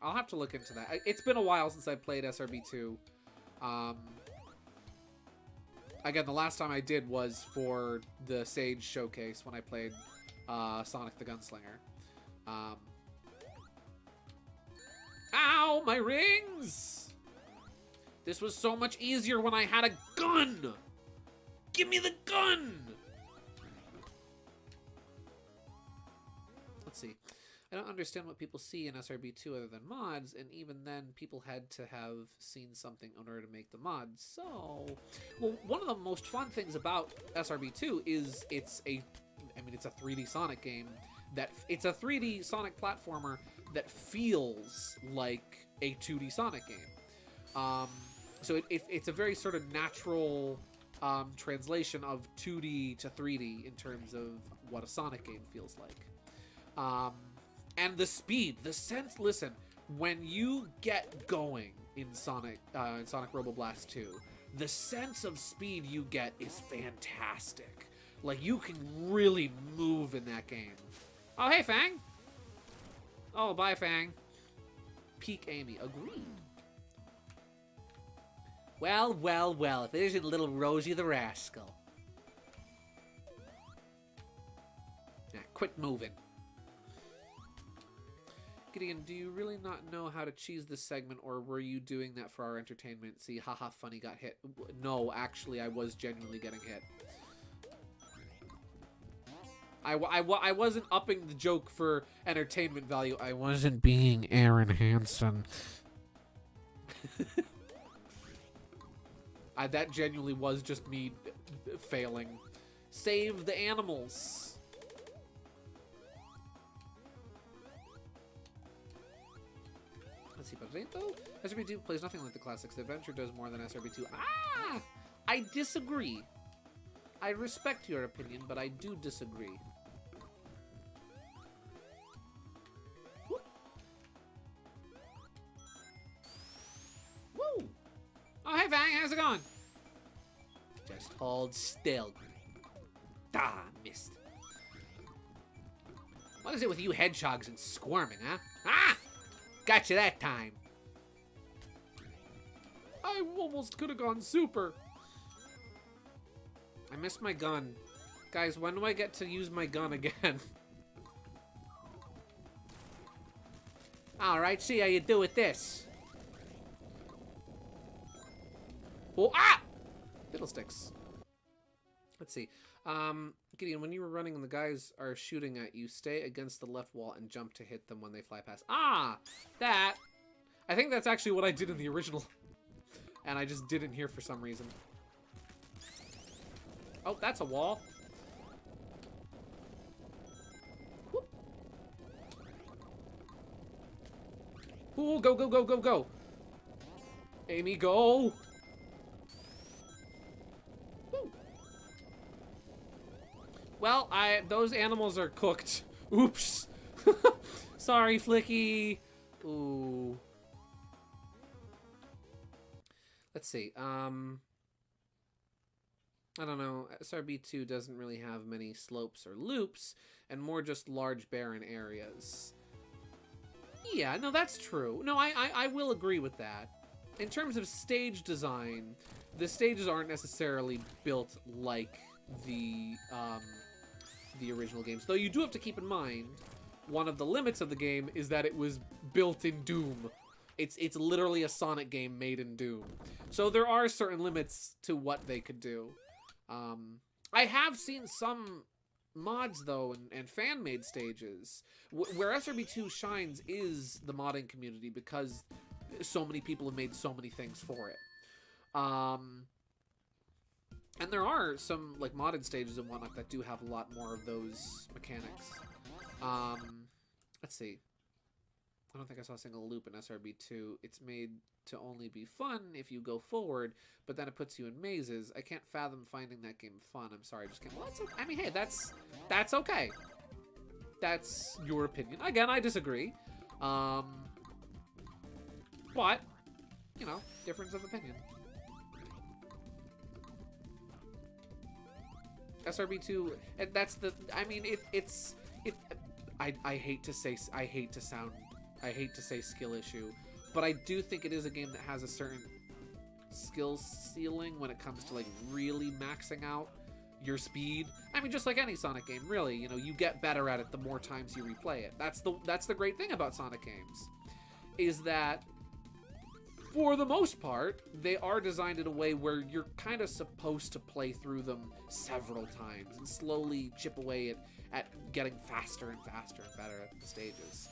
I'll have to look into that. It's been a while since I played SRB2. Again, the last time I did was for the Sage Showcase when I played Sonic the Gunslinger. Ow, my rings! This was so much easier when I had a gun! Give me the gun! Let's see. I don't understand what people see in SRB2 other than mods, and even then, people had to have seen something in order to make the mods. So, well, one of the most fun things about SRB2 is it's a 3D Sonic game it's a 3D Sonic platformer that feels like a 2D Sonic game. So it's a very sort of natural translation of 2D to 3D in terms of what a Sonic game feels like. And the speed, the sense. Listen, when you get going in Sonic Robo Blast 2, the sense of speed you get is fantastic. Like, you can really move in that game. Oh, hey, Fang. Oh, bye, Fang. Peak Amy. Agreed. Well, well, well. If it isn't little Rosie the Rascal. Now, quit moving. Gideon, do you really not know how to cheese this segment, or were you doing that for our entertainment? See, haha, funny, got hit. No, actually, I was genuinely getting hit. I wasn't upping the joke for entertainment value. I wasn't being Aaron Hansen. That genuinely was just me failing. Save the animals. Let's see, but it ain't though. SRB2 plays nothing like the classics. The adventure does more than SRB2. Ah! I disagree. I respect your opinion, but I do disagree. Whoop. Woo! Oh, hey, Fang, how's it going? Just hold still. Ah, missed. What is it with you hedgehogs and squirming, huh? Ah! Gotcha that time. I almost could have gone super. I missed my gun. Guys, when do I get to use my gun again? Alright, see how you do with this. Oh, ah! Fiddlesticks. Let's see. Gideon, when you were running and the guys are shooting at you, stay against the left wall and jump to hit them when they fly past. Ah! That! I think that's actually what I did in the original. And I just didn't hear for some reason. Oh, that's a wall. Whoop. Ooh, go, go, go, go, go. Amy, go. Well, those animals are cooked. Oops. Sorry, Flicky. Ooh. Let's see. I don't know. SRB2 doesn't really have many slopes or loops, and more just large barren areas. Yeah, no, that's true. No, I will agree with that. In terms of stage design, the stages aren't necessarily built like the original games. Though you do have to keep in mind, one of the limits of the game is that it was built in Doom. It's literally a Sonic game made in Doom. So there are certain limits to what they could do. I have seen some mods, though, and fan-made stages. Where SRB2 shines is the modding community, because so many people have made so many things for it. And there are some, like, modded stages and whatnot that do have a lot more of those mechanics. Let's see. I don't think I saw a single loop in SRB2. It's made to only be fun if you go forward, but then it puts you in mazes. I can't fathom finding that game fun. I'm sorry, I just can't. Well, that's okay. I mean, hey, that's okay. That's your opinion. Again, I disagree. But, you know, difference of opinion. SRB2, and that's the, I mean, I hate to say skill issue, but I do think it is a game that has a certain skill ceiling when it comes to, like, really maxing out your speed. I mean, just like any Sonic game, really, you know, you get better at it the more times you replay it. That's the great thing about Sonic games, is that for the most part, they are designed in a way where you're kind of supposed to play through them several times and slowly chip away at getting faster and faster and better at the stages.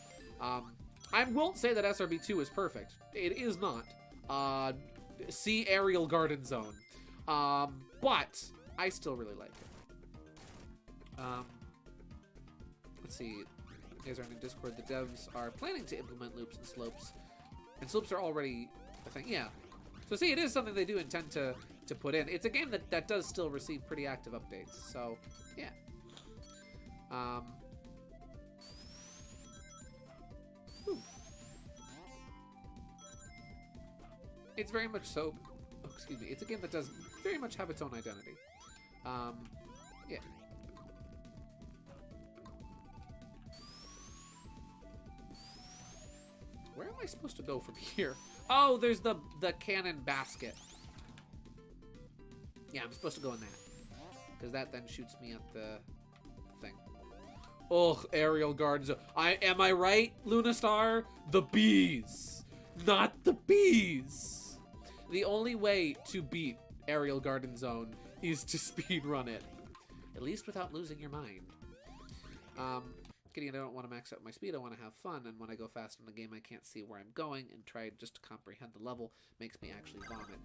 I won't say that SRB2 is perfect. It is not. See Aerial Garden Zone. But I still really like it. Let's see. You guys are in Discord. The devs are planning to implement loops and slopes. And slopes are already a thing. Yeah. So see, it is something they do intend to put in. It's a game that does still receive pretty active updates. So, yeah. It's very much so... Oh, excuse me. It's a game that does very much have its own identity. Yeah. Where am I supposed to go from here? Oh, there's the cannon basket. Yeah, I'm supposed to go in that. Because that then shoots me at the thing. Oh, aerial gardens. Am I right, Lunastar? The bees. Not the bees. The only way to beat Aerial Garden Zone is to speedrun it. At least without losing your mind. Gideon, I don't want to max out my speed. I want to have fun. And when I go fast in the game, I can't see where I'm going. And try just to comprehend the level makes me actually vomit.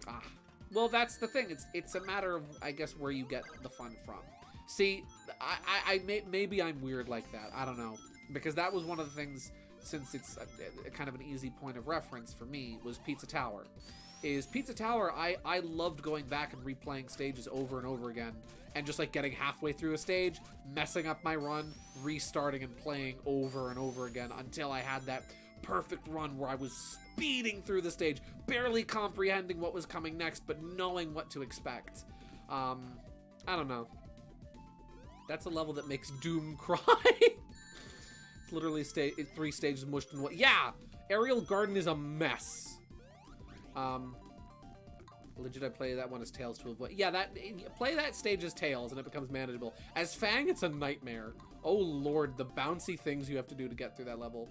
Ah. Well, that's the thing. It's a matter of, I guess, where you get the fun from. See, maybe I'm weird like that. I don't know. Because that was one of the things... Since it's a kind of an easy point of reference for me, was Pizza Tower. Pizza Tower, I loved going back and replaying stages over and over again, and just like getting halfway through a stage, messing up my run, restarting and playing over and over again until I had that perfect run where I was speeding through the stage, barely comprehending what was coming next, but knowing what to expect. I don't know. That's a level that makes Doom cry. It's literally 3 stages mushed in one. Yeah! Aerial Garden is a mess. Legit, I play that one as Tails to avoid. Yeah, play that stage as Tails and it becomes manageable. As Fang, it's a nightmare. Oh lord, the bouncy things you have to do to get through that level.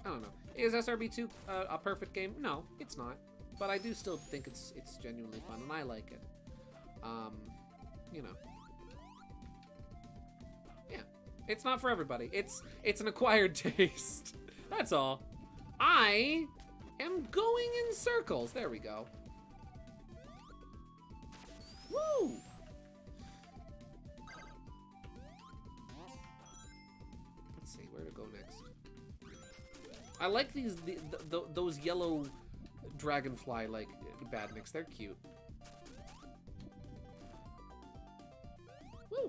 I don't know. Is SRB2 a perfect game? No, it's not. But I do still think it's genuinely fun, and I like it. You know. Yeah. It's not for everybody. It's an acquired taste. That's all. I am going in circles. There we go. Woo! Let's see, where to go next. I like those yellow dragonfly like badniks. They're cute. Woo!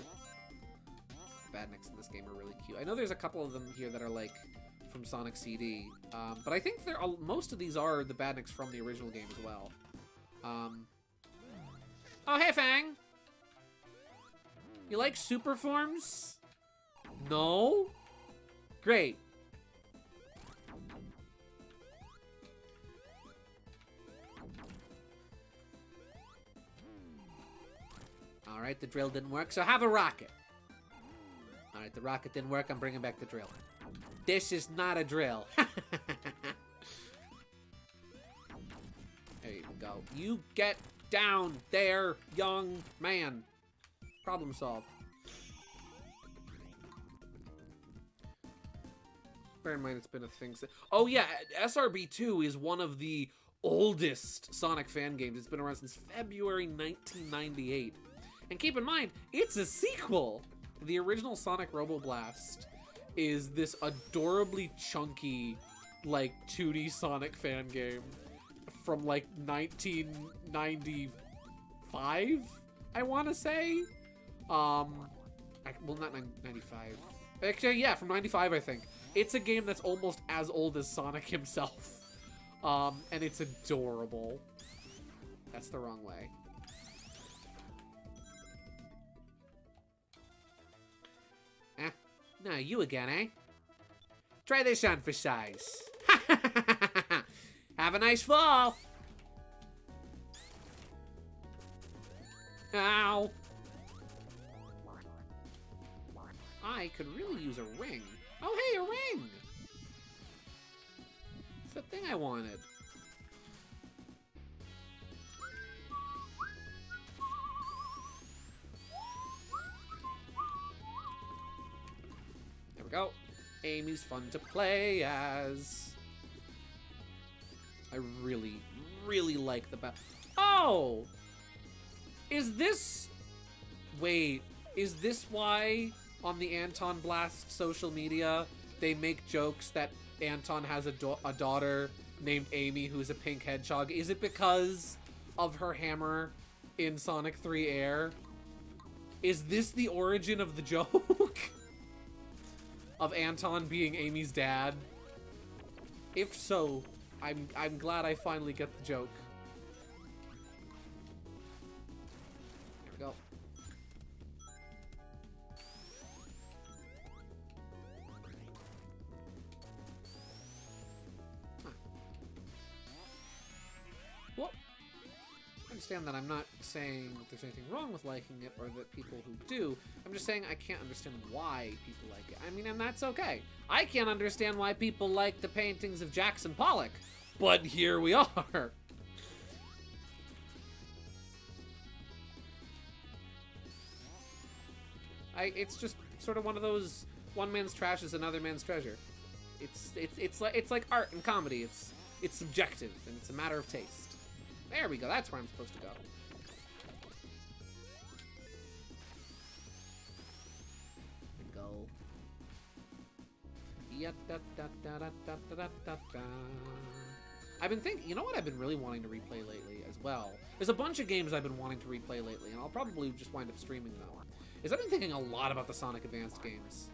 Badniks in this game are really cute. I know there's a couple of them here that are like from Sonic CD, but I think most of these are the badniks from the original game as well. Oh, hey, Fang! You like super forms? No? Great. Alright, the drill didn't work, so have a rocket. Alright, the rocket didn't work, I'm bringing back the drill. This is not a drill. There you go. You get down there, young man. Problem solved. Bear in mind, it's been a thing since... Oh yeah, SRB2 is one of the oldest Sonic fan games. It's been around since February 1998. And keep in mind, it's a sequel. The original Sonic Roboblast is this adorably chunky, like, 2D Sonic fan game from, like, 1995, I want to say? Well, not 95. Actually, yeah, from 95, I think. It's a game that's almost as old as Sonic himself. And it's adorable. That's the wrong way. No, you again, eh? Try this on for size. Have a nice fall. Ow. I could really use a ring. Oh, hey, a ring. It's the thing I wanted. There we go. Amy's fun to play as. I really, really like the Oh! Is this... Wait, is this why on the Anton Blast social media they make jokes that Anton has a daughter named Amy who's a pink hedgehog? Is it because of her hammer in Sonic 3 Air? Is this the origin of the joke? Of Anton being Amy's dad? If so, I'm glad I finally get the joke. There we go. Huh. Well, I understand that I'm not saying that there's anything wrong with liking it or that people who do. I'm just saying I can't understand why people like it. I mean, and that's okay. I can't understand why people like the paintings of Jackson Pollock, but here we are. It's just sort of one of those one man's trash is another man's treasure. It's like art and comedy. It's subjective and it's a matter of taste. There we go. That's where I'm supposed to go. Go. I've been thinking, you know what I've been really wanting to replay lately as well? There's a bunch of games I've been wanting to replay lately, and I'll probably just wind up streaming them. Is I've been thinking a lot about the Sonic Advanced games.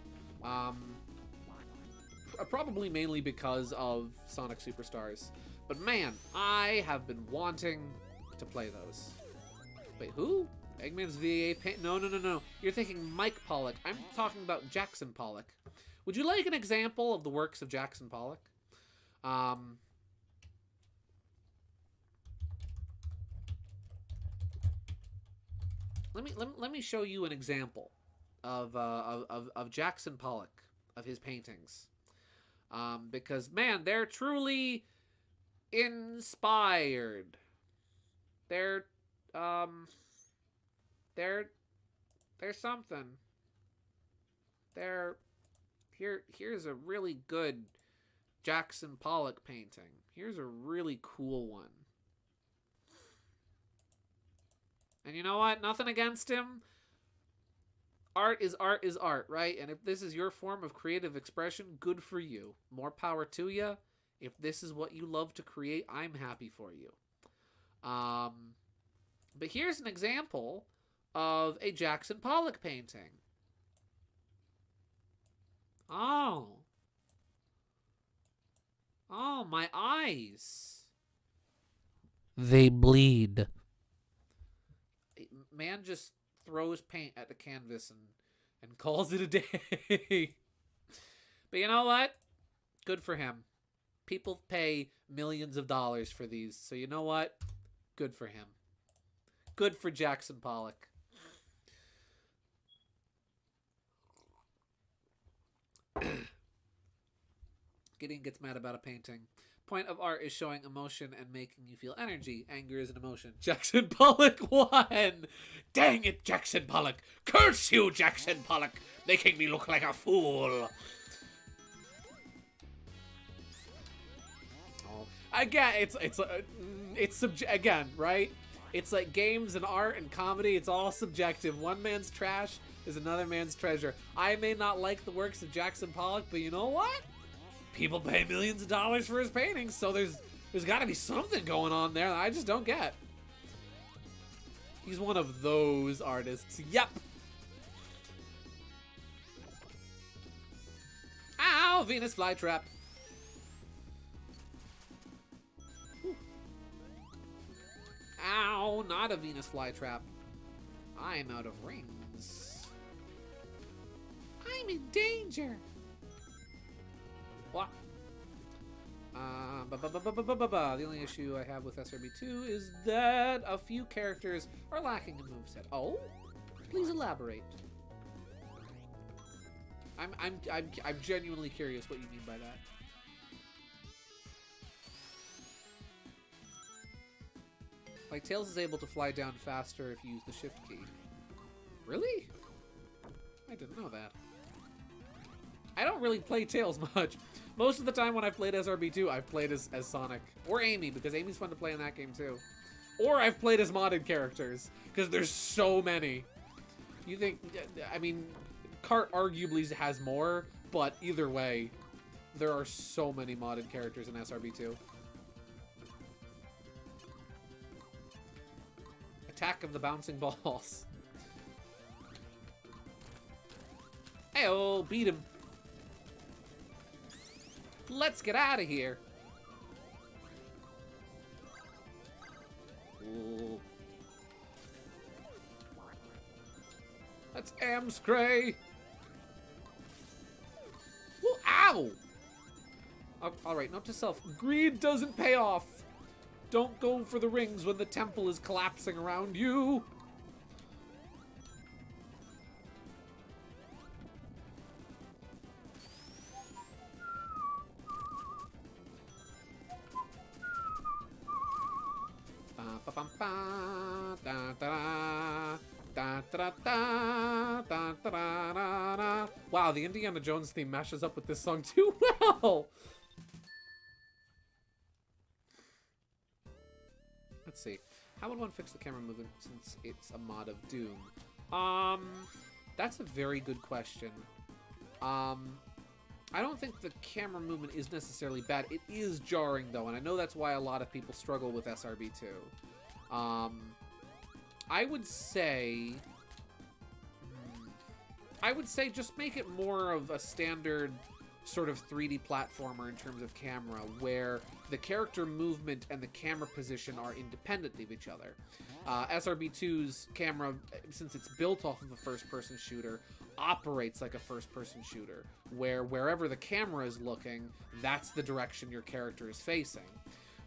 Probably mainly because of Sonic Superstars. But man, I have been wanting to play those. Wait, who? Eggman's VA paint? No. You're thinking Mike Pollock. I'm talking about Jackson Pollock. Would you like an example of the works of Jackson Pollock? Let me show you an example of Jackson Pollock, of his paintings. Because man, they're truly inspired. They're something. Here's a really good Jackson Pollock painting. Here's a really cool one. And you know what? Nothing against him. Art is art, right? And if this is your form of creative expression, good for you. More power to you. If this is what you love to create, I'm happy for you. But here's an example of a Jackson Pollock painting. Oh, my eyes. They bleed. Man just throws paint at the canvas and calls it a day. But you know what? Good for him. People pay millions of dollars for these. So you know what? Good for him. Good for Jackson Pollock. Gideon gets mad about a painting. Point of art is showing emotion and making you feel energy. Anger is an emotion. Jackson Pollock won! Dang it, Jackson Pollock! Curse you, Jackson Pollock! Making me look like a fool! Oh, again, it's again, right? It's like games and art and comedy. It's all subjective. One man's trash is another man's treasure. I may not like the works of Jackson Pollock, but you know what? People pay millions of dollars for his paintings, so there's got to be something going on there that I just don't get. He's one of those artists. Yep. Ow, Venus flytrap. Whew. Ow, not a Venus flytrap. I'm out of rings. I'm in danger. What? The only issue I have with SRB2 is that a few characters are lacking a moveset. Oh? Please elaborate. I'm genuinely curious what you mean by that. Like, Tails is able to fly down faster if you use the shift key. Really? I didn't know that. I don't really play Tails much. Most of the time when I've played SRB2, I've played as Sonic. Or Amy, because Amy's fun to play in that game too. Or I've played as modded characters, because there's so many. You think, I mean, Kart arguably has more, but either way, there are so many modded characters in SRB2. Attack of the bouncing balls. Hey-oh, beat him. Let's get out of here. Ooh. That's Amscray. Ooh, ow! Alright, note to self. Greed doesn't pay off. Don't go for the rings when the temple is collapsing around you. Wow, the Indiana Jones theme mashes up with this song too well. Let's see. How would one fix the camera movement since it's a mod of Doom? That's a very good question. I don't think the camera movement is necessarily bad. It is jarring, though, and I know that's why a lot of people struggle with SRB2. I would say just make it more of a standard sort of 3D platformer in terms of camera, where the character movement and the camera position are independent of each other. SRB2's camera, since it's built off of a first-person shooter, operates like a first-person shooter, where wherever the camera is looking, that's the direction your character is facing.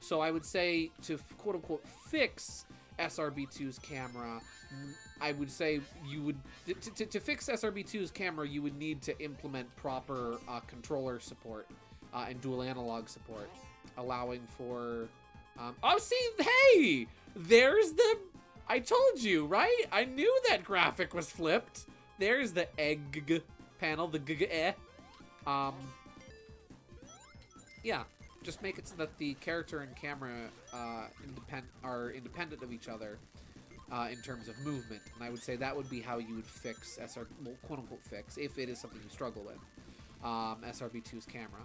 So I would say to quote-unquote fix SRB2's camera, I would say you would to fix SRB2's camera, you would need to implement proper controller support and dual analog support, allowing for oh, see, hey, there's the, I told you, right? I knew that graphic was flipped. There's the egg panel, the yeah, just make it so that the character and camera are independent of each other in terms of movement. And I would say that would be how you would fix well, quote-unquote fix, if it is something you struggle with, SRB2's camera.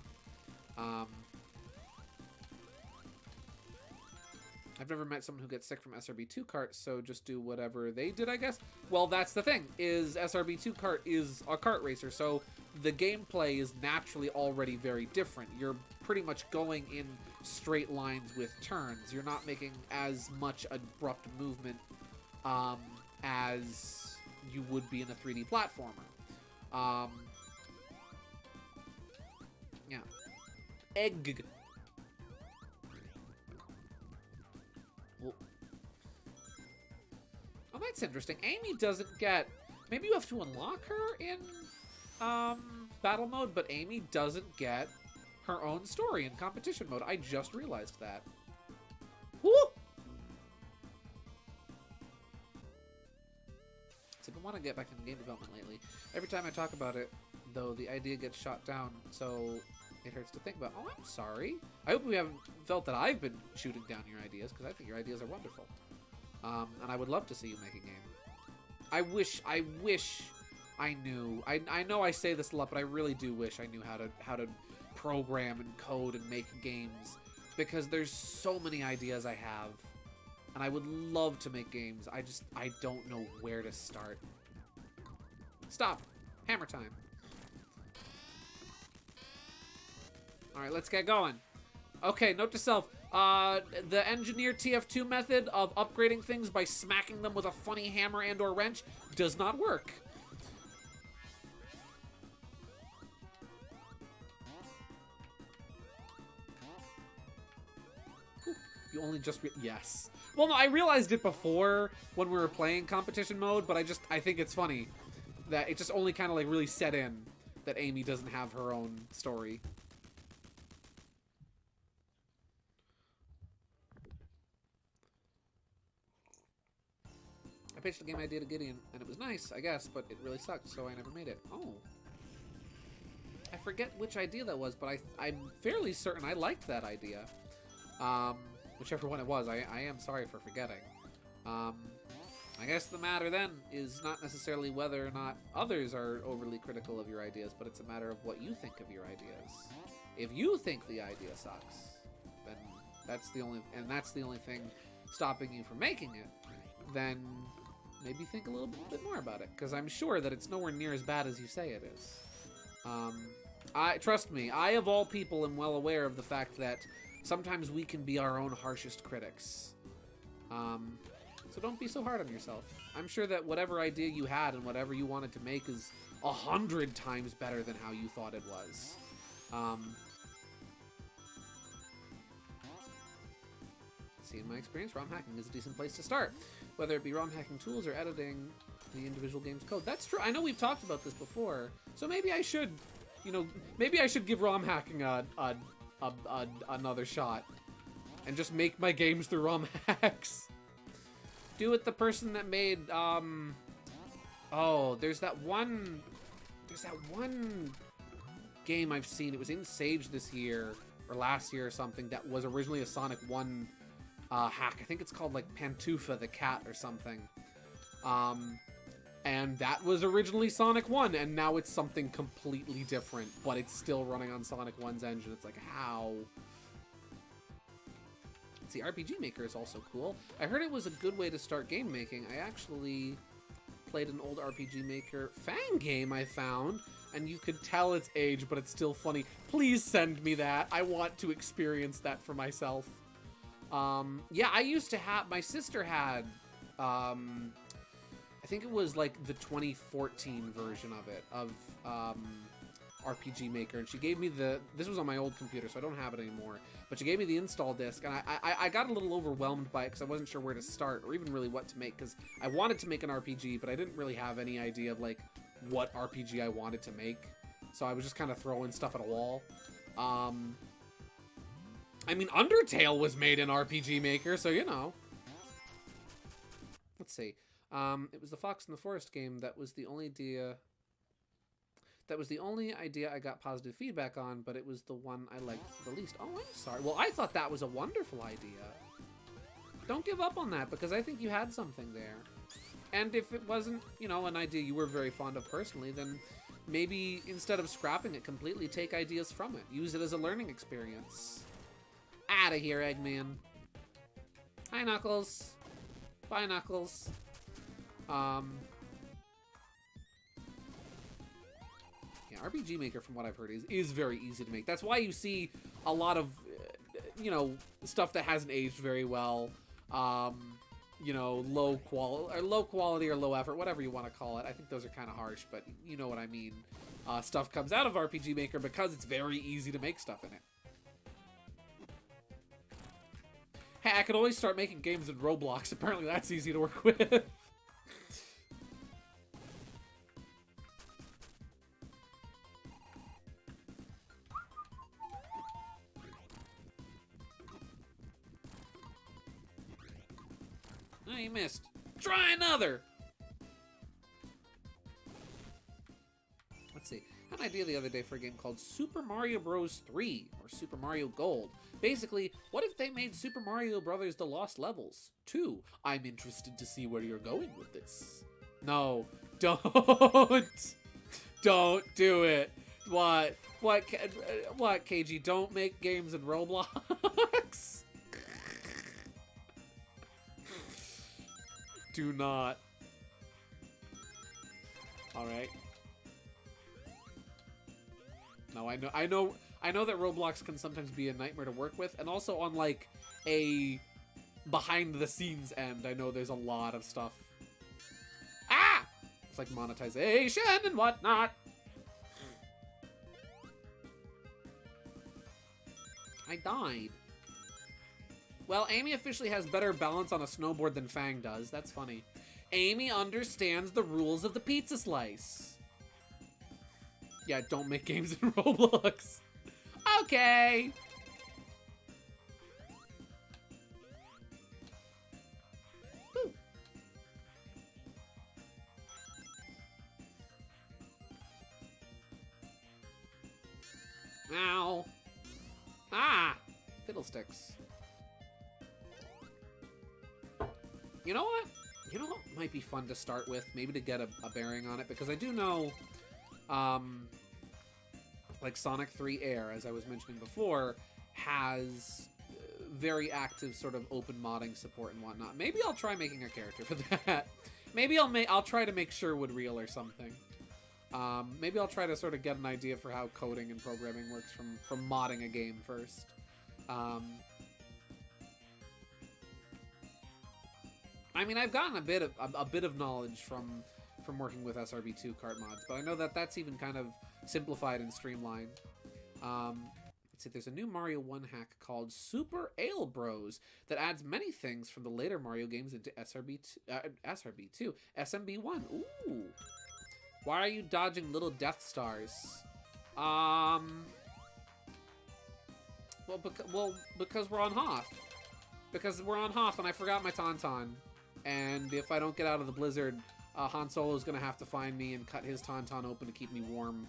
I've never met someone who gets sick from SRB2 kart, so just do whatever they did, I guess. Well, that's the thing, is SRB2 kart is a kart racer, so the gameplay is naturally already very different. You're pretty much going in straight lines with turns. You're not making as much abrupt movement as you would be in a 3D platformer. Yeah. Egg. Oh, that's interesting. Amy doesn't get... Maybe you have to unlock her in battle mode, but Amy doesn't get her own story in competition mode. I just realized that. Woo! So I've been wanting to get back into game development lately. Every time I talk about it, though, the idea gets shot down, so it hurts to think about. Oh, I'm sorry. I hope we haven't felt that I've been shooting down your ideas, because I think your ideas are wonderful. And I would love to see you make a game. I wish I knew. I know I say this a lot, but I really do wish I knew how to program and code and make games, because there's so many ideas I have, and I would love to make games. I don't know where to start. Stop. Hammer time. All right, let's get going. Okay, note to self. The engineer TF2 method of upgrading things by smacking them with a funny hammer and or wrench does not work. You only just yes. Well, no, I realized it before when we were playing competition mode, but I think it's funny that it just only kind of like really set in that Amy doesn't have her own story. I pitched a game idea to Gideon, and it was nice, I guess, but it really sucked, so I never made it. Oh. I forget which idea that was, but I'm fairly certain I liked that idea. Whichever one it was, I am sorry for forgetting. I guess the matter then is not necessarily whether or not others are overly critical of your ideas, but it's a matter of what you think of your ideas. If you think the idea sucks, then that's the only thing stopping you from making it, then maybe think a little bit more about it, because I'm sure that it's nowhere near as bad as you say it is. Trust me, I of all people am well aware of the fact that sometimes we can be our own harshest critics. So don't be so hard on yourself. I'm sure that whatever idea you had and whatever you wanted to make is 100 times better than how you thought it was. See, in my experience, ROM hacking is a decent place to start, whether it be ROM hacking tools or editing the individual game's code. That's true. I know we've talked about this before, so maybe I should, you know, maybe I should give ROM hacking another shot and just make my games through ROM hacks. Do it the person that made, oh, there's that one game I've seen. It was in Sage this year, or last year or something, that was originally a Sonic 1 hack. I think it's called, like, Pantufa the Cat or something. And that was originally Sonic 1, and now it's something completely different, but it's still running on Sonic 1's engine. It's like, how? See, RPG Maker is also cool. I heard it was a good way to start game making. I actually played an old RPG Maker Fang game I found, and you could tell its age, but it's still funny. Please send me that. I want to experience that for myself. Yeah, I used to have, my sister had, I think it was like the 2014 version of it, of RPG Maker, and she gave me this was on my old computer, so I don't have it anymore, but she gave me the install disc, and I got a little overwhelmed by it because I wasn't sure where to start, or even really what to make, because I wanted to make an RPG, but I didn't really have any idea of, like, what RPG I wanted to make, so I was just kind of throwing stuff at a wall. I mean, Undertale was made in RPG Maker, so, you know. Let's see. It was the Fox in the Forest game that was the only idea... That was the only idea I got positive feedback on, but it was the one I liked the least. Oh, I'm sorry. Well, I thought that was a wonderful idea. Don't give up on that, because I think you had something there. And if it wasn't, you know, an idea you were very fond of personally, then maybe instead of scrapping it completely, take ideas from it. Use it as a learning experience. Outta here, Eggman. Hi, Knuckles. Bye, Knuckles. RPG Maker, from what I've heard, is very easy to make. That's why you see a lot of, you know, stuff that hasn't aged very well. You know, low quality or low effort, whatever you want to call it. I think those are kind of harsh, but you know what I mean. Stuff comes out of RPG Maker because it's very easy to make stuff in it. Hey, I could always start making games in Roblox. Apparently that's easy to work with. Oh, you missed. Try another! Let's see. I had an idea the other day for a game called Super Mario Bros. 3, or Super Mario Gold. Basically, what if they made Super Mario Bros. The Lost Levels 2? I'm interested to see where you're going with this. No, don't! Don't do it! What, KG? Don't make games in Roblox? Do not. Alright. No, I know that Roblox can sometimes be a nightmare to work with, and also on, like, a behind-the-scenes end, I know there's a lot of stuff. Ah! It's like monetization and whatnot. I died. Well, Amy officially has better balance on a snowboard than Fang does. That's funny. Amy understands the rules of the pizza slice. Yeah, don't make games in Roblox. Okay. Woo. Ow. Ah! Fiddlesticks. You know what? You know what might be fun to start with? Maybe to get a bearing on it, because I do know, like Sonic 3 Air, as I was mentioning before, has very active sort of open modding support and whatnot. Maybe I'll try making a character for that. Maybe I'll try to make Sherwood real or something. Maybe I'll try to sort of get an idea for how coding and programming works from modding a game first. I mean, I've gotten a bit of knowledge from working with SRB2 kart mods, but I know that that's even kind of simplified and streamlined. Let's see, there's a new Mario 1 hack called Super Ale Bros that adds many things from the later Mario games into SRB2, SMB1. Ooh. Why are you dodging little Death Stars? Well, because we're on Hoth. Because we're on Hoth and I forgot my Tauntaun. And if I don't get out of the blizzard, Han Solo's gonna have to find me and cut his Tauntaun open to keep me warm.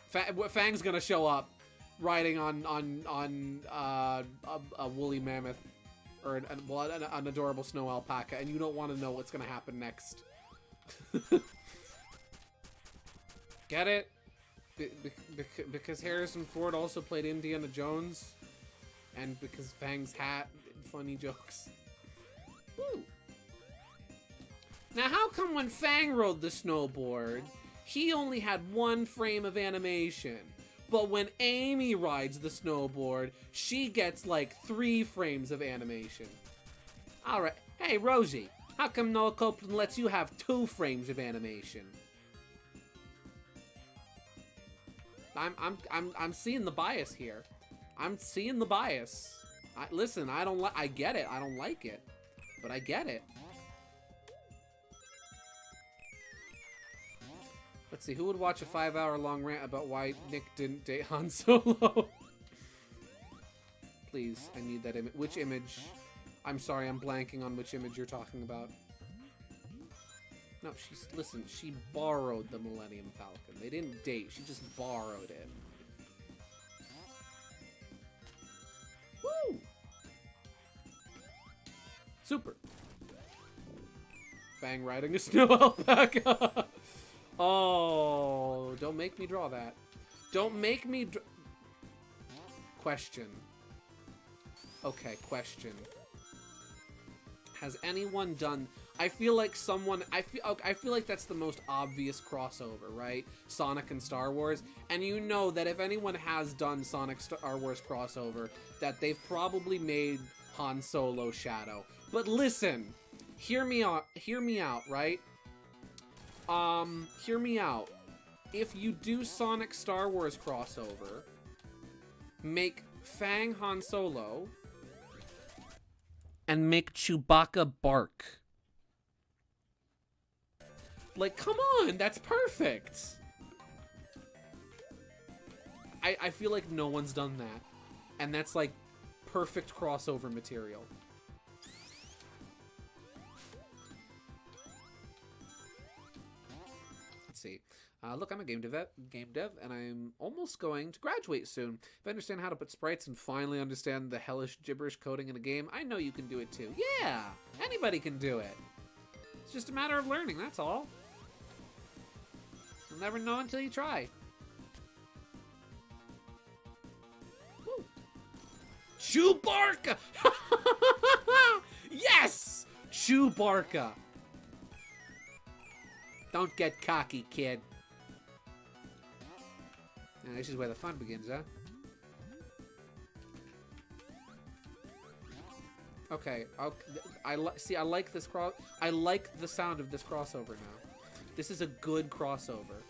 Fang's gonna show up riding on a woolly mammoth or an adorable snow alpaca, and you don't want to know what's gonna happen next. Get it? Because Harrison Ford also played Indiana Jones, and because Fang's hat, funny jokes. Woo. Now, how come when Fang rode the snowboard, he only had 1 frame of animation, but when Amy rides the snowboard, she gets like 3 frames of animation? All right, hey Rosie, how come Noah Copeland lets you have 2 frames of animation? I'm seeing the bias here. I'm seeing the bias. Listen, I get it. I don't like it, but I get it. Let's see, who would watch a 5-hour-long rant about why Nick didn't date Han Solo? Please, I need that image. Which image? I'm sorry, I'm blanking on which image you're talking about. No, listen, she borrowed the Millennium Falcon. They didn't date, she just borrowed it. Woo! Super. Fang riding a snow alpaca. Oh, don't make me draw that. Don't make me question. Okay, question. Has anyone done... I feel like that's the most obvious crossover, right? Sonic and Star Wars. And you know that if anyone has done Sonic Star Wars crossover, that they've probably made Han Solo Shadow. But listen, hear me out, right? Hear me out. If you do Sonic Star Wars crossover, make Fang Han Solo, and make Chewbacca bark. Like, come on, that's perfect. I feel like no one's done that. And that's like perfect crossover material. Let's see. Look, I'm a game dev, and I'm almost going to graduate soon. If I understand how to put sprites and finally understand the hellish gibberish coding in a game, I know you can do it too. Yeah, anybody can do it. It's just a matter of learning, that's all. You'll never know until you try. Woo. Chewbacca! Yes! Chewbacca! Don't get cocky, kid. Now, this is where the fun begins, huh? Okay, I like this I like the sound of this crossover now. This is a good crossover.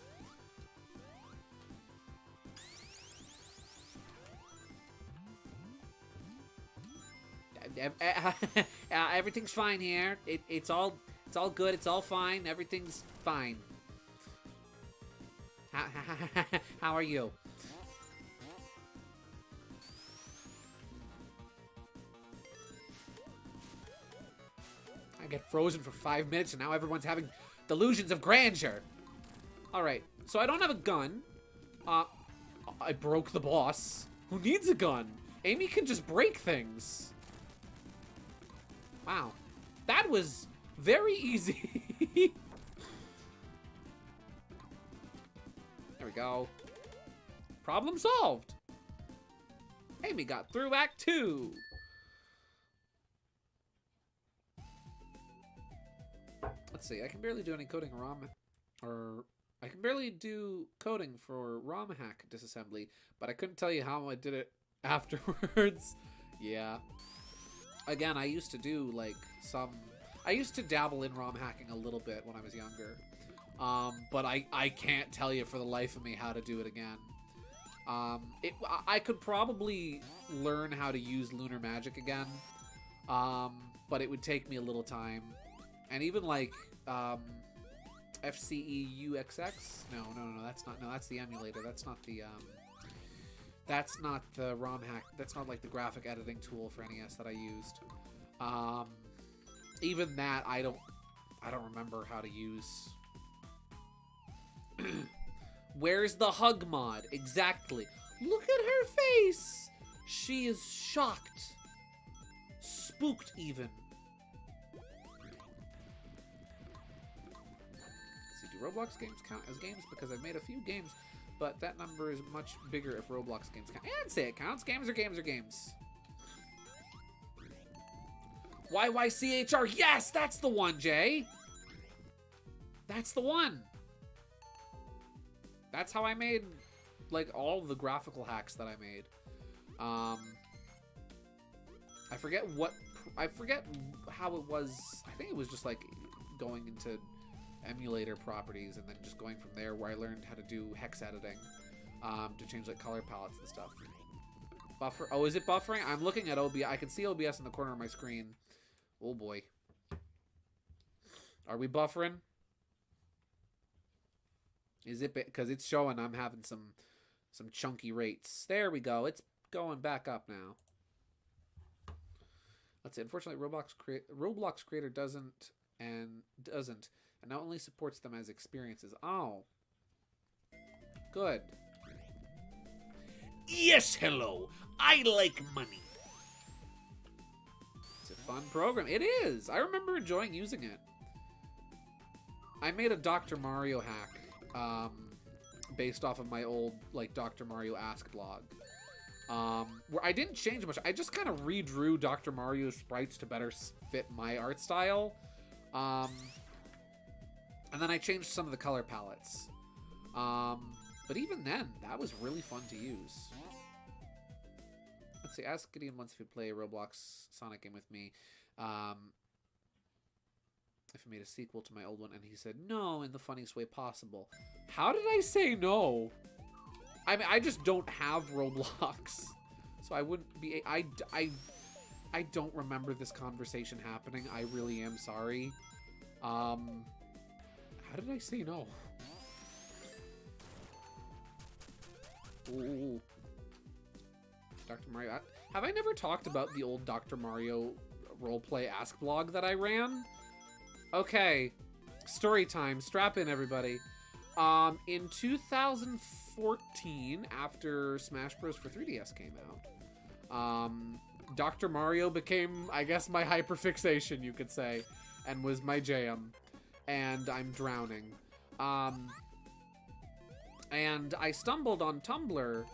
Everything's fine here. It's all good. It's all fine. Everything's fine. How are you? I get frozen for 5 minutes and now everyone's having delusions of grandeur. Alright, so I don't have a gun. I broke the boss. Who needs a gun? Amy can just break things. Wow. That was very easy. There we go. Problem solved. Amy got through Act 2. Let's see. I can barely do any coding I can barely do coding for ROM hack disassembly, but I couldn't tell you how I did it afterwards. Yeah. Again, I used to do like I used to dabble in ROM hacking a little bit when I was younger. But I can't tell you for the life of me how to do it again. I could probably learn how to use lunar magic again, but it would take me a little time. And even like FCEUXX? No, that's not. No, that's the emulator. That's not the ROM hack. That's not like the graphic editing tool for NES that I used. Even that, I don't remember how to use. Where's the hug mod? Exactly. Look at her face. She is shocked. Spooked even. Let's see, do Roblox games count as games? Because I've made a few games, but that number is much bigger if Roblox games count. I'd say it counts. Games are games are games. YYCHR. Yes, that's the one, Jay. That's the one. That's how I made, like, all the graphical hacks that I made. I forget how it was. I think it was just, like, going into emulator properties and then just going from there, where I learned how to do hex editing to change, like, color palettes and stuff. Buffer. Oh, is it buffering? I'm looking at OBS. I can see OBS in the corner of my screen. Oh, boy. Are we buffering? Is it because it's showing I'm having some chunky rates? There we go. It's going back up now. Let's see. Unfortunately, Roblox Creator doesn't and now only supports them as experiences. Oh, good. Yes, hello. I like money. It's a fun program. It is. I remember enjoying using it. I made a Dr. Mario hack. Based off of my old, like, Dr. Mario Ask blog. Where I didn't change much. I just kind of redrew Dr. Mario's sprites to better fit my art style. And then I changed some of the color palettes. But even then, that was really fun to use. Let's see, ask Gideon once if he'd play a Roblox Sonic game with me. If I made a sequel to my old one, and he said no in the funniest way possible. How did I say no? I mean, I just don't have Roblox, so I wouldn't be. I don't remember this conversation happening. I really am sorry. How did I say no? Ooh. Dr. Mario. Have I never talked about the old Dr. Mario roleplay ask blog that I ran? Okay, story time. Strap in, everybody. In 2014, after Smash Bros. For 3DS came out, Dr. Mario became, I guess, my hyperfixation, you could say, and was my jam. And I'm drowning. And I stumbled on Tumblr.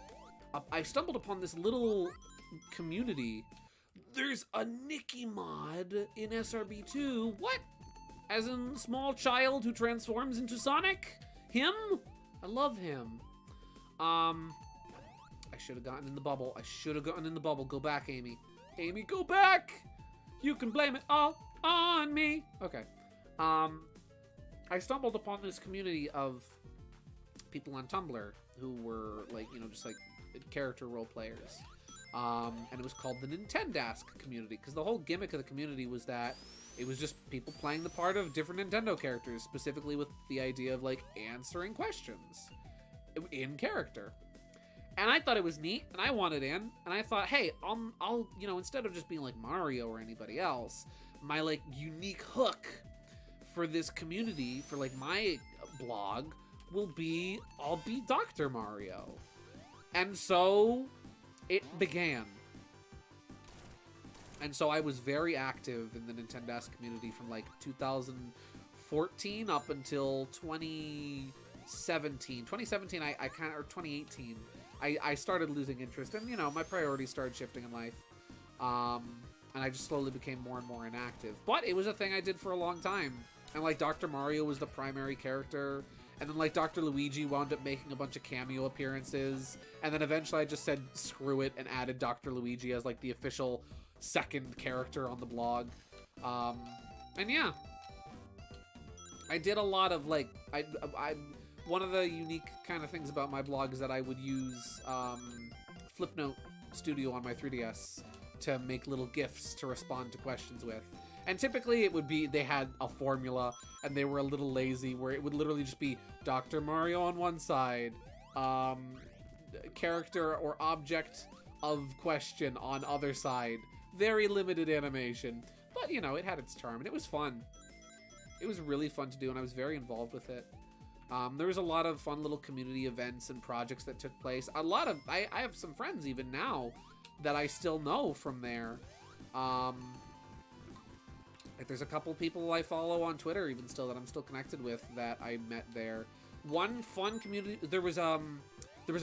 I stumbled upon this little community. There's a Nikki mod in SRB2. What? As in small child who transforms into Sonic? Him? I love him. I should have gotten in the bubble. I should have gotten in the bubble. Go back, Amy. Amy, go back! You can blame it all on me. Okay. I stumbled upon this community of people on Tumblr who were, like, you know, just, like, character role players. And it was called the Nintendask community, because the whole gimmick of the community was that it was just people playing the part of different Nintendo characters, specifically with the idea of, like, answering questions in character. And I thought it was neat, and I wanted in, and I thought, hey, I'll you know, instead of just being like Mario or anybody else, my, like, unique hook for this community, for, like, my blog, I'll be Dr. Mario. And so it began. And so I was very active in the Nintendesk community from like 2014 up until 2017. 2017, I kind of, or 2018, I started losing interest, and you know, my priorities started shifting in life. And I just slowly became more and more inactive. But it was a thing I did for a long time. And like Dr. Mario was the primary character. And then like Dr. Luigi wound up making a bunch of cameo appearances. And then eventually I just said screw it and added Dr. Luigi as like the official second character on the blog. And yeah. I did a lot of like, one of the unique kind of things about my blog is that I would use Flipnote Studio on my 3DS to make little GIFs to respond to questions with. And typically it would be, they had a formula and they were a little lazy where it would literally just be Dr. Mario on one side, character or object of question on other side. Very limited animation. But, you know, it had its charm and it was fun. It was really fun to do and I was very involved with it. There was a lot of fun little community events and projects that took place. I have some friends even now that I still know from there. Like there's a couple people I follow on Twitter even still that I'm still connected with that I met there. One fun community, there was a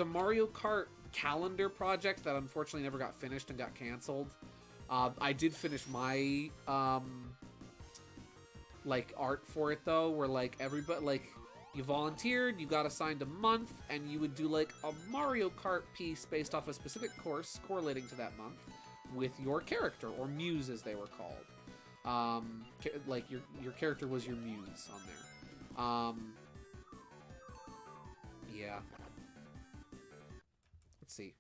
Mario Kart calendar project that unfortunately never got finished and got canceled. I did finish my like art for it though, where like everybody, like you volunteered, you got assigned a month, and you would do like a Mario Kart piece based off a specific course correlating to that month with your character, or muse as they were called. Like your character was your muse on there. Yeah. Let's see.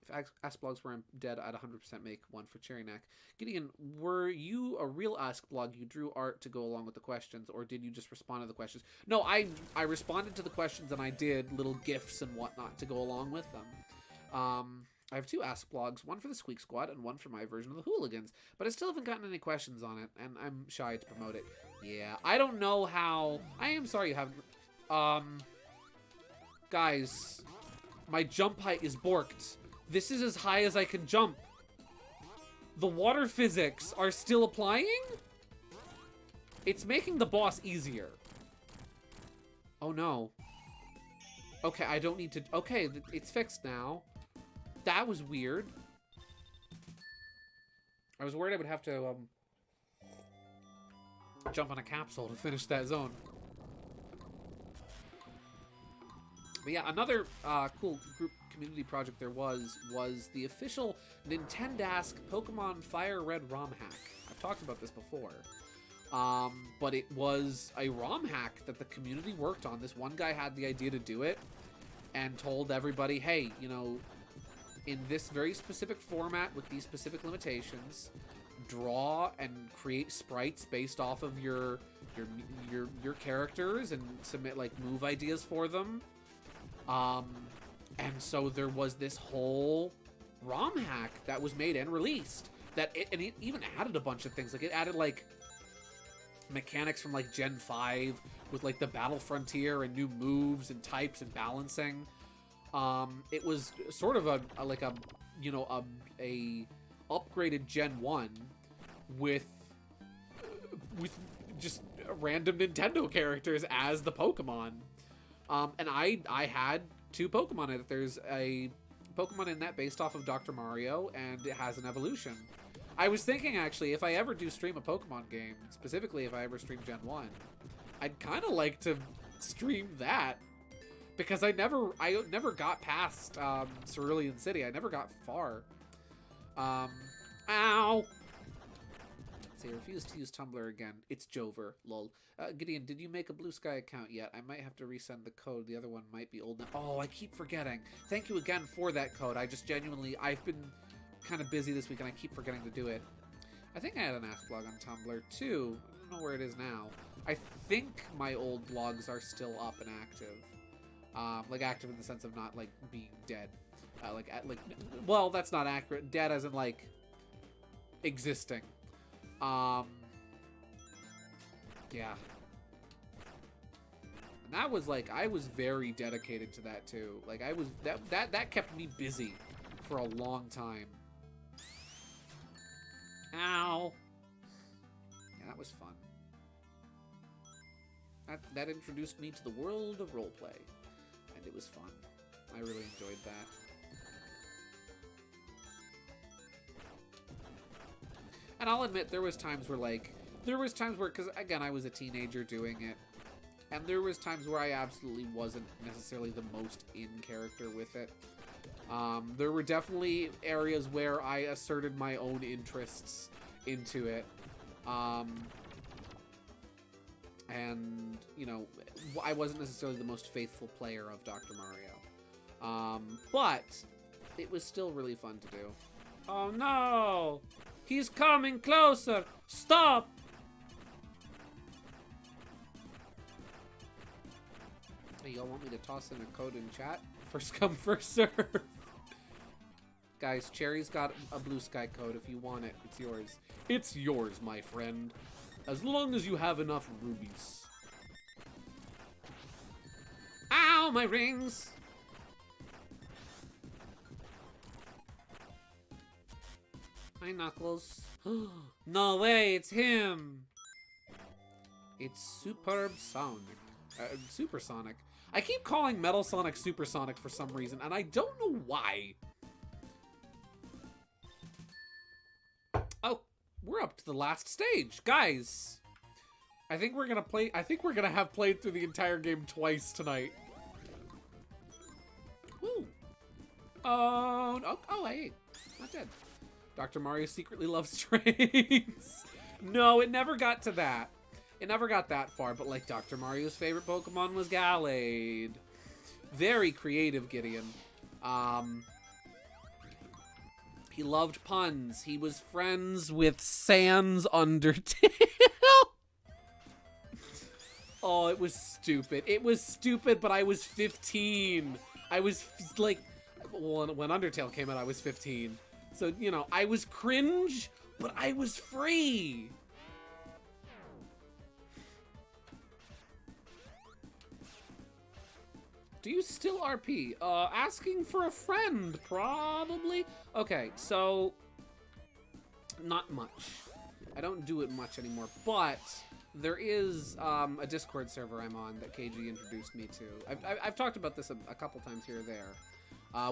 If Ask Blogs were dead, I'd 100% make one for Cherry Neck. Gideon, were you a real Ask Blog? You drew art to go along with the questions, or did you just respond to the questions? No, I responded to the questions and I did little GIFs and whatnot to go along with them. I have 2 Ask Blogs, one for the Squeak Squad and one for my version of the Hooligans, but I still haven't gotten any questions on it, and I'm shy to promote it. Yeah, I don't know how... I am sorry you haven't... Guys, my jump height is borked. This is as high as I can jump. The water physics are still applying? It's making the boss easier. Oh no. Okay, I don't need to... Okay, it's fixed now. That was weird. I was worried I would have to jump on a capsule to finish that zone. But yeah, another cool group community project there was the official Nintendesk Pokemon Fire Red ROM hack. I've talked about this before. But it was a ROM hack that the community worked on. This one guy had the idea to do it and told everybody, hey, you know, in this very specific format with these specific limitations, draw and create sprites based off of your characters and submit like move ideas for them. And so there was this whole ROM hack that was made and released and it even added a bunch of things. Like it added like mechanics from like Gen 5 with like the Battle Frontier and new moves and types and balancing. It was sort of a upgraded Gen 1 with just random Nintendo characters as the Pokemon. And I had 2 Pokemon in it. There's a Pokemon in that based off of Dr. Mario, and it has an evolution. I was thinking, actually, if I ever do stream a Pokemon game, specifically if I ever stream Gen 1, I'd kind of like to stream that. Because I never got past Cerulean City. I never got far. Ow! Let's see, I refuse to use Tumblr again. It's Jover, lol. Gideon, did you make a Blue Sky account yet? I might have to resend the code. The other one might be old now. Oh, I keep forgetting. Thank you again for that code. I just genuinely... I've been kind of busy this week and I keep forgetting to do it. I think I had an Ask blog on Tumblr too. I don't know where it is now. I think my old blogs are still up and active. Like active in the sense of not like being dead. Well, that's not accurate. Dead as in like existing. Yeah. That was like, I was very dedicated to that too. Like I was, that kept me busy for a long time. Ow. Yeah, that was fun. That introduced me to the world of roleplay, and it was fun. I really enjoyed that. And I'll admit, there was times where, because again, I was a teenager doing it, and there was times where I absolutely wasn't necessarily the most in character with it. There were definitely areas where I asserted my own interests into it. And, you know, I wasn't necessarily the most faithful player of Dr. Mario. But it was still really fun to do. Oh no! He's coming closer! Stop! Hey, y'all want me to toss in a code in chat? First come, first serve. Guys, Cherry's got a blue sky code. If you want it, it's yours. It's yours, my friend. As long as you have enough rubies. Ow, my rings! Hi, Knuckles. No way, it's him! It's Superb Sonic. Supersonic. I keep calling Metal Sonic Supersonic for some reason, and I don't know why. Oh, we're up to the last stage. Guys, I think we're gonna have played through the entire game twice tonight. Woo! Oh, hey, not dead. Dr. Mario secretly loves trains. No, it never got to that. It never got that far, but like Dr. Mario's favorite Pokemon was Gallade. Very creative, Gideon. He loved puns. He was friends with Sans Undertale. Oh, it was stupid. It was stupid, but I was 15. I was like, well, when Undertale came out, I was 15. So, you know, I was cringe, but I was free. Do you still RP? Asking for a friend, probably. Okay, so not much. I don't do it much anymore, but there is a Discord server I'm on that KG introduced me to. I've talked about this a couple times here or there,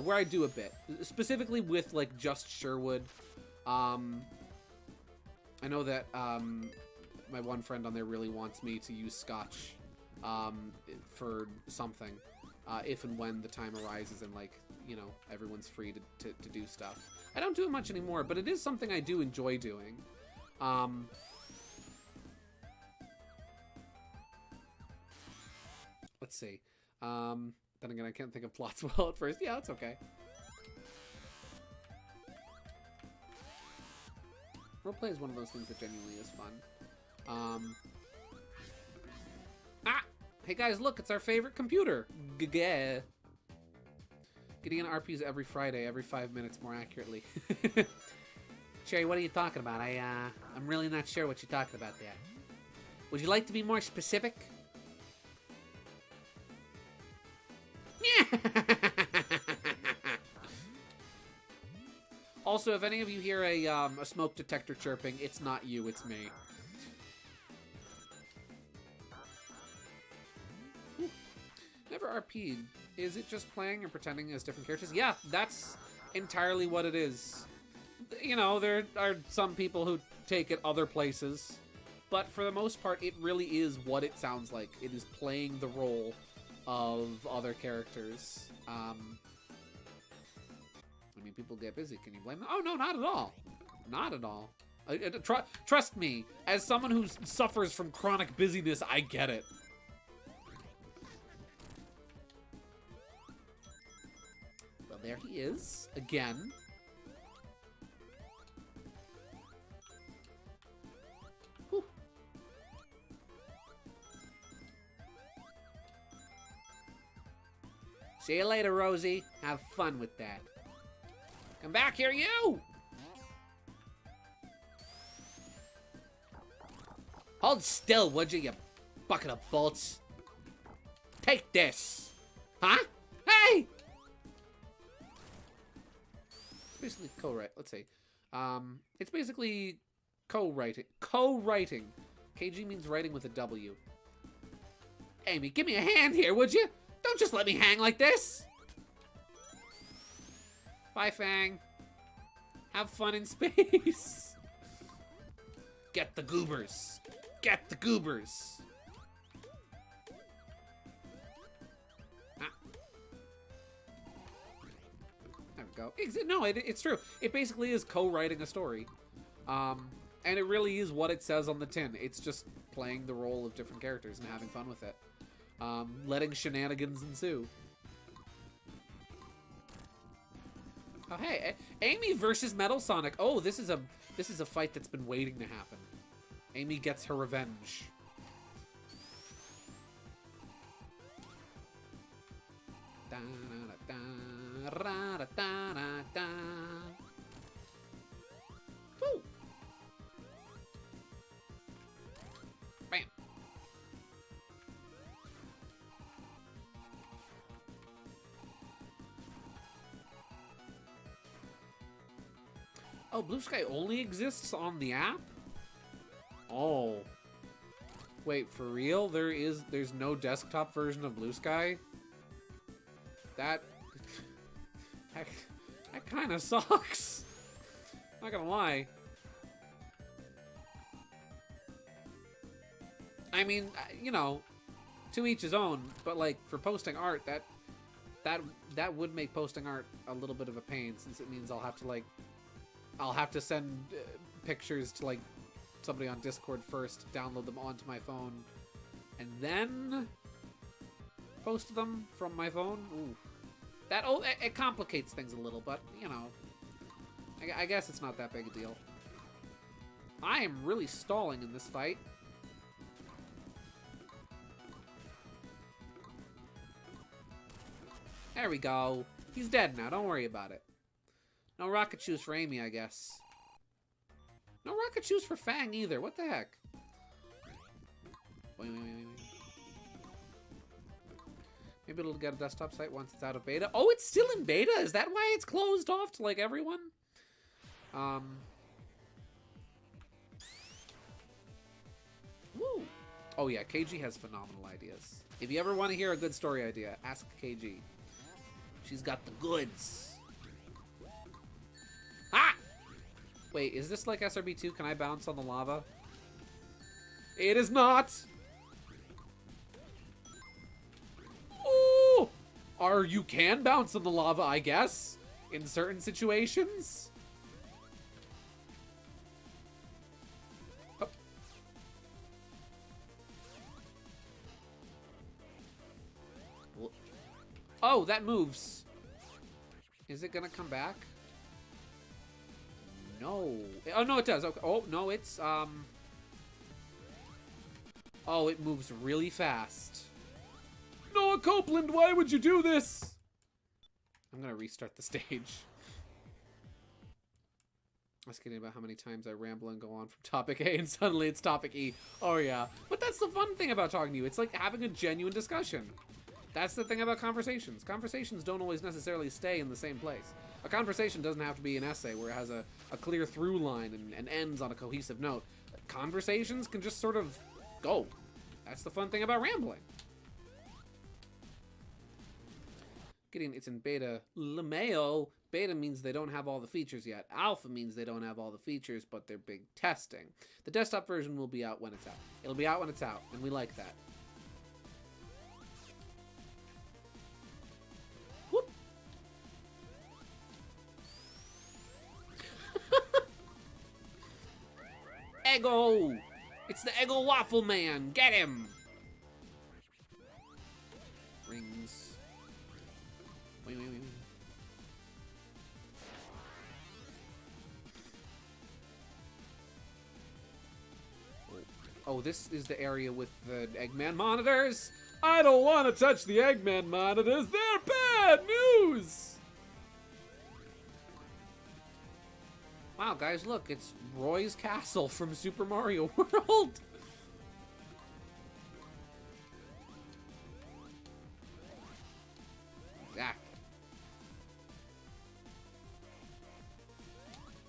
where I do a bit, specifically with like just Sherwood. I know that my one friend on there really wants me to use Scotch for something. If and when the time arises and, like, you know, everyone's free to do stuff. I don't do it much anymore, but it is something I do enjoy doing. Let's see. Then again, I can't think of plots well at first. Yeah, that's okay. Roleplay is one of those things that genuinely is fun. Hey guys, look, it's our favorite computer. Gideon RPs every Friday, every 5 minutes more accurately. Cherry, what are you talking about? I'm really not sure what you're talking about there. Would you like to be more specific? Also, if any of you hear a smoke detector chirping, it's not you, it's me. Never RP'd. Is it just playing and pretending as different characters? Yeah, that's entirely what it is. You know, there are some people who take it other places, but for the most part, it really is what it sounds like. It is playing the role of other characters. I mean, people get busy. Can you blame them? Oh, no, not at all. Not at all. Trust me, as someone who suffers from chronic busyness, I get it. There he is, again. Whew. See you later, Rosie. Have fun with that. Come back here, you! Hold still, would you bucket of bolts? Take this. Huh? Hey! It's basically co-write. Let's see. It's basically co-writing. Co-writing. KG means writing with a W. Amy, give me a hand here, would you? Don't just let me hang like this. Bye, Fang. Have fun in space. Get the goobers. Get the goobers. Ah. There we go. No, it's true. It basically is co-writing a story. And it really is what it says on the tin. It's just playing the role of different characters and having fun with it. Letting shenanigans ensue. Oh, hey, Amy versus Metal Sonic. Oh, this is a fight that's been waiting to happen. Amy gets her revenge. Da, da, da, da, da, da, da. Woo! Bam. Oh, Blue Sky only exists on the app? Oh. Wait, for real? There's no desktop version of Blue Sky? That kind of sucks. Not gonna lie. I mean, you know, to each his own, but like for posting art, that would make posting art a little bit of a pain, since it means I'll have to send pictures to like somebody on Discord first, download them onto my phone, and then post them from my phone. Ooh. It complicates things a little, but you know, I guess it's not that big a deal. I am really stalling in this fight. There we go. He's dead now. Don't worry about it. No rocket shoes for Amy, I guess. No rocket shoes for Fang either. What the heck? Wait. Maybe it'll get a desktop site once it's out of beta. Oh, it's still in beta? Is that why it's closed off to, like, everyone? Woo. Oh, yeah. KG has phenomenal ideas. If you ever want to hear a good story idea, ask KG. She's got the goods. Ah! Wait, is this like SRB2? Can I bounce on the lava? It is not! Ooh! You can bounce on the lava, I guess, in certain situations. Oh. Oh, that moves. Is it gonna come back? No. Oh, no, it does. Okay. Oh, no, it's, Oh, it moves really fast. Noah Copeland, why would you do this? I'm gonna restart the stage. I was kidding about how many times I ramble and go on from topic A and suddenly it's topic E. Oh, yeah. But that's the fun thing about talking to you. It's like having a genuine discussion. That's the thing about conversations. Conversations don't always necessarily stay in the same place. A conversation doesn't have to be an essay where it has a clear through line and ends on a cohesive note. Conversations can just sort of go. That's the fun thing about rambling. It's in beta. LMAO. Beta means they don't have all the features yet. Alpha means they don't have all the features, but they're big testing. The desktop version will be out when it's out. It'll be out when it's out, and we like that. Whoop. Eggo! It's the Eggo Waffle Man! Get him! Rings. Wait. Oh, this is the area with the Eggman monitors? I don't want to touch the Eggman monitors. They're bad news! Wow, guys, look. It's Roy's castle from Super Mario World.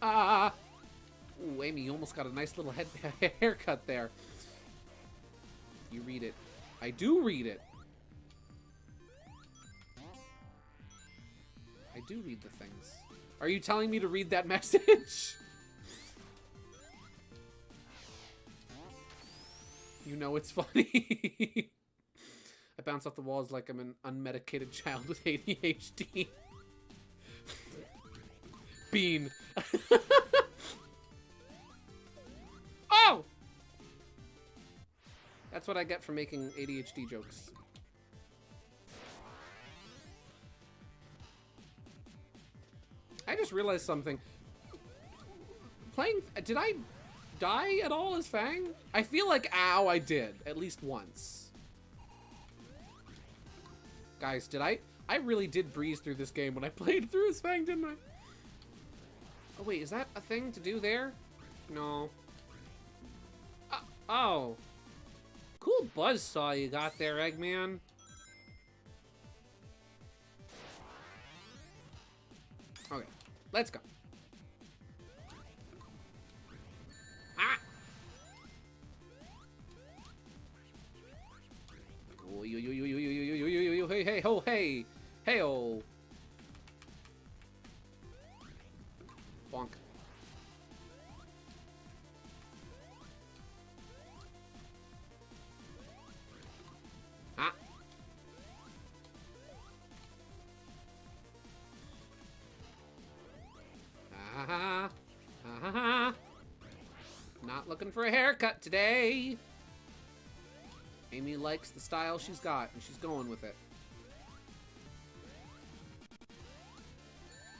Ah! Ooh, Amy, you almost got a nice little haircut there. You read it. I do read it. I do read the things. Are you telling me to read that message? You know it's funny. I bounce off the walls like I'm an unmedicated child with ADHD. Bean. Oh! That's what I get for making ADHD jokes. I just realized something. Did I die at all as Fang? I feel like, ow, I did. At least once. Guys, I really did breeze through this game when I played through as Fang, didn't I? Oh, wait, is that a thing to do there? No. Oh. Cool buzzsaw you got there, Eggman. Okay, let's go. Ah! Oh, hey, hey, ho, hey. Hey-oh. Bonk. Ah. Ah. Ah. Not looking for a haircut today. Amy likes the style she's got, and she's going with it.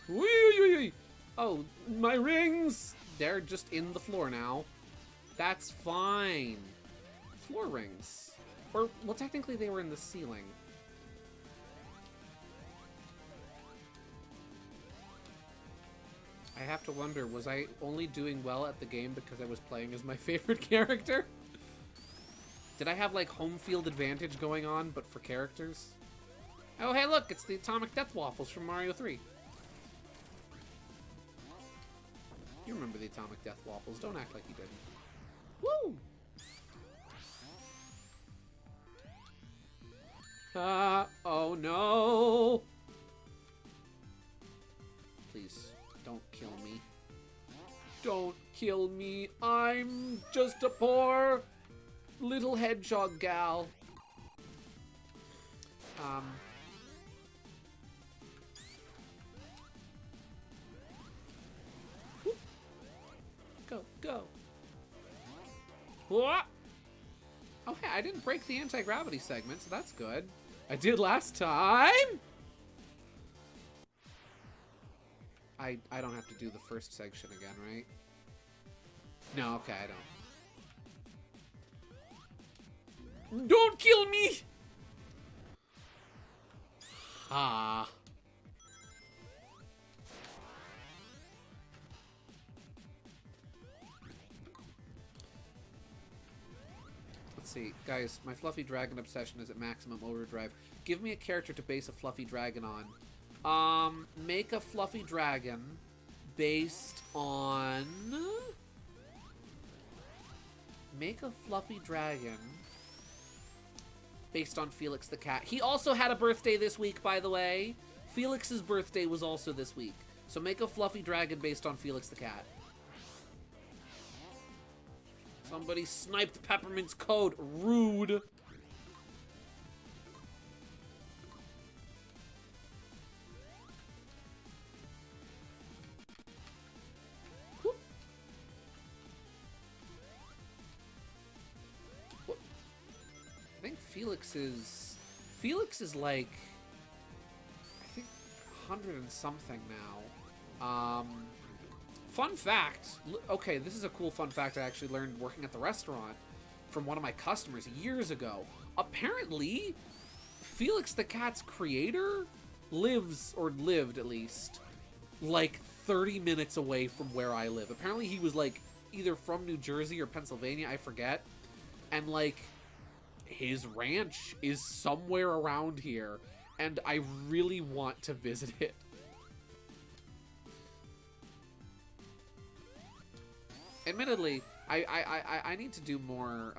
Wee, wee, wee. Oh, my rings! They're just in the floor now. That's fine. Floor rings. Or, well, technically they were in the ceiling. I have to wonder, was I only doing well at the game because I was playing as my favorite character? Did I have, like, home field advantage going on, but for characters? Oh, hey, look, it's the Atomic Death Waffles from Mario 3. You remember the Atomic Death Waffles. Don't act like you didn't. Woo! Oh no! Please, don't kill me. Don't kill me. I'm just a poor little hedgehog gal. Go, go. What? Oh, hey, I didn't break the anti-gravity segment, so that's good. I did last time! I don't have to do the first section again, right? No, okay, I don't. Don't kill me! Ah. Let's see. Guys, my fluffy dragon obsession is at maximum overdrive. Give me a character to base a fluffy dragon on. Make a fluffy dragon based on... Make a fluffy dragon based on Felix the cat. He also had a birthday this week, by the way. Felix's birthday was also this week. So make a fluffy dragon based on Felix the cat. Somebody sniped Peppermint's code. Rude. Whoop. What? I think Felix is like, I think 100 and something now. Fun fact, okay, this is a cool fun fact I actually learned working at the restaurant from one of my customers years ago. Apparently, Felix the cat's creator lives, or lived at least, like 30 minutes away from where I live. Apparently he was like either from New Jersey or Pennsylvania, I forget. And like, his ranch is somewhere around here, and I really want to visit it. admittedly, I need to do more,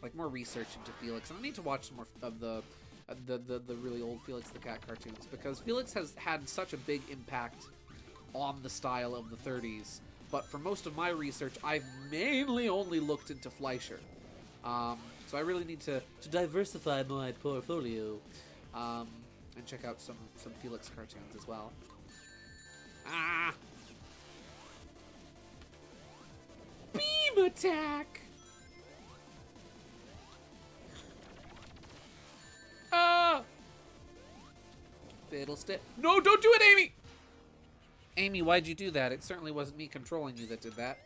like more research into Felix, and I need to watch some more of the really old Felix the Cat cartoons, because Felix has had such a big impact on the style of the 30s. But for most of my research, I've mainly only looked into Fleischer. So I really need to diversify my portfolio, and check out some Felix cartoons as well. Ah! Beam attack! Ah! Fatal step. No, don't do it, Amy! Amy, why'd you do that? It certainly wasn't me controlling you that did that.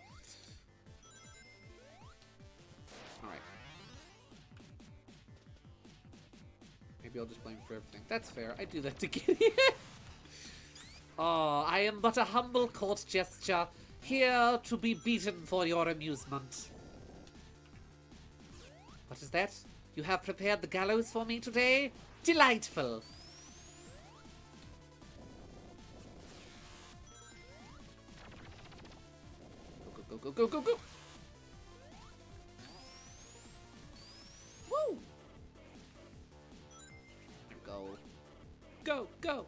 Alright. Maybe I'll just blame for everything. That's fair. I do that to Gideon. Oh, I am but a humble court gesture, here to be beaten for your amusement. What is that? You have prepared the gallows for me today? Delightful. Go, go, go, go, go! Woo! Go. Go, go!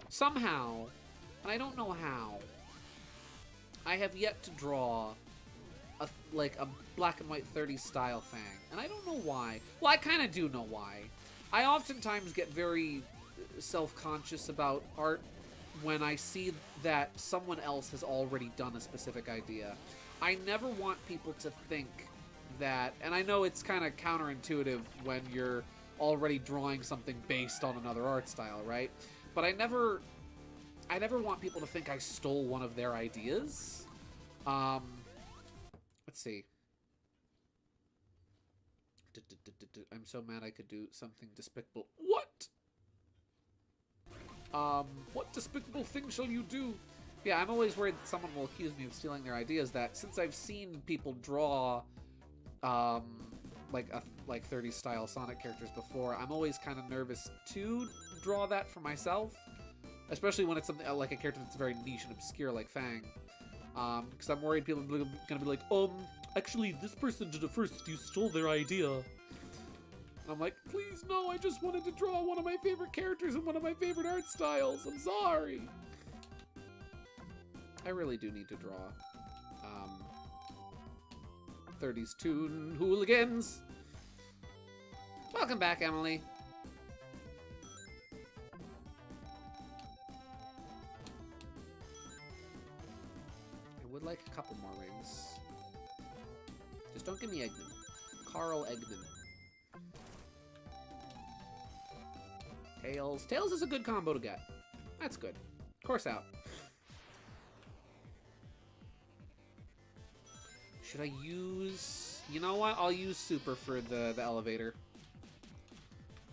Somehow, and I don't know how, I have yet to draw a black and white 30s style Fang. And I don't know why. Well, I kind of do know why. I oftentimes get very self-conscious about art when I see that someone else has already done a specific idea. I never want people to think that, and I know it's kind of counterintuitive when you're already drawing something based on another art style, right? But I never want people to think I stole one of their ideas. Let's see. I'm so mad I could do something despicable. What? What despicable thing shall you do? Yeah, I'm always worried that someone will accuse me of stealing their ideas. That since I've seen people draw, like 30s style Sonic characters before, I'm always kind of nervous to draw that for myself, especially when it's something like a character that's very niche and obscure like Fang. Because I'm worried people are gonna be like, actually, this person did it first. You stole their idea. I'm like, please, no, I just wanted to draw one of my favorite characters and one of my favorite art styles. I'm sorry. I really do need to draw 30s Toon Hooligans. Welcome back, Emily. I would like a couple more rings. Just don't give me Eggman. Carl Eggman. Tails. Tails is a good combo to get. That's good. Course out. Should I use... You know what? I'll use Super for the elevator.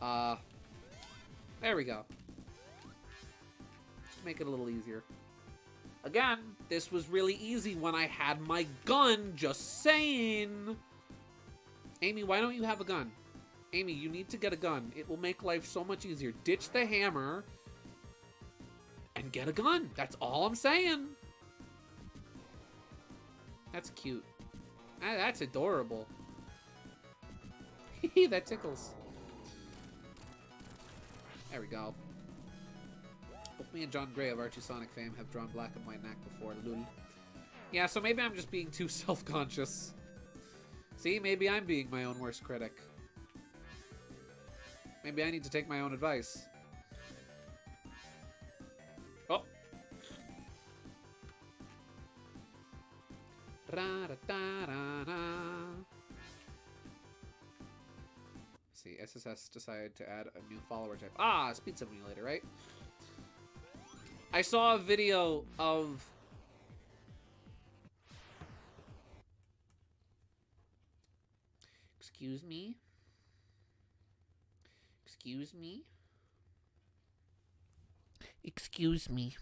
There we go. Just make it a little easier. Again, this was really easy when I had my gun, just saying. Amy, why don't you have a gun? Amy, you need to get a gun. It will make life so much easier. Ditch the hammer and get a gun. That's all I'm saying. That's cute. That's adorable. That tickles. There we go. Both me and John Gray of Archie Sonic fame have drawn black and white knack before. Lul. Yeah, so maybe I'm just being too self-conscious. See, maybe I'm being my own worst critic. Maybe I need to take my own advice. Oh. See, SSS decided to add a new follower type. Ah, Speed Simulator, right? I saw a video of... Excuse me? Excuse me? Excuse me.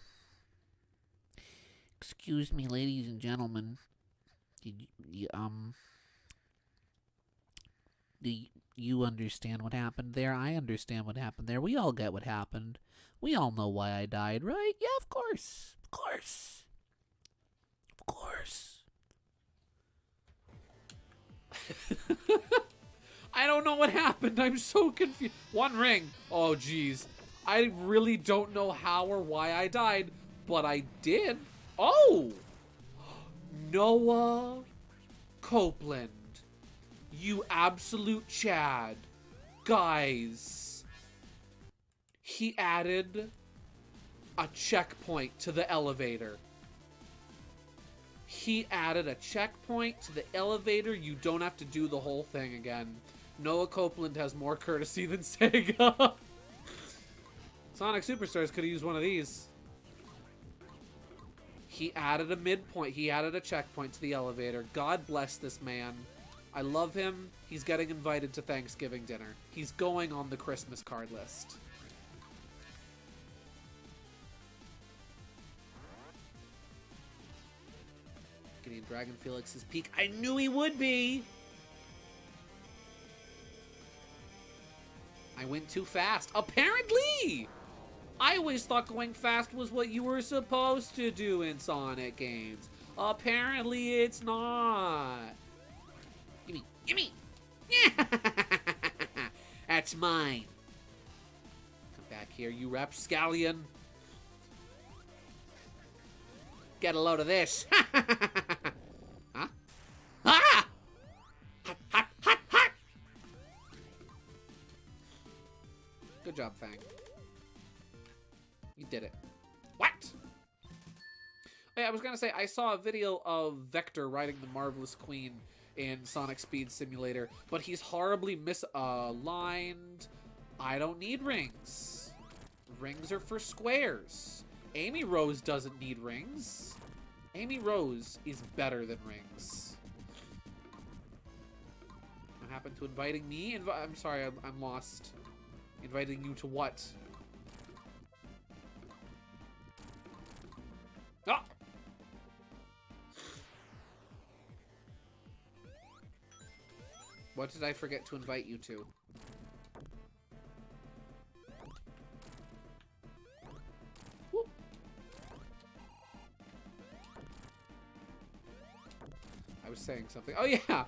Excuse me, ladies and gentlemen. Do you understand what happened there? I understand what happened there. We all get what happened. We all know why I died, right? Yeah, of course. Of course. Of course. I don't know what happened. I'm so confused. One ring. Oh, jeez. I really don't know how or why I died, but I did. Oh! Noah Copeland. You absolute Chad. Guys. He added a checkpoint to the elevator. He added a checkpoint to the elevator. You don't have to do the whole thing again. Noah Copeland has more courtesy than Sega. Sonic Superstars could have used one of these. He added a midpoint. He added a checkpoint to the elevator. God bless this man. I love him. He's getting invited to Thanksgiving dinner. He's going on the Christmas card list. Gideon Dragon Felix's peak. I knew he would be! I went too fast. Apparently! I always thought going fast was what you were supposed to do in Sonic games. Apparently it's not. Gimme, gimme! Yeah! That's mine. Come back here, you rapscallion. Get a load of this. Huh? Ah! Hot, hot, hot, hot! Good job, Fang. You did it. What? Hey, I was gonna say, I saw a video of Vector riding the Marvelous Queen in Sonic Speed Simulator, but he's horribly misaligned. I don't need rings. Rings are for squares. Amy Rose doesn't need rings. Amy Rose is better than rings. What happened to inviting me? I'm sorry, I'm lost. Inviting you to what? Ah! What did I forget to invite you to? Whoop. I was saying something. Oh yeah!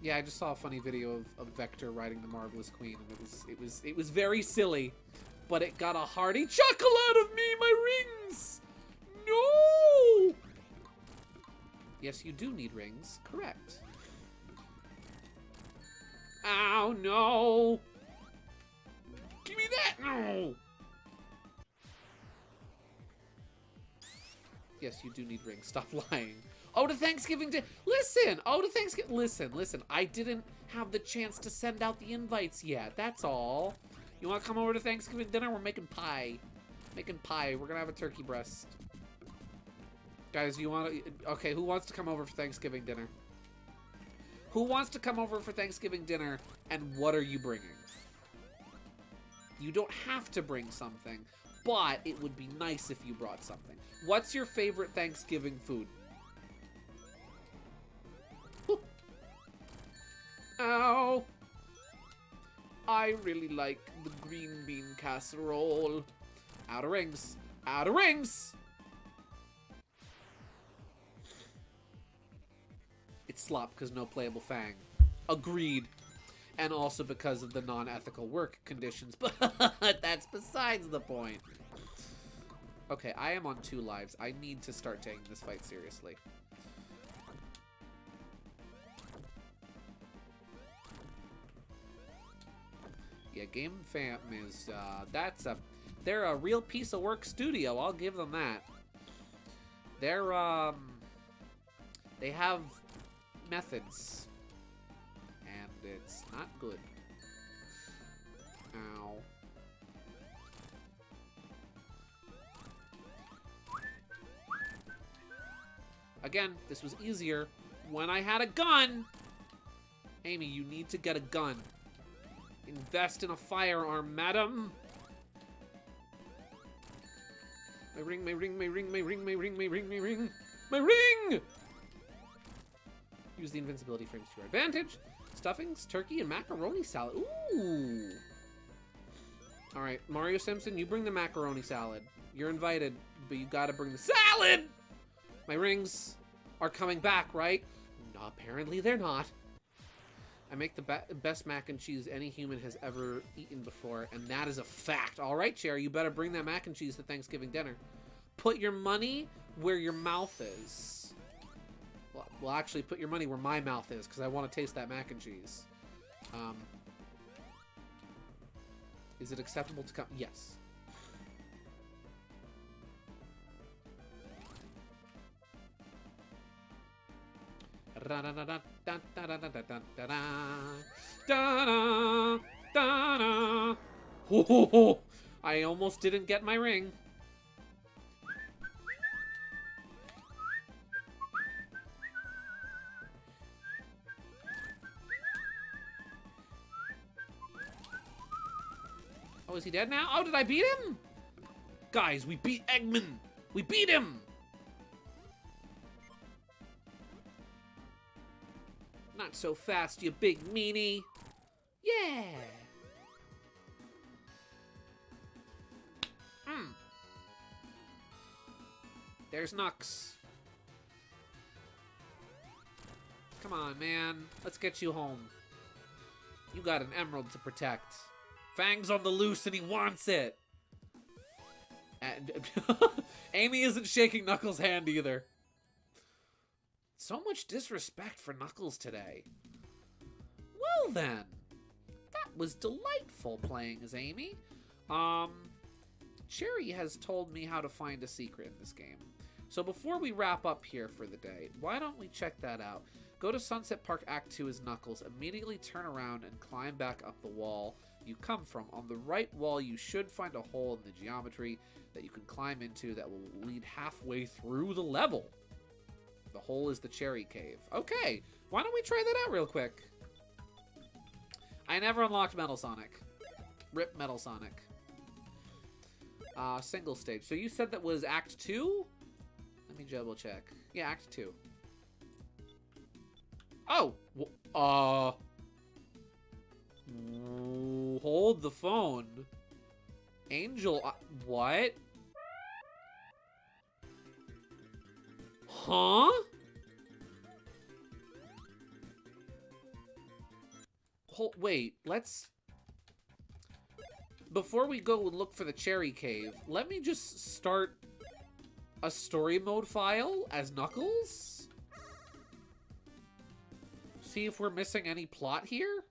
Yeah, I just saw a funny video of Vector riding the Marvelous Queen, and it was very silly, but it got a hearty chuckle out of me, my rings! No! Yes, you do need rings. Correct. Ow, no! Give me that! No! Yes, you do need rings. Stop lying. Oh, to Thanksgiving Day. Listen! Oh, to Thanksgiving. Listen. I didn't have the chance to send out the invites yet. That's all. You want to come over to Thanksgiving dinner? We're making pie. Making pie. We're going to have a turkey breast. Guys, you want to... Okay, who wants to come over for Thanksgiving dinner? Who wants to come over for Thanksgiving dinner, and what are you bringing? You don't have to bring something, but it would be nice if you brought something. What's your favorite Thanksgiving food? Whew. Ow. I really like the green bean casserole. Out of rings. Out of rings! It's slop because no playable Fang. Agreed. And also because of the non-ethical work conditions, but that's besides the point. Okay, I am on 2 lives. I need to start taking this fight seriously. Yeah, Game Fam is, they're a real piece of work studio, I'll give them that. They have methods, and it's not good. Ow. Again, this was easier when I had a gun. Amy, you need to get a gun. Invest in a firearm, madam. My ring, my ring, my ring, my ring, my ring, my ring, my ring. My ring! Use the invincibility frames to your advantage. Stuffings, turkey, and macaroni salad. Ooh! Alright, Mario Simpson, you bring the macaroni salad. You're invited, but you gotta bring the salad! My rings are coming back, right? No, apparently they're not. I make the best mac and cheese any human has ever eaten before, and that is a fact. All right, Cherry, you better bring that mac and cheese to Thanksgiving dinner. Put your money where your mouth is. Well, actually, put your money where my mouth is, because I want to taste that mac and cheese. Is it acceptable to come? Yes. I almost didn't get my ring. Oh, is he dead now? Oh, did I beat him? Guys, we beat Eggman. We beat him. Not so fast, you big meanie. Yeah. There's Nux. Come on, man. Let's get you home. You got an emerald to protect. Fang's on the loose and he wants it. And Amy isn't shaking Knuckles' hand either. So much disrespect for Knuckles today. Well then, that was delightful playing as Amy. Cherry has told me how to find a secret in this game. So before we wrap up here for the day, why don't we check that out? Go to Sunset Park Act 2 as Knuckles, immediately turn around and climb back up the wall you come from. On the right wall, you should find a hole in the geometry that you can climb into that will lead halfway through the level. The hole is the Cherry Cave. Okay, why don't we try that out real quick? I never unlocked Metal Sonic. Rip Metal Sonic. Single stage. So you said that was Act 2? Let me double check. Yeah, Act 2. Oh! Hold the phone. Angel... what? Huh? Wait, let's... Before we go and look for the Cherry Cave, let me just start a story mode file as Knuckles? See if we're missing any plot here?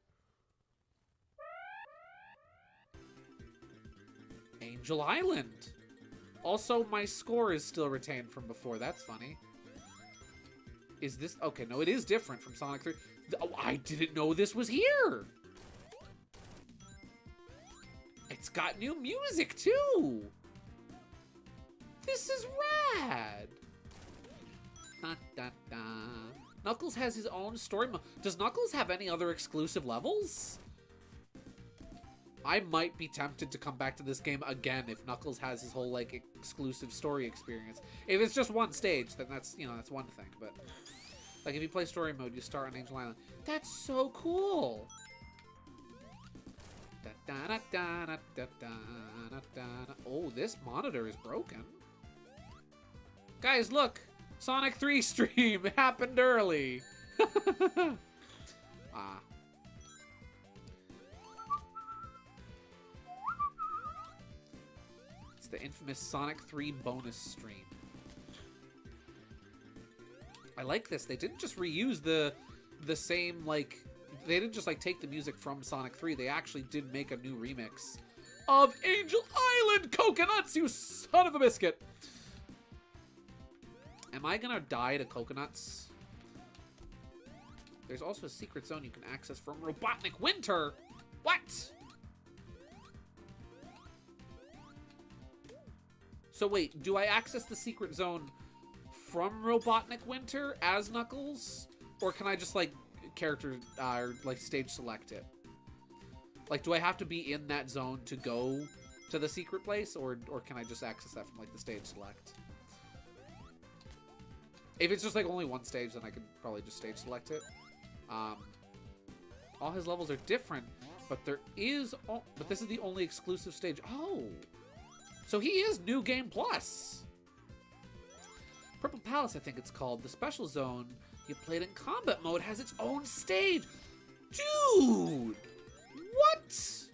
Angel Island. Also, my score is still retained from before. That's funny. Is this... okay, no, it is different from Sonic 3. Oh, I didn't know this was here! It's got new music, too! This is rad! Da, da, da. Knuckles has his own story mode. Does Knuckles have any other exclusive levels? I might be tempted to come back to this game again if Knuckles has his whole, like, exclusive story experience. If it's just one stage, then that's, you know, that's one thing. But, like, if you play story mode, you start on Angel Island. That's so cool! Oh, this monitor is broken. Guys, look! Sonic 3 stream happened early! It's the infamous Sonic 3 bonus stream. I like this. They didn't just reuse the same, like... They didn't just, like, take the music from Sonic 3. They actually did make a new remix of Angel Island Coconuts, you son of a biscuit! Am I gonna die to coconuts? There's also a secret zone you can access from Robotnik Winter! What? So wait, do I access the secret zone from Robotnik Winter as Knuckles? Or can I just, like, character, like, stage select it? Like, do I have to be in that zone to go to the secret place? Or can I just access that from, like, the stage select? If it's just, like, only one stage, then I could probably just stage select it. All his levels are different, but there is... but this is the only exclusive stage. Oh! So he is New Game Plus! Purple Palace, I think it's called. The special zone you played in combat mode has its own stage. Dude! What?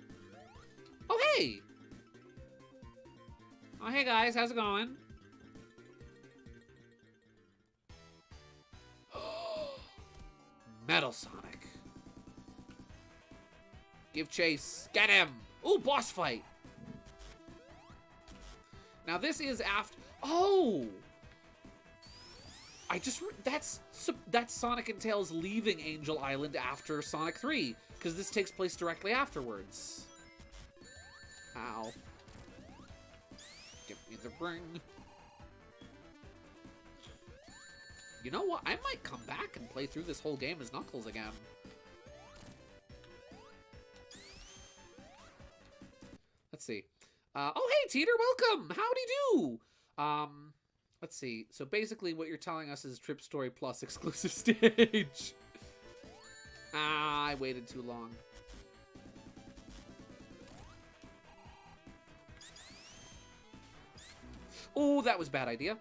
Oh, hey! Oh, hey guys, how's it going? Metal Sonic. Give chase. Get him! Ooh, boss fight! Now this is after... Oh! That's Sonic and Tails leaving Angel Island after Sonic 3, because this takes place directly afterwards. Ow. Give me the ring. You know what? I might come back and play through this whole game as Knuckles again. Let's see. Oh, hey, Teeter, welcome! Howdy do! Let's see. So basically what you're telling us is Trip Story Plus exclusive stage. I waited too long. Oh, that was a bad idea.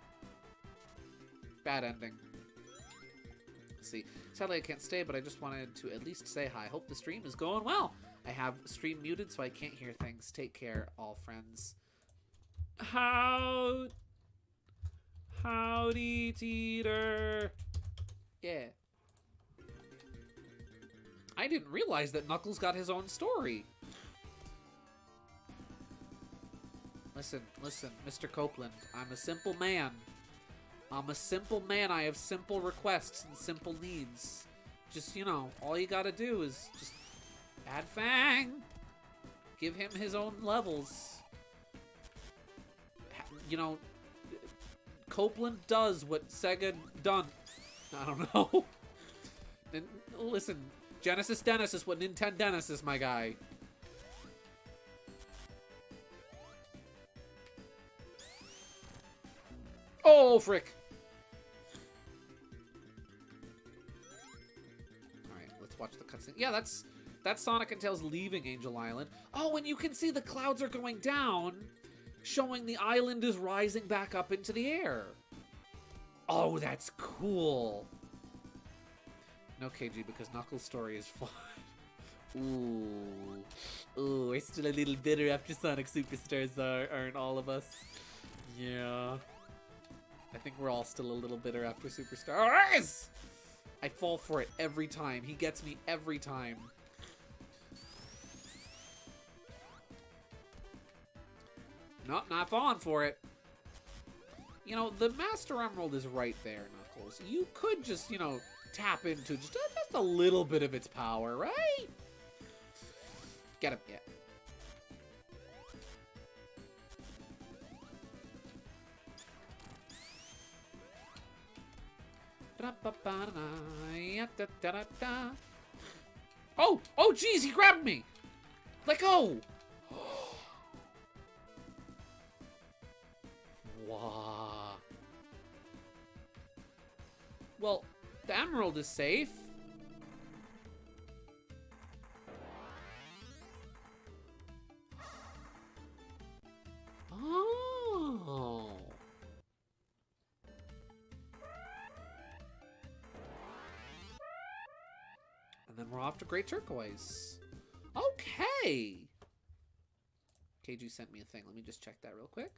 Bad ending. Let's see. Sadly, I can't stay, but I just wanted to at least say hi. Hope the stream is going well. I have stream muted, so I can't hear things. Take care, all friends. Howdy, Teeter. Yeah. I didn't realize that Knuckles got his own story. Listen, Mr. Copeland. I'm a simple man. I'm a simple man. I have simple requests and simple needs. Just, you know, all you gotta do is just add Fang. Give him his own levels. You know, Copeland does what Sega done. I don't know. And listen, Genesis Dennis is what Nintendo Dennis is, my guy. Oh, frick. Alright, let's watch the cutscene. Yeah, that's Sonic and Tails leaving Angel Island. Oh, and you can see the clouds are going down, showing the island is rising back up into the air. Oh, that's cool. No KG, because Knuckles' story is fun. Ooh, we're still a little bitter after Sonic Superstars, aren't all of us? Yeah. I think we're all still a little bitter after Superstars. I fall for it every time. He gets me every time. Not falling for it. You know, the Master Emerald is right there, Knuckles. You could just, you know, tap into just a little bit of its power, right? Get him, yeah. Oh, geez, he grabbed me. Let go. Wow. Well, the emerald is safe. Oh. And then we're off to Great Turquoise. Okay. KG sent me a thing. Let me just check that real quick.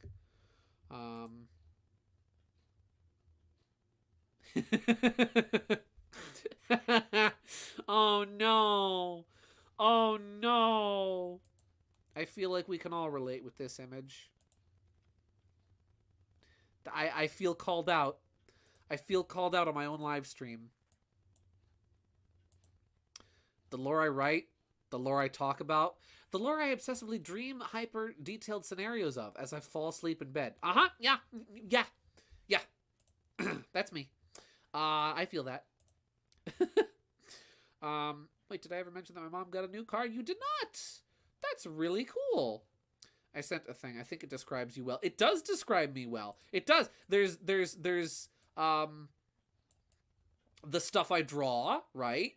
Oh no. Oh no. I feel like we can all relate with this image. I feel called out. I feel called out on my own live stream. The lore I write, the lore I talk about, the lore I obsessively dream hyper-detailed scenarios of as I fall asleep in bed. Yeah. That's me. I feel that. Wait, did I ever mention that my mom got a new car? You did not! That's really cool. I sent a thing. I think it describes you well. It does describe me well. It does. There's the stuff I draw, right?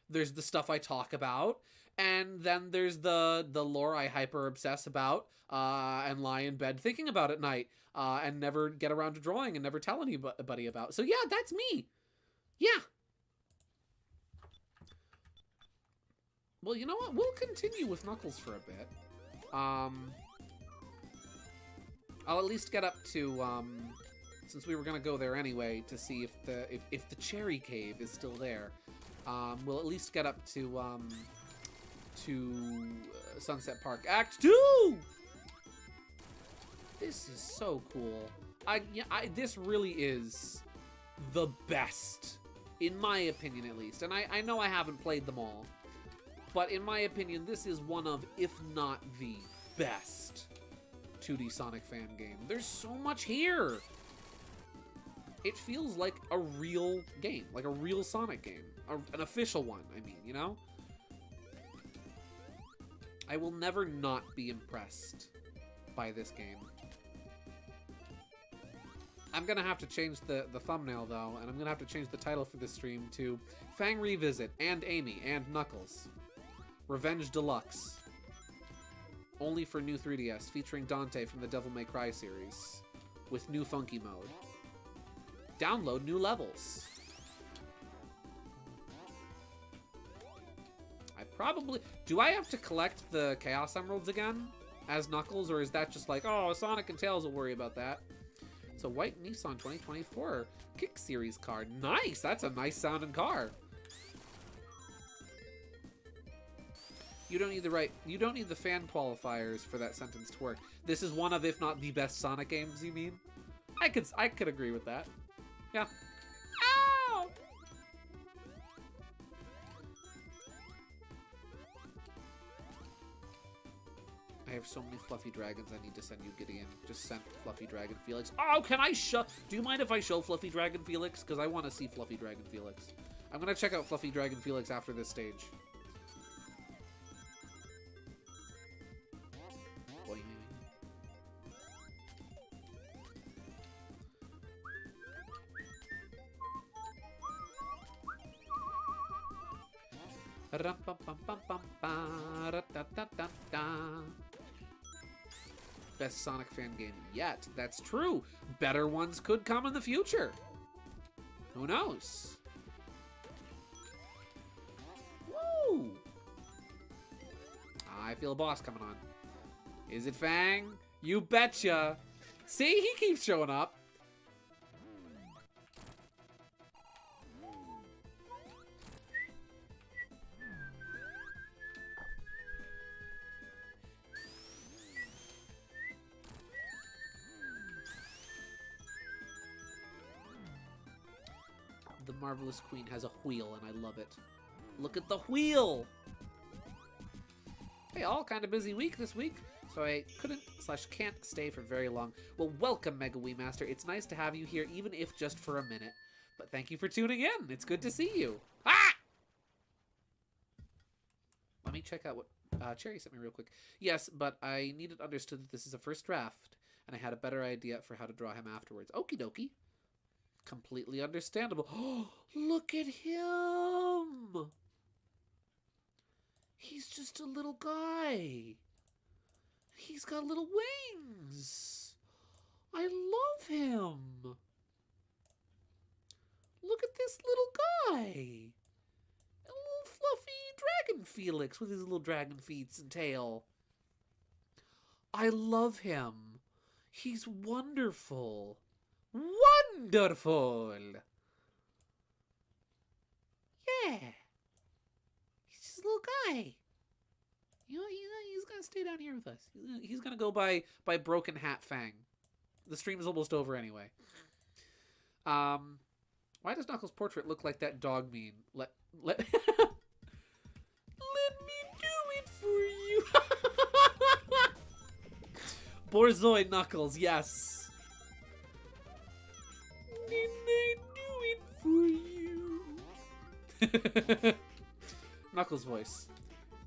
There's the stuff I talk about. And then there's the lore I hyper obsess about and lie in bed thinking about at night and never get around to drawing and never tell anybody about. So yeah, that's me. Yeah. Well, you know what? We'll continue with Knuckles for a bit. I'll at least get up to, since we were gonna go there anyway to see if the Cherry Cave is still there. We'll at least get up to Sunset Park Act 2! This is so cool. This really is the best, in my opinion at least. And I know I haven't played them all, but in my opinion, this is one of, if not the best 2D Sonic fan game. There's so much here. It feels like a real game, like a real Sonic game. An official one, I mean, you know? I will never not be impressed by this game. I'm gonna have to change the thumbnail, though, and I'm gonna have to change the title for this stream to Fang Revisit, and Amy, and Knuckles. Revenge Deluxe. Only for new 3DS, featuring Dante from the Devil May Cry series, with new funky mode. Download new levels. Do I have to collect the Chaos Emeralds again as Knuckles, or is that just like, oh, Sonic and Tails will worry about that? It's a white Nissan 2024 Kick Series car. Nice! That's a nice sounding car. You don't need the fan qualifiers for that sentence to work. This is one of, if not the best Sonic games, you mean? I could agree with that. Yeah. Ow! I have so many fluffy dragons I need to send you, Gideon. Just send Fluffy Dragon Felix. Oh, can I show... Do you mind if I show Fluffy Dragon Felix? Because I want to see Fluffy Dragon Felix. I'm going to check out Fluffy Dragon Felix after this stage. Boing. Best Sonic fan game yet. That's true. Better ones could come in the future. Who knows? Woo! I feel a boss coming on. Is it Fang? You betcha. See, he keeps showing up. The Marvelous Queen has a wheel, and I love it. Look at the wheel! Hey, all kind of busy week this week, so I couldn't/can't stay for very long. Well, welcome, Mega Wii Master. It's nice to have you here, even if just for a minute. But thank you for tuning in. It's good to see you. Ah! Let me check out what Cherry sent me real quick. Yes, but I needed understood that this is a first draft, and I had a better idea for how to draw him afterwards. Okie dokie. Completely understandable. Oh, look at him! He's just a little guy. He's got little wings. I love him. Look at this little guy. A little fluffy dragon Felix with his little dragon feet and tail. I love him. He's wonderful. Wonderful! Yeah. He's just a little guy. You know, he's gonna stay down here with us. He's gonna go by Broken Hat Fang. The stream is almost over anyway. Why does Knuckles' portrait look like that dog meme? Let let me do it for you. Borzoi Knuckles, yes. Didn't I do it for you? Knuckles' voice.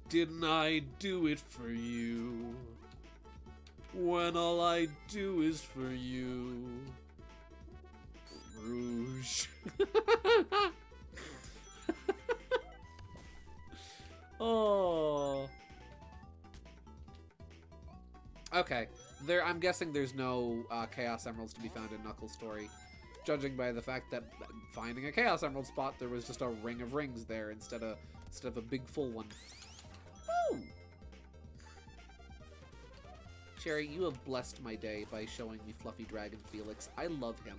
Didn't I do it for you? When all I do is for you. Rouge. Oh. Okay. I'm guessing there's no Chaos Emeralds to be found in Knuckles' story. Judging by the fact that finding a Chaos Emerald spot, there was just a ring of rings there instead of a big full one. Cherry, you have blessed my day by showing me Fluffy Dragon Felix. I love him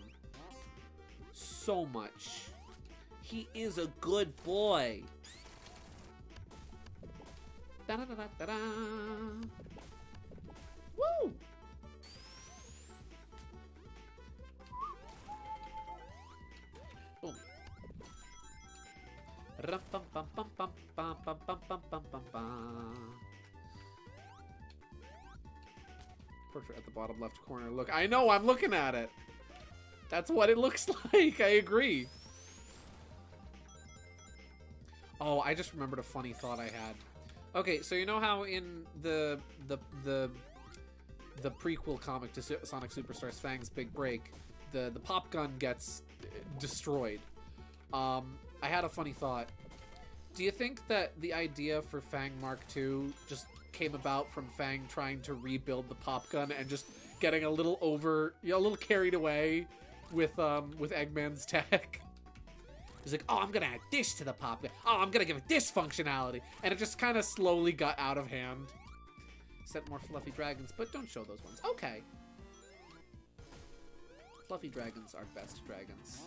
so much. He is a good boy. Da-da-da-da-da-da. Woo! Boom. Rum-bum-bum-bum-bum-bum-bum-bum-bum-bum-bum. Portrait at the bottom left corner. Look, I know, I'm looking at it. That's what it looks like. I agree. Oh, I just remembered a funny thought I had. Okay, so you know how in the prequel comic to Sonic Superstars Fang's Big Break, the pop gun gets destroyed. I had a funny thought. Do you think that the idea for Fang Mark II just came about from Fang trying to rebuild the pop gun and just getting a little a little carried away with Eggman's tech? He's like, oh, I'm gonna add this to the pop gun. Oh, I'm gonna give it this functionality. And it just kind of slowly got out of hand. Set more fluffy dragons, but don't show those ones. Okay. Fluffy dragons are best dragons.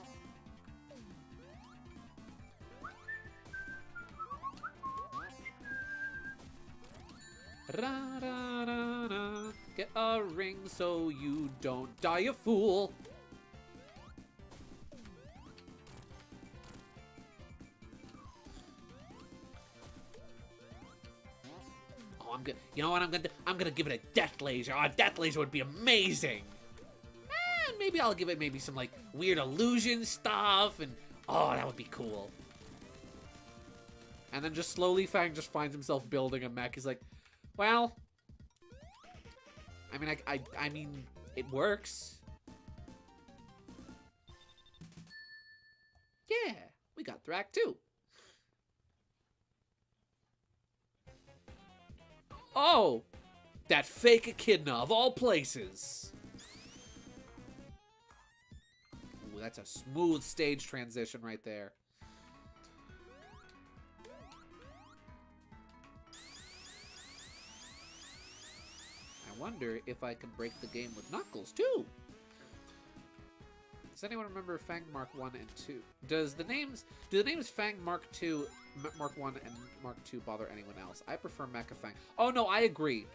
Ra-da-da-da. Get a ring so you don't die a fool. Oh, I'm gonna. You know what I'm gonna do? I'm gonna give it a death laser. Oh, a death laser would be amazing. And maybe I'll give it maybe some like weird illusion stuff, and oh, that would be cool. And then just slowly, Fang just finds himself building a mech. He's like, well, I mean, I mean, it works. Yeah, we got Thrak too. Oh, that fake echidna of all places. Ooh, that's a smooth stage transition right there. I wonder if I can break the game with Knuckles too. Does anyone remember Fang Mark 1 and 2? Do the names Fang Mark 2, Mark 1 and Mark 2 bother anyone else? I prefer Mecha Fang. Oh no, I agree.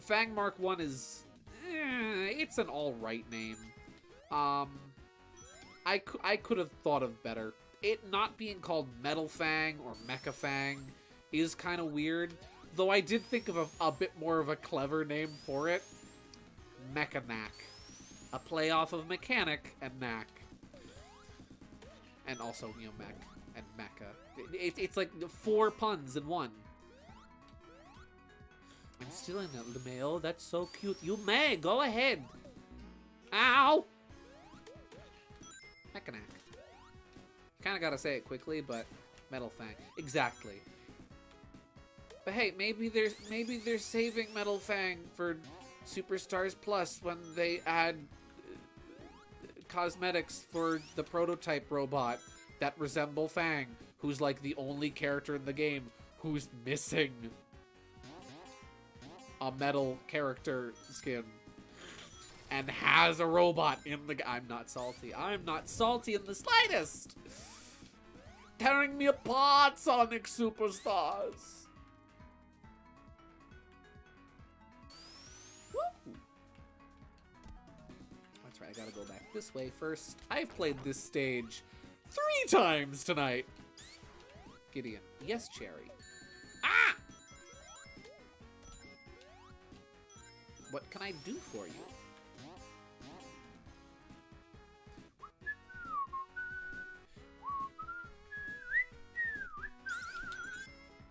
Fang Mark 1 is it's an alright name. I could have thought of better. It not being called Metal Fang or Mecha Fang is kind of weird. Though I did think of a bit more of a clever name for it. Mechanak. A play off of mechanic and knack. And also, you know, mech and mecha. It's like 4 puns in one. I'm stealing that, LeMayo. That's so cute. You may. Go ahead. Ow! Mechanak. Kind of gotta say it quickly, but Metal Fang. Exactly. But hey, maybe they're saving Metal Fang for Superstars Plus when they add cosmetics for the prototype robot that resemble Fang, who's like the only character in the game who's missing a metal character skin and has a robot in the... I'm not salty. I'm not salty in the slightest. Tearing me apart, Sonic Superstars. That's right, I gotta go back this way first. I've played this stage 3 times tonight. Gideon. Yes, Cherry. Ah! What can I do for you?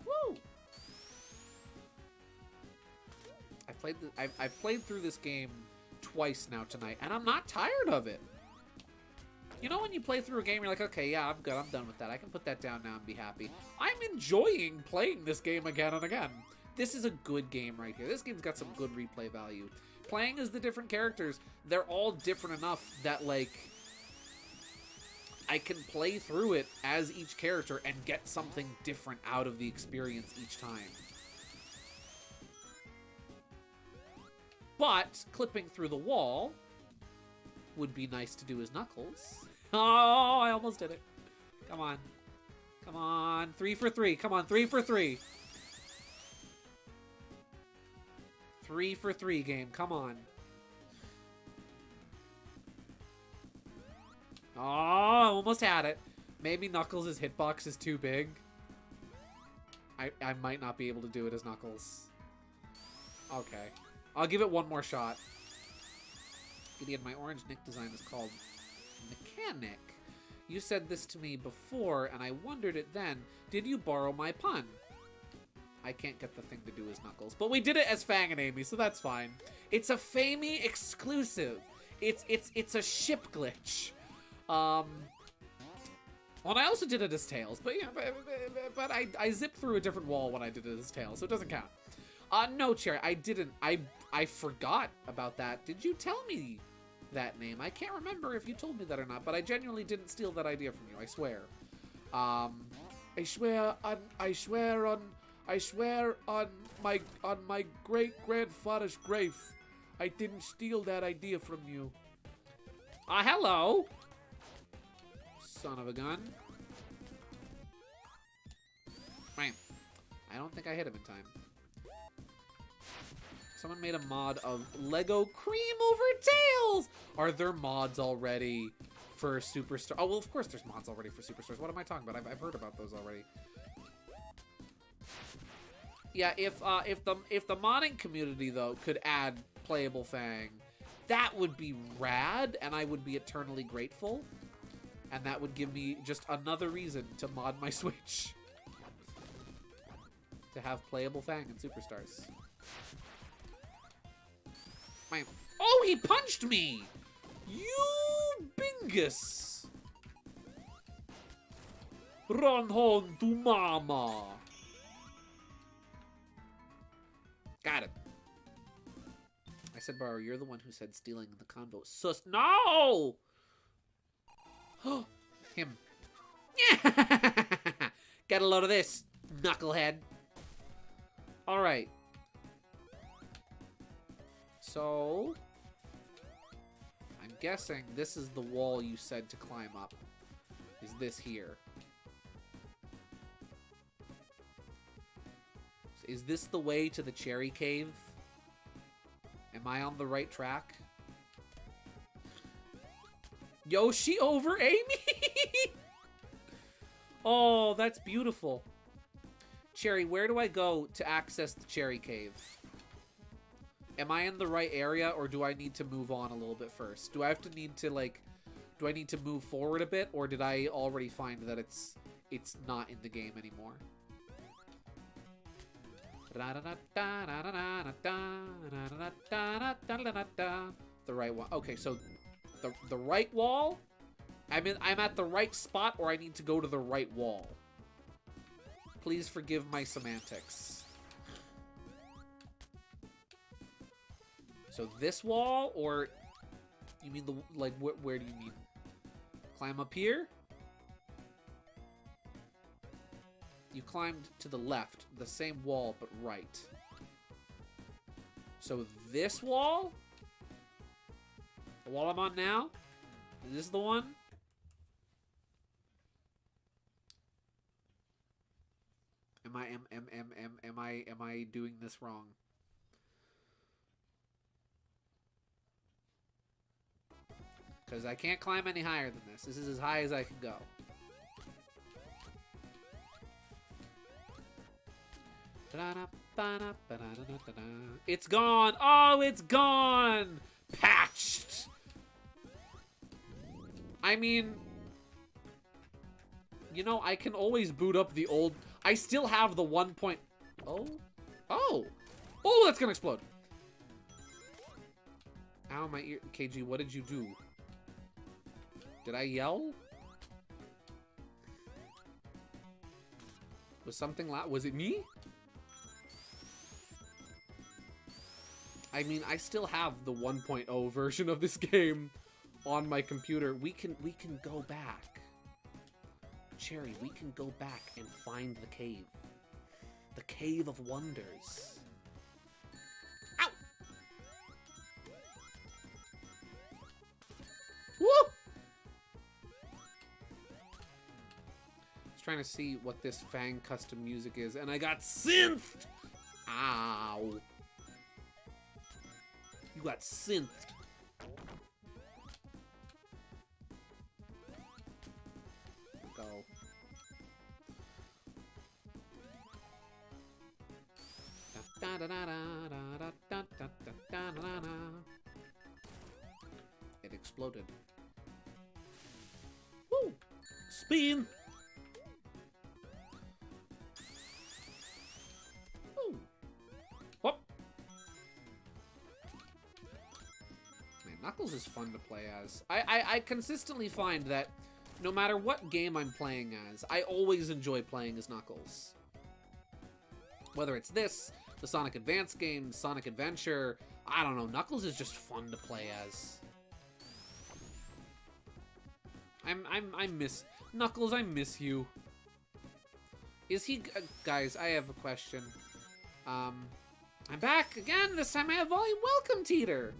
Woo! I've played through this game twice now tonight, and I'm not tired of it. You know when you play through a game, you're like, okay, yeah, I'm good, I'm done with that. I can put that down now and be happy. I'm enjoying playing this game again and again. This is a good game right here. This game's got some good replay value. Playing as the different characters, they're all different enough that, like, I can play through it as each character and get something different out of the experience each time. but clipping through the wall would be nice to do as Knuckles. Oh, I almost did it. Come on. Come on. 3 for 3. Come on, 3 for 3. 3 for 3 game. Come on. Oh, almost had it. Maybe Knuckles' hitbox is too big. I might not be able to do it as Knuckles. Okay. I'll give it one more shot. Idiot, my orange Nick design is called Mechanic. You said this to me before, and I wondered it then. Did you borrow my pun? I can't get the thing to do as Knuckles. But we did it as Fang and Amy, so that's fine. It's a Famey exclusive. It's a ship glitch. Well, I also did it as Tails, but yeah, but I zipped through a different wall when I did it as Tails, so it doesn't count. No, Cherry, I didn't. I forgot about that. Did you tell me that name? I can't remember if you told me that or not, but I genuinely didn't steal that idea from you. I swear. I swear on my great grandfather's grave, I didn't steal that idea from you. Hello. Son of a gun. Bam. I don't think I hit him in time. Someone made a mod of Lego Cream over Tails! Are there mods already for Superstar? Oh, well, of course there's mods already for Superstars. What am I talking about? I've heard about those already. Yeah, if the modding community, though, could add playable Fang, that would be rad, and I would be eternally grateful. And that would give me just another reason to mod my Switch. To have playable Fang in Superstars. Oh, he punched me! You bingus! Run home to mama! Got it. I said, Baro, you're the one who said stealing the convo. Sus. No! Him. Yeah! Get a load of this, knucklehead. Alright. So, I'm guessing this is the wall you said to climb up. Is this here? Is this the way to the cherry cave? Am I on the right track? Yoshi over Amy? Oh, that's beautiful. Cherry, where do I go to access the cherry cave? Am I in the right area, or do I need to move on a little bit first? Do I need to move forward a bit, or did I already find that it's not in the game anymore? The right one. Okay, so the right wall? I'm at the right spot, or I need to go to the right wall. Please forgive my semantics. So this wall, or you mean the, like, where do you mean? Climb up here? You climbed to the left, the same wall, but right. So this wall? The wall I'm on now? Is this the one? Am I doing this wrong? Because I can't climb any higher than this. This is as high as I can go. It's gone! Oh, it's gone! Patched! I mean, you know, I can always boot up the old... I still have the 1. Oh? Oh! Oh, that's gonna explode! Ow, my ear... KG, what did you do? Did I yell? Was something loud? Was it me? I mean, I still have the 1.0 version of this game on my computer. We can go back. Cherry, we can go back and find the cave. The Cave of Wonders. Ow! trying to see what this Fang custom music is, and I got synthed! Ow. You got synthed. Go. It exploded. Woo! Spin! Woo! Whoop! Man, Knuckles is fun to play as. I consistently find that no matter what game I'm playing as, I always enjoy playing as Knuckles. Whether it's this, the Sonic Advance games, Sonic Adventure, I don't know, Knuckles is just fun to play as. I miss Knuckles. I miss you. Is he guys? I have a question. I'm back again. This time I have volume. Welcome, Teeter.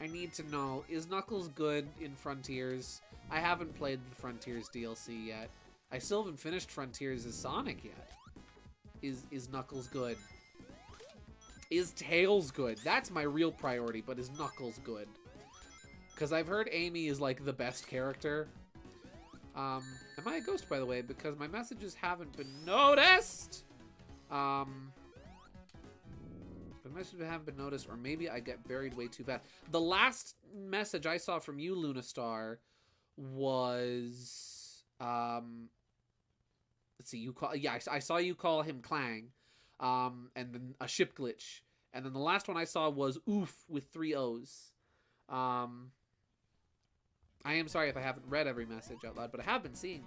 I need to know: is Knuckles good in Frontiers? I haven't played the Frontiers DLC yet. I still haven't finished Frontiers as Sonic yet. Is Knuckles good? Is Tails good? That's my real priority. But is Knuckles good? Because I've heard Amy is like the best character. Am I a ghost, by the way? Because my messages haven't been noticed. The messages haven't been noticed, or maybe I get buried way too fast. The last message I saw from you, Luna Star, was let's see. You call I saw you call him Clang, and then a ship glitch, and then the last one I saw was oof with 3 O's. I am sorry if I haven't read every message out loud, but I have been seeing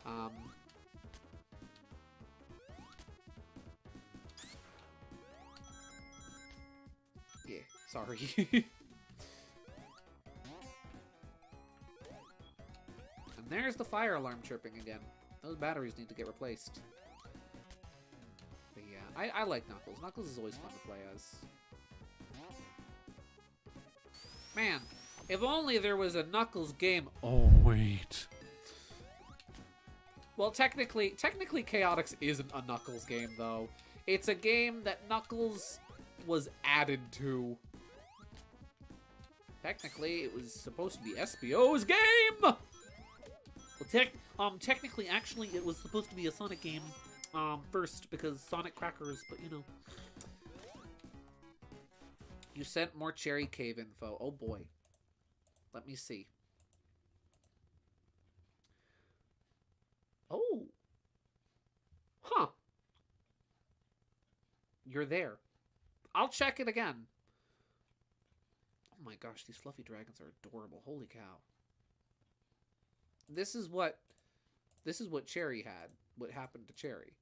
them. Yeah, sorry. And there's the fire alarm chirping again. Those batteries need to get replaced. But yeah, I like Knuckles. Knuckles is always fun to play as. Man. If only there was a Knuckles game. Oh, wait. Well, technically Chaotix isn't a Knuckles game, though. It's a game that Knuckles was added to. Technically, it was supposed to be SBO's game! Well, technically, actually, it was supposed to be a Sonic game first, because Sonic Crackers, but you know. You sent more Cherry Cave info. Oh, boy. Let me see. Oh. Huh. You're there. I'll check it again. Oh my gosh, these fluffy dragons are adorable. Holy cow. This is what Cherry had. What happened to Cherry.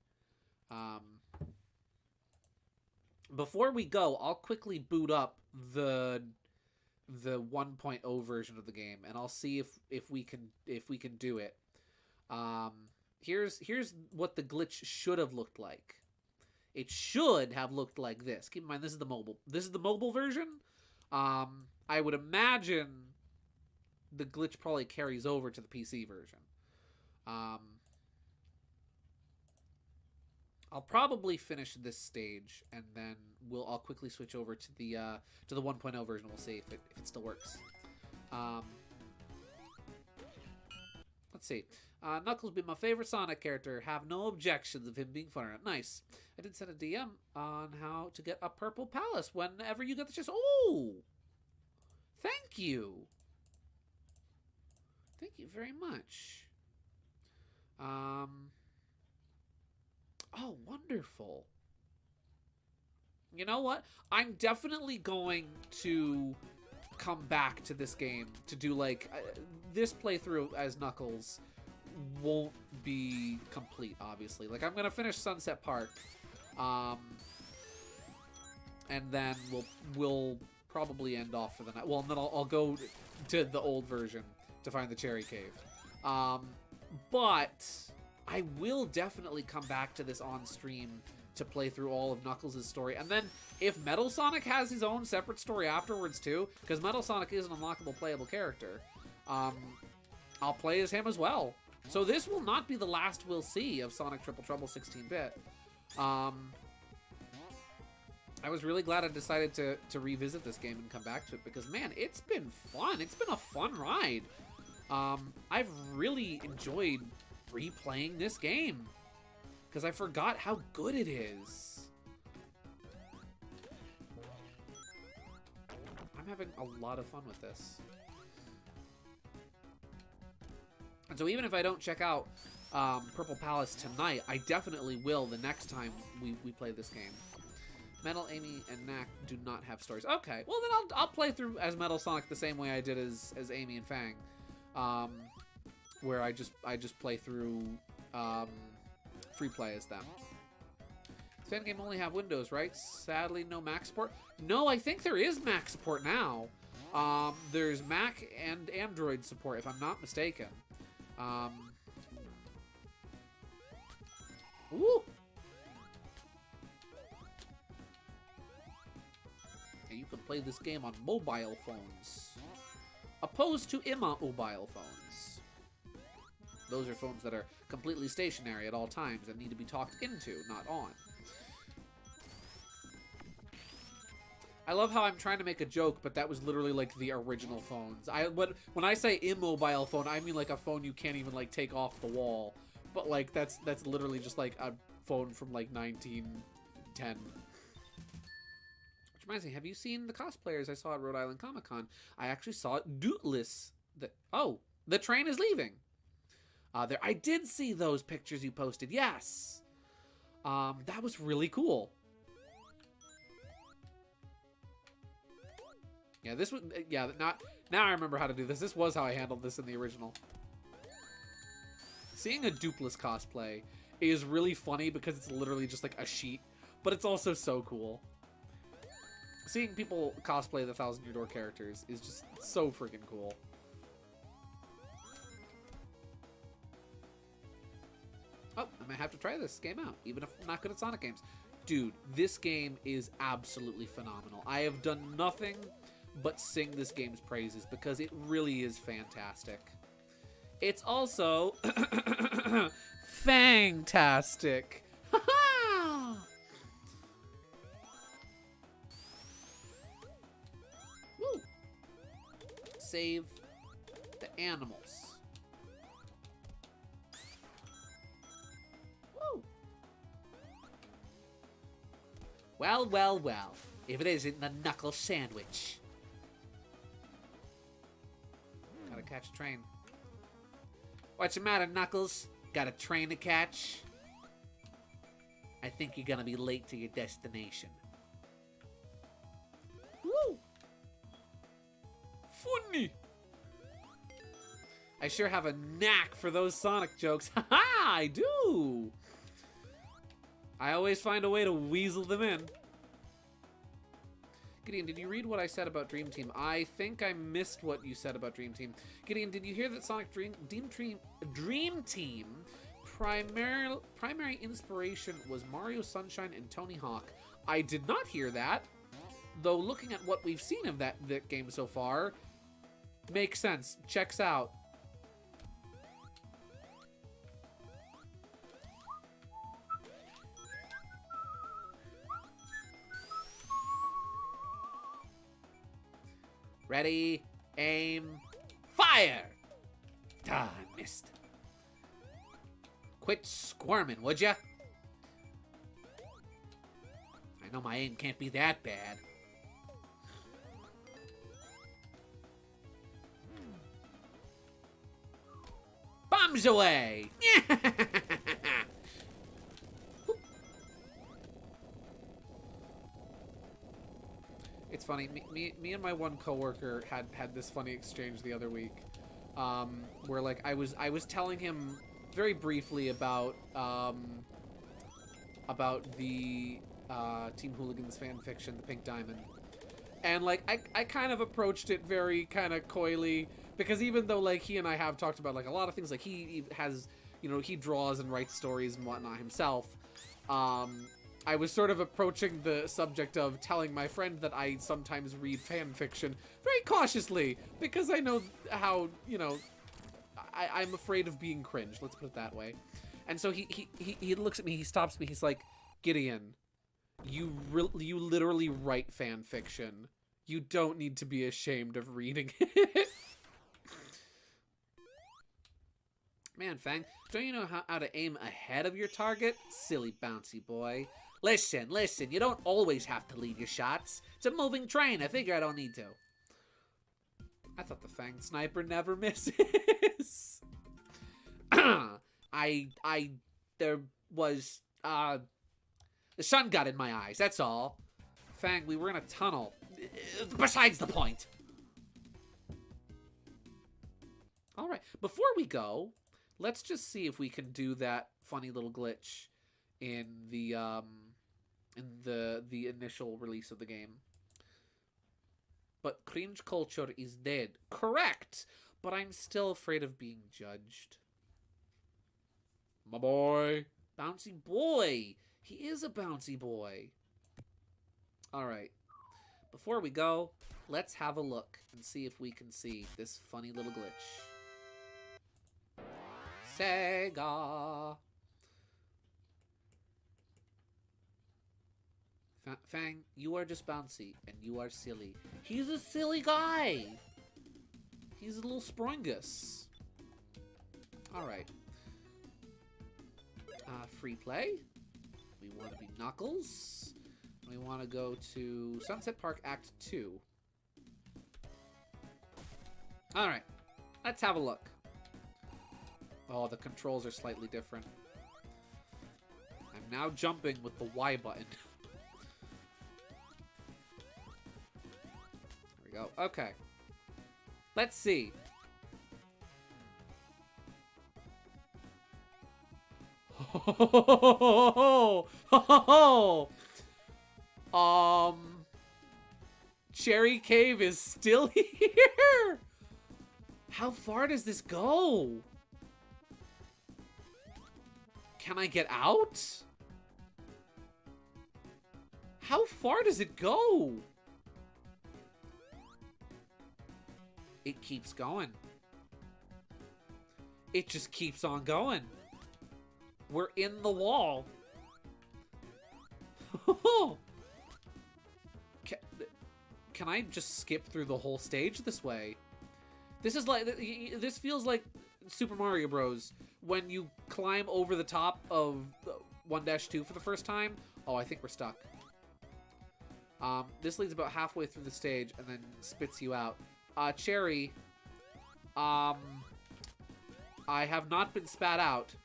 Before we go, I'll quickly boot up the 1.0 version of the game, and I'll see if we can do it. Here's what the glitch should have looked like. It should have looked like this. Keep in mind, this is the mobile version. I would imagine the glitch probably carries over to the PC version. I'll probably finish this stage, and then I'll quickly switch over to the 1.0 version. We'll see if it still works. Let's see. Knuckles be my favorite Sonic character. Have no objections of him being fun. Nice. I did send a DM on how to get a purple palace whenever you get the chance. Oh! Thank you. Thank you very much. Oh, wonderful. You know what? I'm definitely going to come back to this game to do, like, this playthrough as Knuckles won't be complete, obviously. Like, I'm going to finish Sunset Park, and then we'll probably end off for the night. Well, and then I'll go to the old version to find the Cherry Cave. But I will definitely come back to this on stream to play through all of Knuckles' story. And then if Metal Sonic has his own separate story afterwards too, because Metal Sonic is an unlockable playable character, I'll play as him as well. So this will not be the last we'll see of Sonic Triple Trouble 16-bit. I was really glad I decided to revisit this game and come back to it because, man, it's been fun. It's been a fun ride. I've really enjoyed replaying this game because I forgot how good it is. I'm having a lot of fun with this. And so even if I don't check out Purple Palace tonight, I definitely will the next time we play this game. Metal, Amy, and Knack do not have stories. Okay, well then I'll play through as Metal Sonic the same way I did as Amy and Fang, where I just play through free play as them. Does Fan Game only have Windows, right? Sadly, no Mac support. No, I think there is Mac support now. There's Mac and Android support, if I'm not mistaken. Ooh. And you can play this game on mobile phones, opposed to immobile phones. Those are phones that are completely stationary at all times and need to be talked into, not on. I love how I'm trying to make a joke, but that was literally like the original phones. When I say immobile phone, I mean like a phone you can't even like take off the wall. But like that's literally just like a phone from like 1910. Which reminds me, have you seen the cosplayers I saw at Rhode Island Comic Con? I actually saw it Dootless. The train is leaving. I did see those pictures you posted. Yes. That was really cool. Yeah, this was, yeah, now I remember how to do this. This was how I handled this in the original. Seeing a Dootless cosplay is really funny because it's literally just like a sheet, but it's also so cool. Seeing people cosplay the Thousand Year Door characters is just so freaking cool. Oh, I might have to try this game out, even if I'm not good at Sonic games. Dude, this game is absolutely phenomenal. I have done nothing but sing this game's praises because it really is fantastic. It's also fantastic. Woo. Save the animals. Woo. Well, well, well. If it isn't the knuckle sandwich. Gotta catch a train. What's the matter, Knuckles? Got a train to catch? I think you're gonna be late to your destination. Woo! Funny! I sure have a knack for those Sonic jokes. Haha, I do! I always find a way to weasel them in. Gideon, did you read what I said about Dream Team? I think I missed what you said about Dream Team. Gideon, did you hear that Sonic Dream Team primary inspiration was Mario Sunshine and Tony Hawk? I did not hear that, though looking at what we've seen of that game so far, makes sense. Checks out. Ready, aim, fire! Ah, I missed. Quit squirming, would ya? I know my aim can't be that bad. Bombs away! It's funny, me and my one coworker had this funny exchange the other week, where like I was telling him very briefly about the Team Hooligans fan fiction, The Pink Diamond, and like I kind of approached it very kind of coyly, because even though like he and I have talked about like a lot of things, like he has, you know, he draws and writes stories and whatnot himself. I was sort of approaching the subject of telling my friend that I sometimes read fan fiction very cautiously, because I know how, you know, I'm afraid of being cringe. Let's put it that way. And so he looks at me. He stops me. He's like, Gideon, you literally write fan fiction. You don't need to be ashamed of reading it. Man, Fang, don't you know how to aim ahead of your target? Silly bouncy boy. Listen, you don't always have to lead your shots. It's a moving train. I figure I don't need to. I thought the Fang sniper never misses. There was, the sun got in my eyes, that's all. Fang, we were in a tunnel. Besides the point. All right, before we go, let's just see if we can do that funny little glitch in the initial release of the game. But cringe culture is dead. Correct! But I'm still afraid of being judged. My boy. Bouncy boy. He is a bouncy boy. Alright. Before we go, let's have a look and see if we can see this funny little glitch. Sega. Fang, you are just bouncy, and you are silly. He's a silly guy! He's a little springus. Alright. Free play. We want to be Knuckles. We want to go to Sunset Park Act 2. Alright. Let's have a look. Oh, the controls are slightly different. I'm now jumping with the Y button. Go. Okay. Let's see. Cherry Cave is still here. How far does this go? Can I get out? How far does it go? It keeps going. It just keeps on going. We're in the wall. Can I just skip through the whole stage this way? This feels like Super Mario Bros. When you climb over the top of 1-2 for the first time. Oh, I think we're stuck. This leads about halfway through the stage and then spits you out. Cherry, I have not been spat out.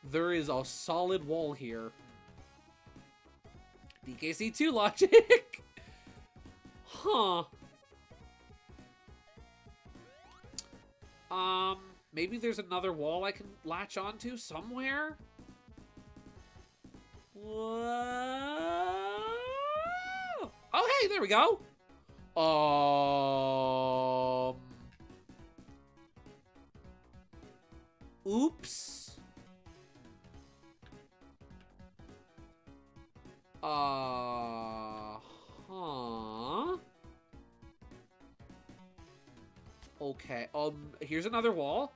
There is a solid wall here. DKC2 logic. Huh. Maybe there's another wall I can latch onto somewhere? Whoa. Oh, hey, there we go. Oops. Huh. Okay. Here's another wall.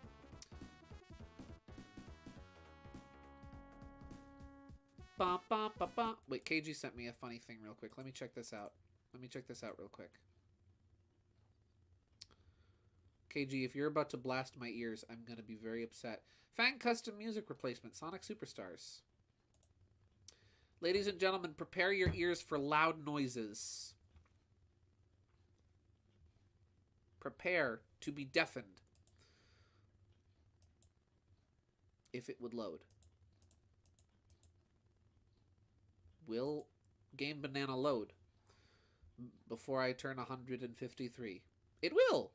Ba, ba, ba, ba. Wait, KG sent me a funny thing real quick. Let me check this out. Real quick. KG, if you're about to blast my ears, I'm going to be very upset. Fang custom music replacement, Sonic Superstars. Ladies and gentlemen, prepare your ears for loud noises. Prepare to be deafened. If it would load. Will Game Banana load before I turn 153? It will.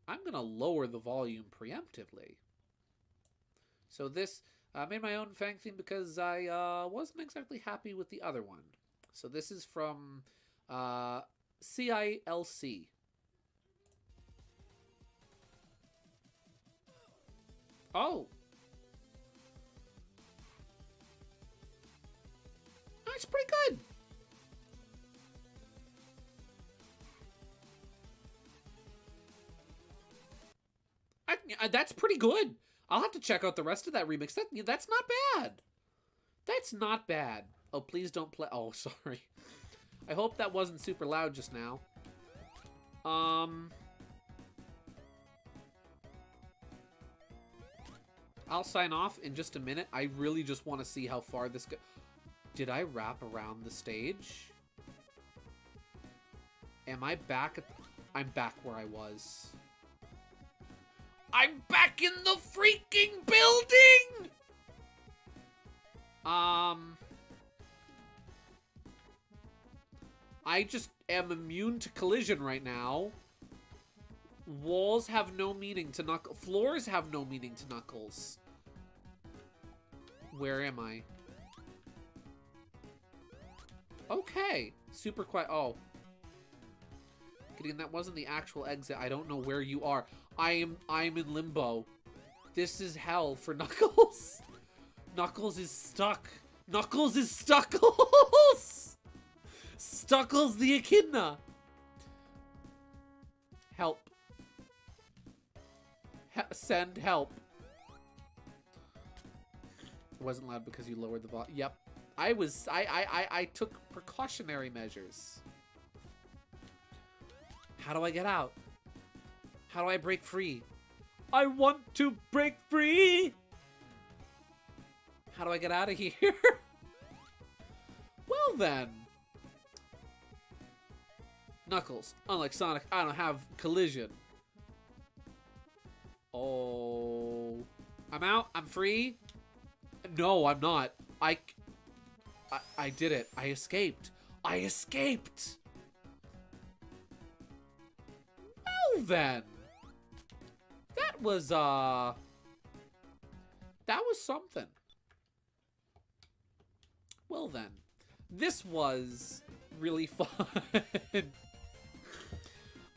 I'm going to lower the volume preemptively. So this, I made my own Fang theme because I wasn't exactly happy with the other one. So this is from CILC. Oh. That's pretty good. That's pretty good. I'll have to check out the rest of that remix. That's not bad. That's not bad. Oh, please don't play. Oh, sorry. I hope that wasn't super loud just now. I'll sign off in just a minute. I really just want to see how far this goes. Did I wrap around the stage? Am I back at... I'm back where I was. I'm back in the freaking building! I just am immune to collision right now. Walls have no meaning to Knuckles. Floors have no meaning to Knuckles. Where am I? Okay. Super quiet. Oh. Gideon, that wasn't the actual exit. I don't know where you are. I'm in limbo. This is hell for Knuckles. Knuckles is stuck. Knuckles is Stuckles! Stuckles the Echidna. Help. Send help. It wasn't loud because you lowered the volume. Yep. I took precautionary measures. How do I get out? How do I break free? I want to break free! How do I get out of here? Well then. Knuckles, unlike Sonic, I don't have collision. Oh. I'm out? I'm free? No, I'm not. I did it. I escaped. I escaped! Well then. That was something. Well then. This was really fun.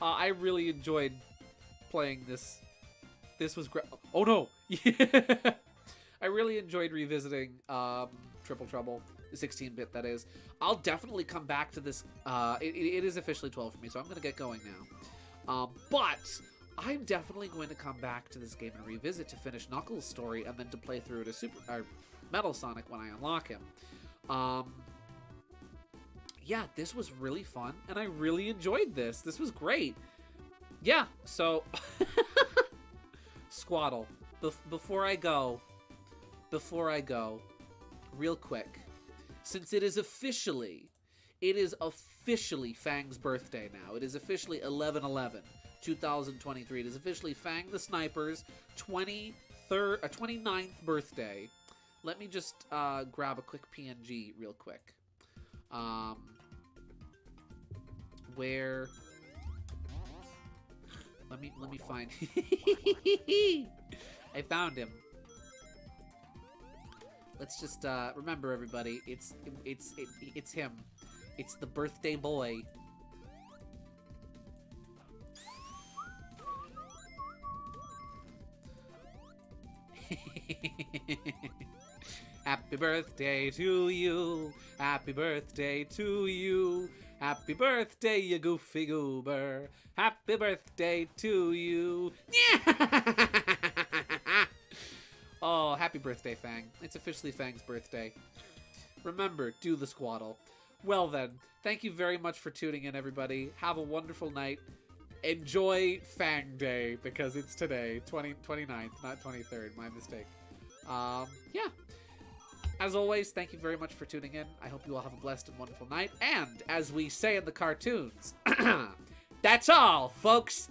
I really enjoyed playing this. This was great. Oh no! Yeah. I really enjoyed revisiting Triple Trouble, 16-bit that is. I'll definitely come back to this. It is officially 12 for me, so I'm going to get going now. But I'm definitely going to come back to this game and revisit to finish Knuckles' story and then to play through it as Metal Sonic when I unlock him. Yeah, this was really fun, and I really enjoyed this. This was great. Yeah, so... Squaddle, before I go, real quick, since it is officially Fang's birthday now. It is officially 11/11, 2023. It is officially Fang the Sniper's 29th birthday. Let me just grab a quick PNG real quick. Where? Let me find. I found him. Let's just remember, everybody. It's him. It's the birthday boy. Happy birthday to you. Happy birthday to you. Happy birthday, you goofy goober. Happy birthday to you. Oh, happy birthday, Fang. It's officially Fang's birthday. Remember, do the squaddle. Well then, thank you very much for tuning in, everybody. Have a wonderful night. Enjoy Fang Day, because it's today, 29th, not 23rd. My mistake. Yeah. As always, thank you very much for tuning in. I hope you all have a blessed and wonderful night. And, as we say in the cartoons, that's all, folks.